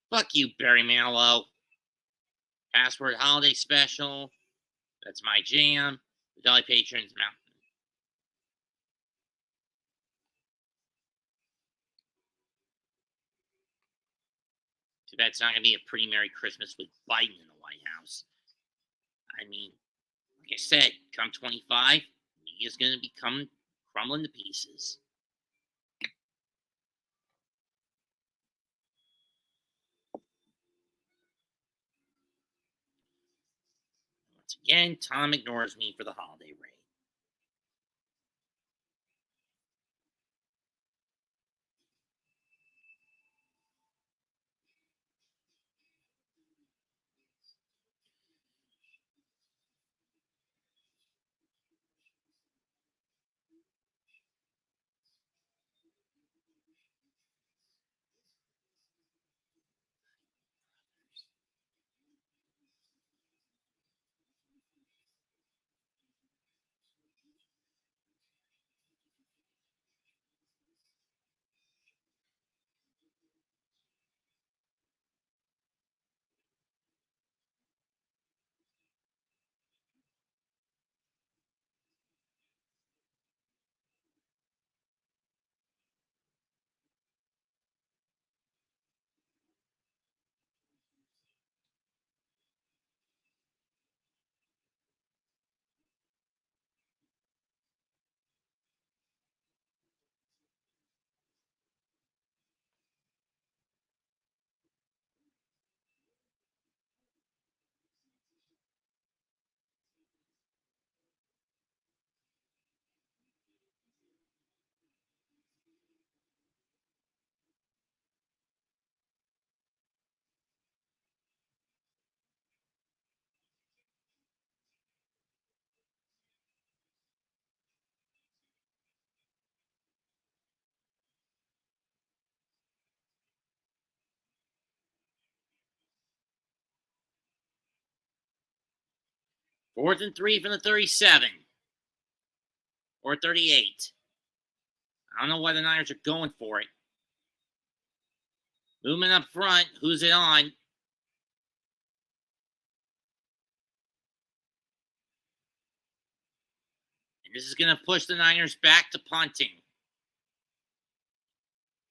Fuck you, Barry Manilow. Password holiday special. That's my jam. The Dolly Patrons Mountain. Too bad it's not going to be a pretty Merry Christmas with Biden in the White House. I mean, like I said, come 25, he is going to become crumbling to pieces. Once again, Tom ignores me for the holiday raid. Fourth and 3 from the 37. Or 38. I don't know why the Niners are going for it. Movement up front. Who's it on? And this is going to push the Niners back to punting.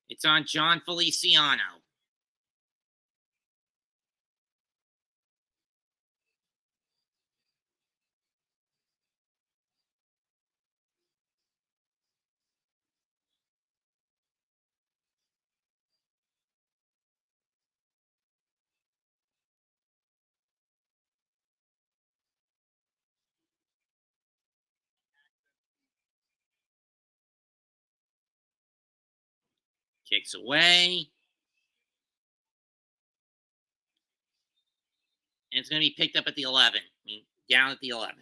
It's on John Feliciano. Kicks away. And it's going to be picked up at the 11. I mean, down at the 11.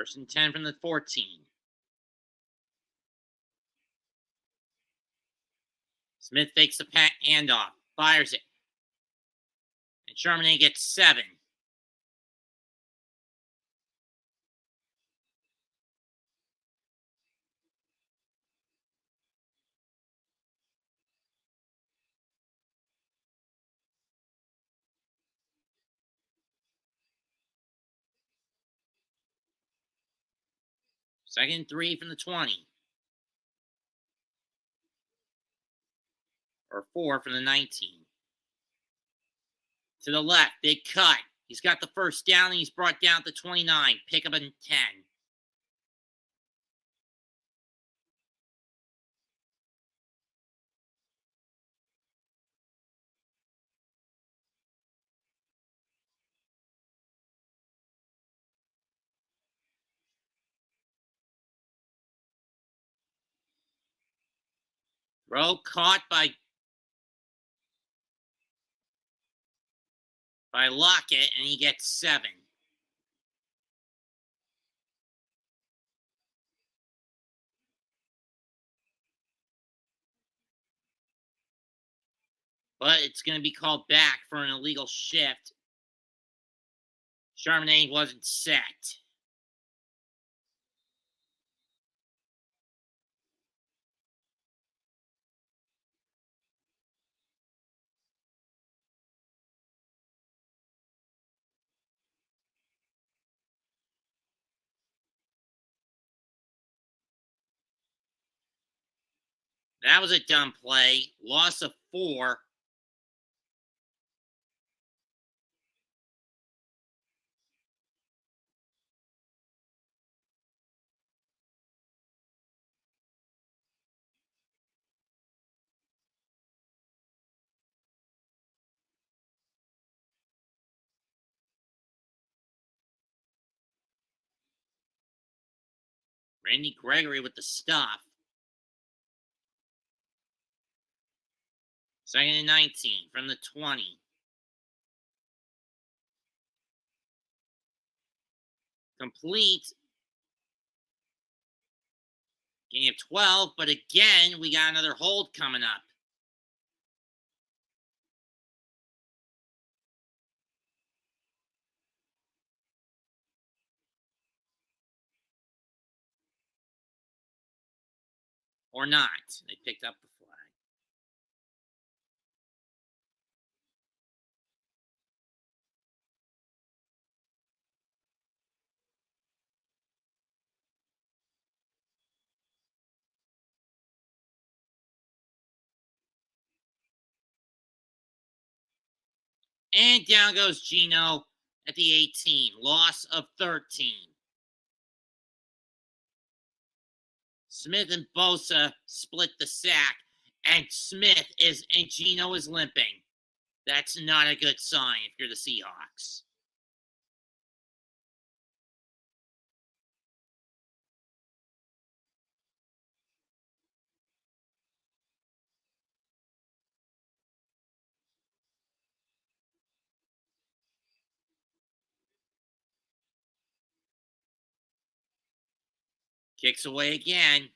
First and 10 from the 14. Smith fakes the handoff, fires it. And Charbonnet gets 7. Second and 3 from the 20. Or 4 from the 19. To the left, big cut. He's got the first down, and he's brought down to 29. Pick up a 10. Throw caught by Lockett, and he gets 7. But it's going to be called back for an illegal shift. Charbonnet wasn't set. That was a dumb play. Loss of 4. Randy Gregory with the stuff. Second and 19 from the 20. Complete. Gain of 12, but again, we got another hold coming up. Or not. They picked up the flag. And down goes Gino at the 18. Loss of 13. Smith and Bosa split the sack, and Gino is limping. That's not a good sign if you're the Seahawks. Kicks away again.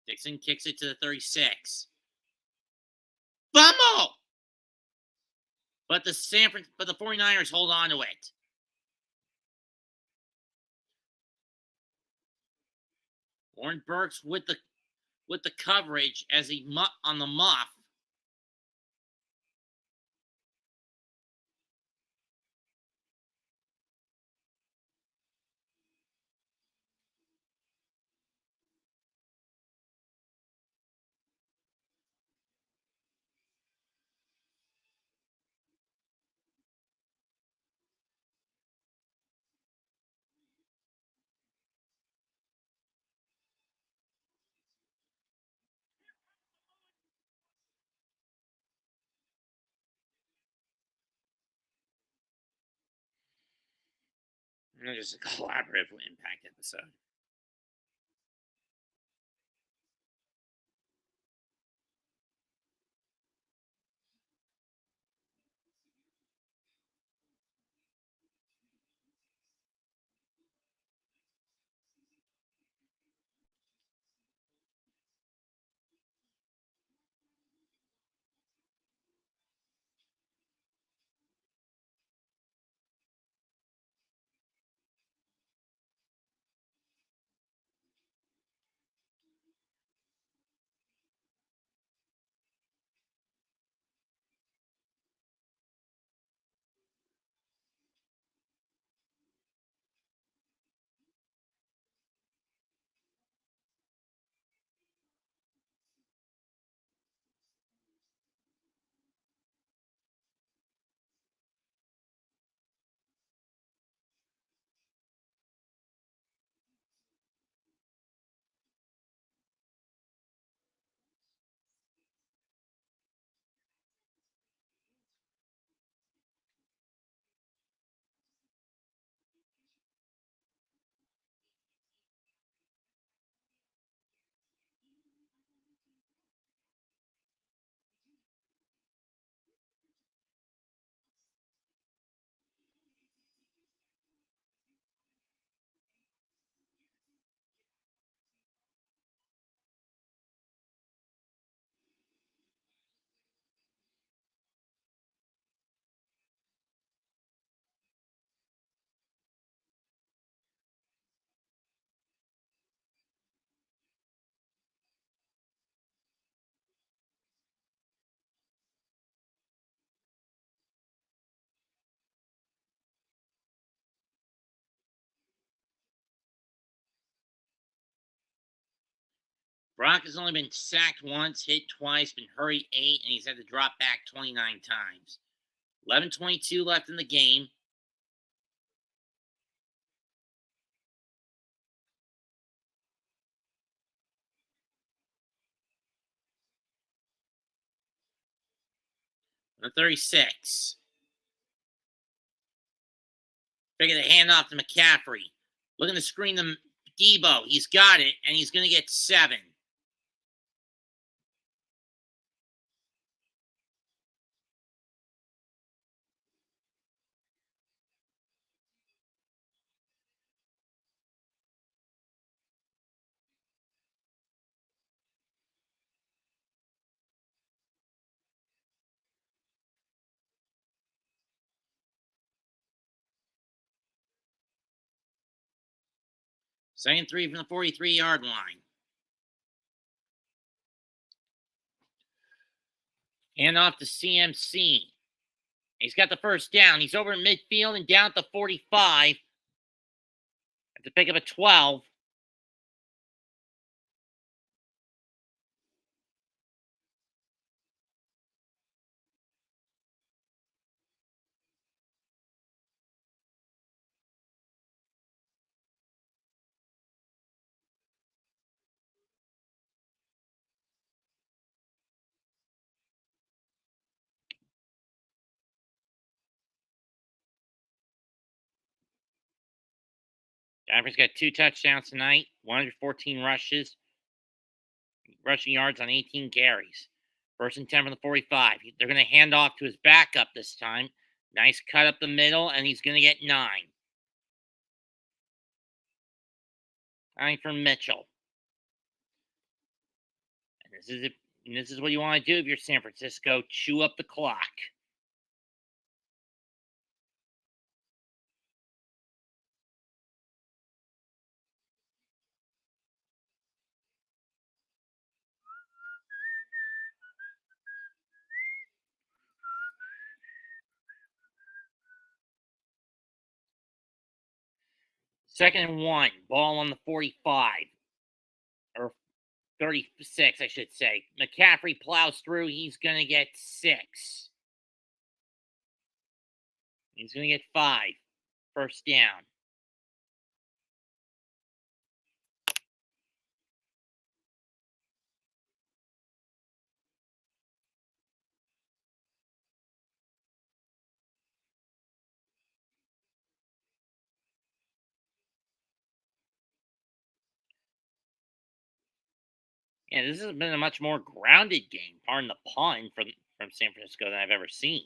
Dixon kicks it to the 36. Fumble! But the 49ers hold on to it. Warren Burks with the coverage as he on the muff. Just a collaborative impact episode. Brock has only been sacked once, hit twice, been hurried 8, and he's had to drop back 29 times. 11:22 left in the game. The 36. Figure the handoff to McCaffrey. Looking to screen the Debo. He's got it, and he's going to get 7. Second 3 from the 43-yard line. Hand off to CMC. He's got the first down. He's over in midfield and down at the 45. Have to pick up a 12. Denver's got 2 touchdowns tonight, 114 rushing yards on 18 carries. First and 10 from the 45. They're going to hand off to his backup this time. Nice cut up the middle, and he's going to get 9. 9 for Mitchell. And this is it. And this is what you want to do if you're San Francisco. Chew up the clock. Second and 1. Ball on the 45. Or 36, I should say. McCaffrey plows through. He's going to get 6. He's going to get 5. First down. Yeah, this has been a much more grounded game, pardon the pun, from San Francisco than I've ever seen.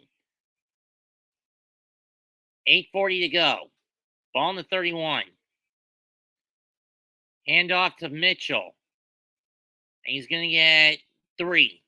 8:40 to go. Ball on the 31. Handoff to Mitchell. And he's going to get 3.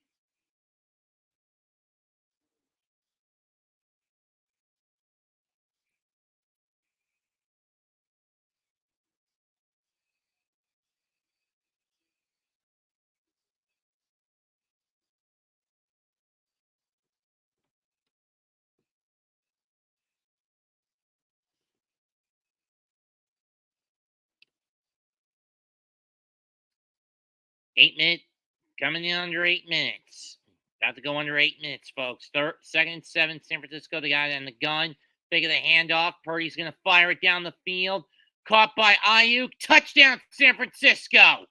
Coming in under 8 minutes. About to go under 8 minutes, folks. Second and 7, San Francisco. The guy on the gun. Figure the handoff. Purdy's going to fire it down the field. Caught by Ayuk. Touchdown, San Francisco.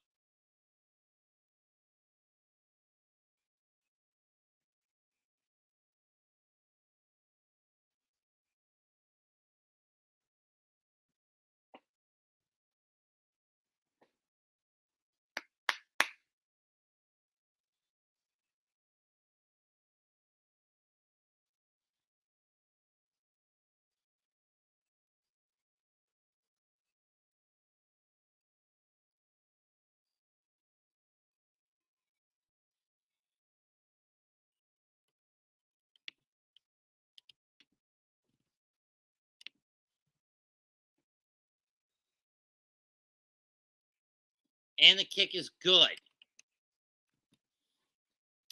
And the kick is good.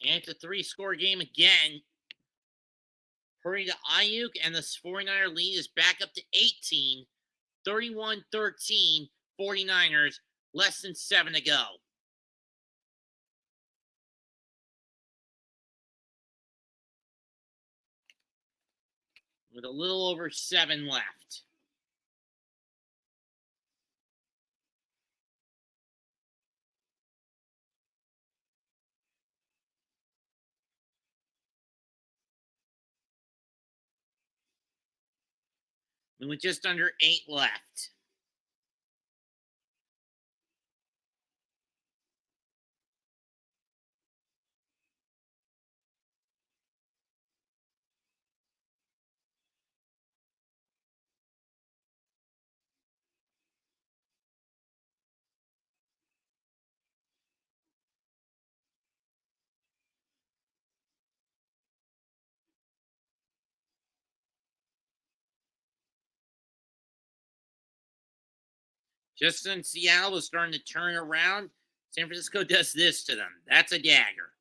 And it's a 3-score game again. Hurry to Ayuk, and the 49er lead is back up to 18. 31-13, 49ers, less than 7 to go. with a little over 7 left. And with just under 8 left. Just when Seattle was starting to turn around, San Francisco does this to them. That's a dagger.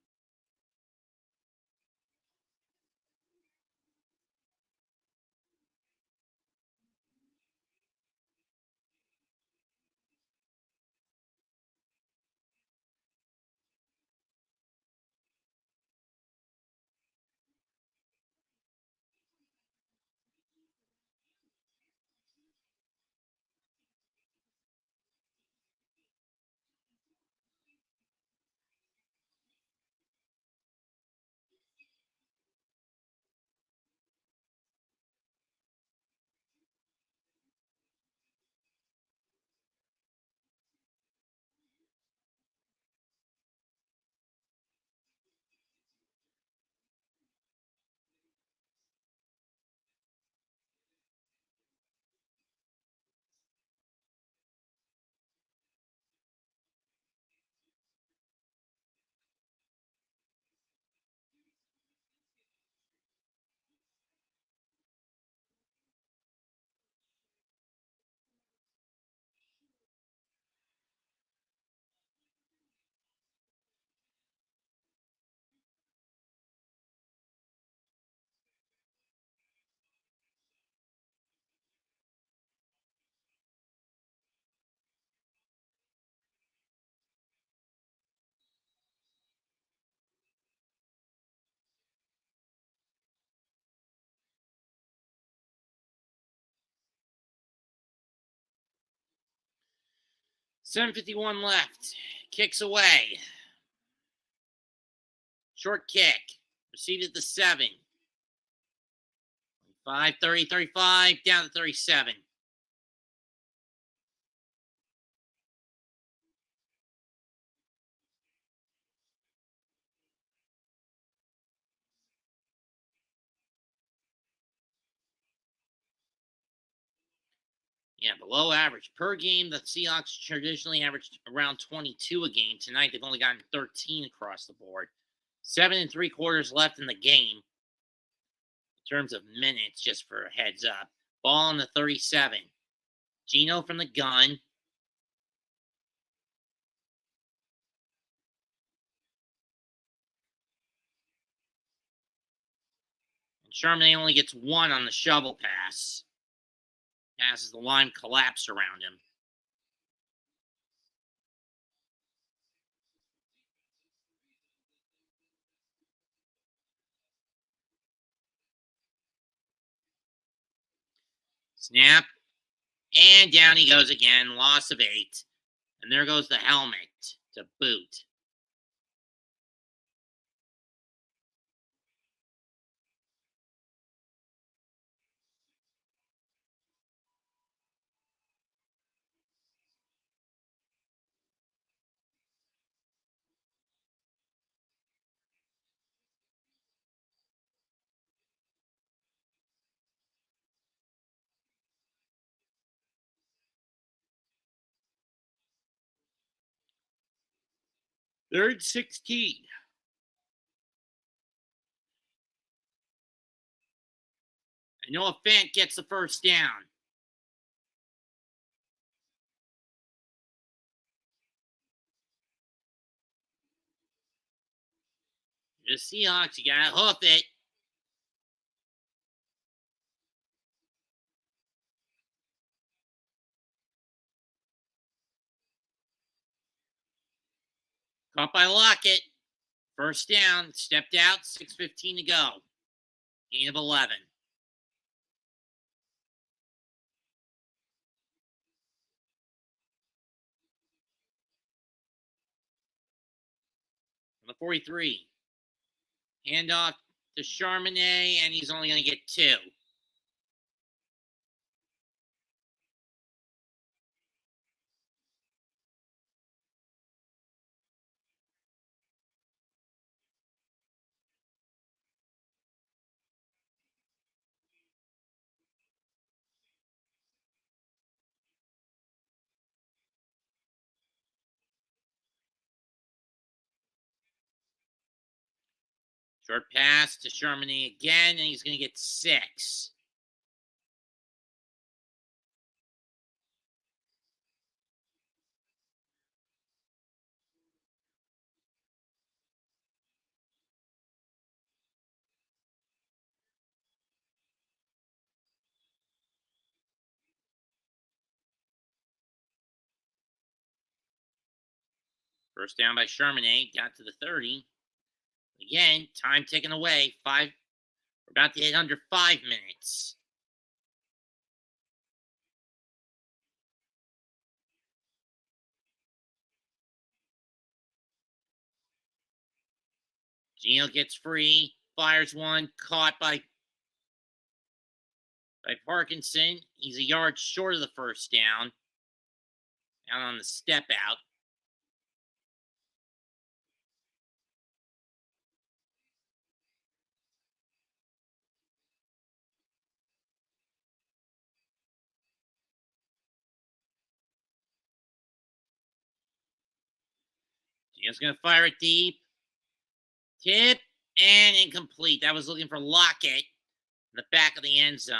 .751 left. Kicks away. Short kick. Received at the 7. 5, 30, 35, down to 37. Yeah, below average. Per game, the Seahawks traditionally averaged around 22 a game. Tonight, they've only gotten 13 across the board. 7 3/4 left in the game. In terms of minutes, just for a heads up. Ball on the 37. Gino from the gun. And Charbonnet only gets 1 on the shovel pass. Passes the line collapse around him. Snap. And down he goes again. Loss of 8. And there goes the helmet to boot. Third 16. And Noah Fant gets the first down. The Seahawks, you gotta hoof it. Caught by Lockett. First down, stepped out, 6:15 to go. Gain of 11. On the 43. Handoff to Charbonnet, and he's only going to get 2. Short pass to Charbonnet again, and he's going to get 6. First down by Charbonnet, got to the 30. Again, time ticking away. We're about to hit under 5 minutes. Gino gets free, fires one, caught by Parkinson. He's a yard short of the first down. Out on the step out. Gino's going to fire it deep. Tip and incomplete. That was looking for Lockett in the back of the end zone.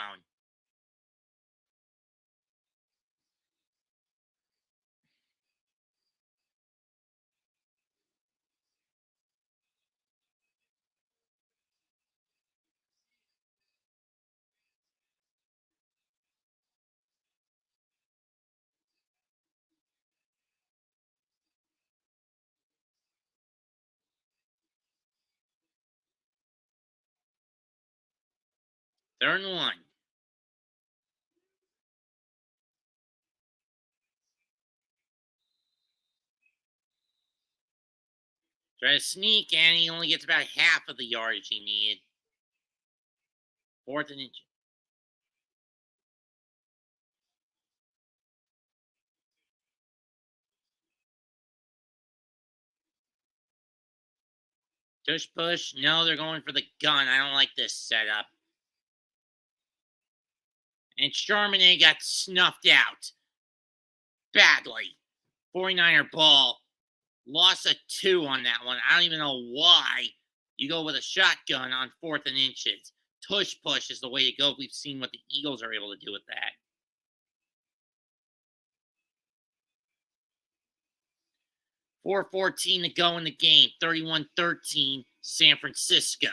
Third and 1. Try to sneak, and he only gets about half of the yardage he needed. 4th and inch. Tush push. No, they're going for the gun. I don't like this setup. And Charbonnet got snuffed out badly. 49er ball. Loss of 2 on that one. I don't even know why you go with a shotgun on 4th and inches. Tush push is the way to go. We've seen what the Eagles are able to do with that. 4:14 to go in the game. 31-13, San Francisco.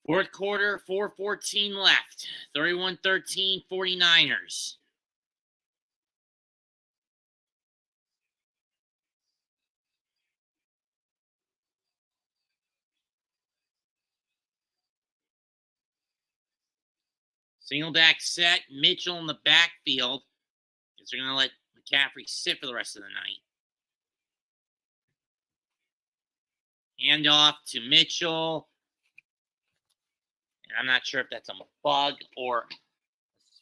Fourth quarter, 4:14 left. 31-13, 49ers. Single back set. Mitchell in the backfield. Because they're going to let McCaffrey sit for the rest of the night. Handoff to Mitchell. And I'm not sure if that's a bug or a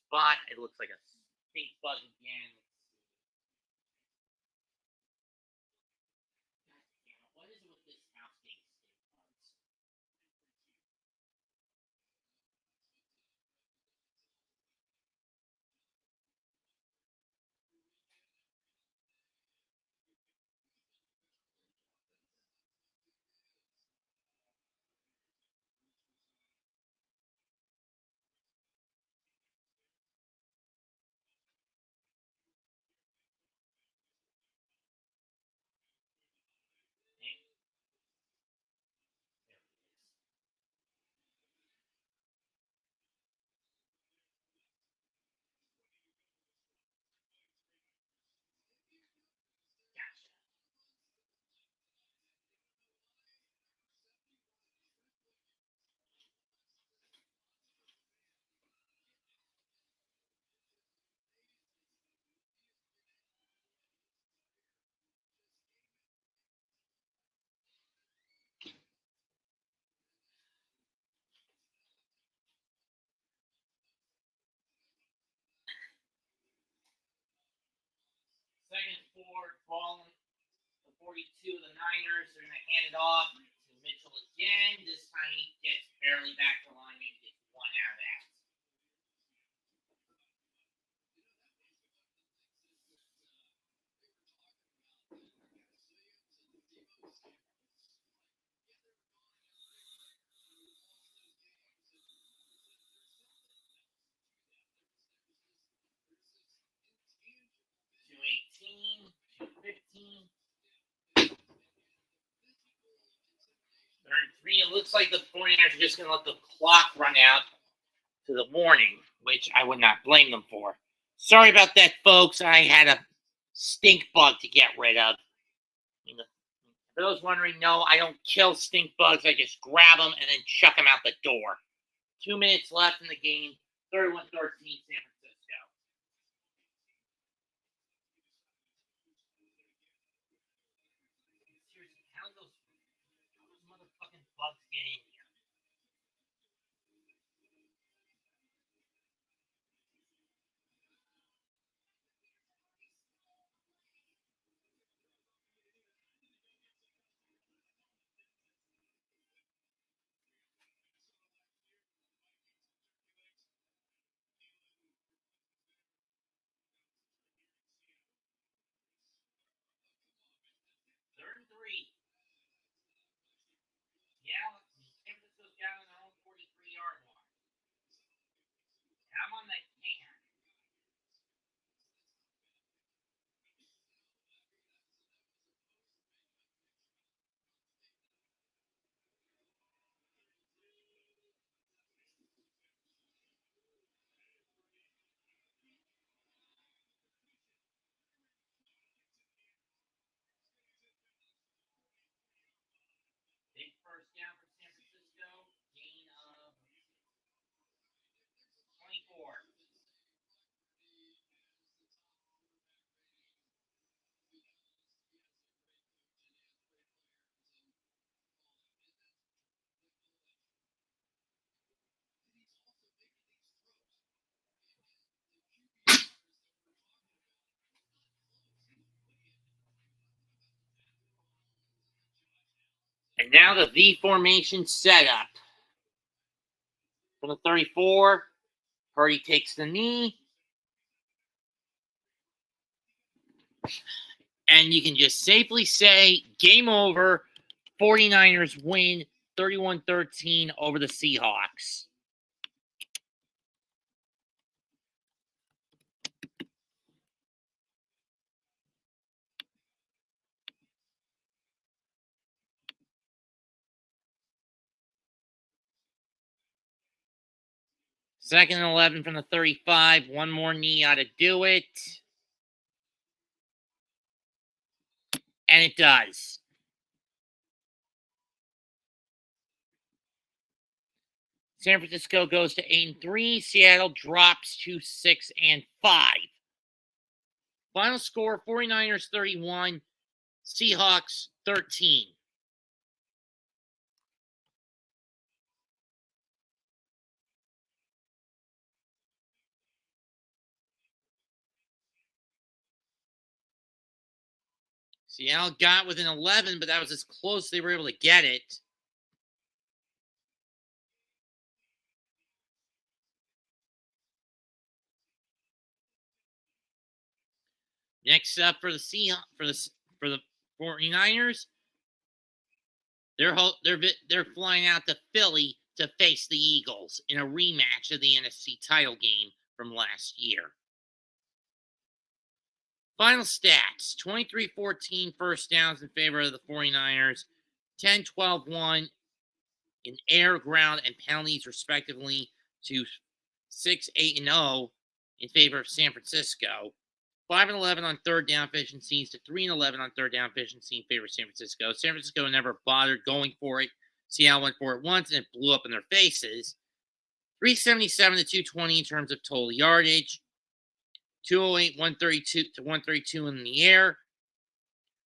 spot. It looks like a stink bug again. What is it with this house being stink bugs? Second forward, ball the 42 of the Niners. They're going to hand it off to Mitchell again. This time he gets barely back to line. Maybe gets one out of that. $2.18, $2.15. Third three. It looks like the 49ers are just going to let the clock run out to the morning, which I would not blame them for. Sorry about that, folks. I had a stink bug to get rid of. For those wondering, no, I don't kill stink bugs. I just grab them and then chuck them out the door. 2 minutes left in the game. 31-13, San Francisco. Seriously, how do those motherfucking bugs get in here? Third and 3. Yeah, San Francisco's got on their own 43-yard line. I'm on that can. Big first down for San Francisco. Gain of 24. And now the V formation setup. From the 34, Purdy takes the knee. And you can just safely say, game over. 49ers win 31-13 over the Seahawks. 2nd and 11 from the 35. One more knee ought to do it. And it does. San Francisco goes to 8-3. Seattle drops to 6-5. Final score, 49ers 31, Seahawks 13. Seattle got within 11, but that was as close as they were able to get it. Next up for the 49ers, they're flying out to Philly to face the Eagles in a rematch of the NFC title game from last year. Final stats, 23-14 first downs in favor of the 49ers, 10-12-1 in air, ground, and penalties respectively to 6-8-0 in favor of San Francisco. 5-11 on third down efficiencies to 3-11 on third down efficiency in favor of San Francisco. San Francisco never bothered going for it. Seattle went for it once and it blew up in their faces. 377 to 220 in terms of total yardage. 208, 132 to 132 in the air.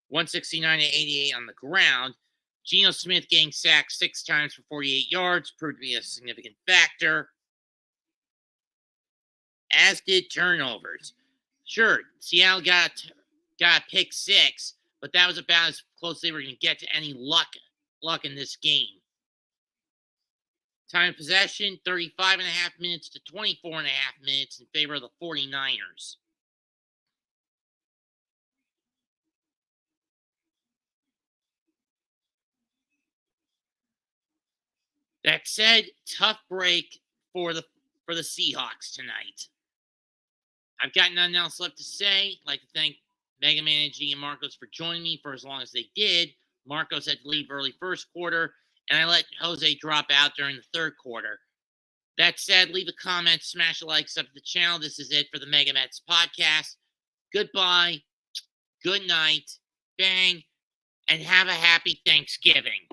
169 to 88 on the ground. Geno Smith getting sacked 6 times for 48 yards proved to be a significant factor. As did turnovers. Sure, Seattle got a pick 6, but that was about as close as they were going to get to any luck in this game. Time of possession, 35.5 minutes to 24.5 minutes in favor of the 49ers. That said, tough break for the Seahawks tonight. I've got nothing else left to say. I'd like to thank Mega Man and G and Marcos for joining me for as long as they did. Marcos had to leave early first quarter, and I let Jose drop out during the third quarter. That said, leave a comment, smash a like, sub to the channel. This is it for the Mega Mets podcast. Goodbye, good night, bang, and have a happy Thanksgiving.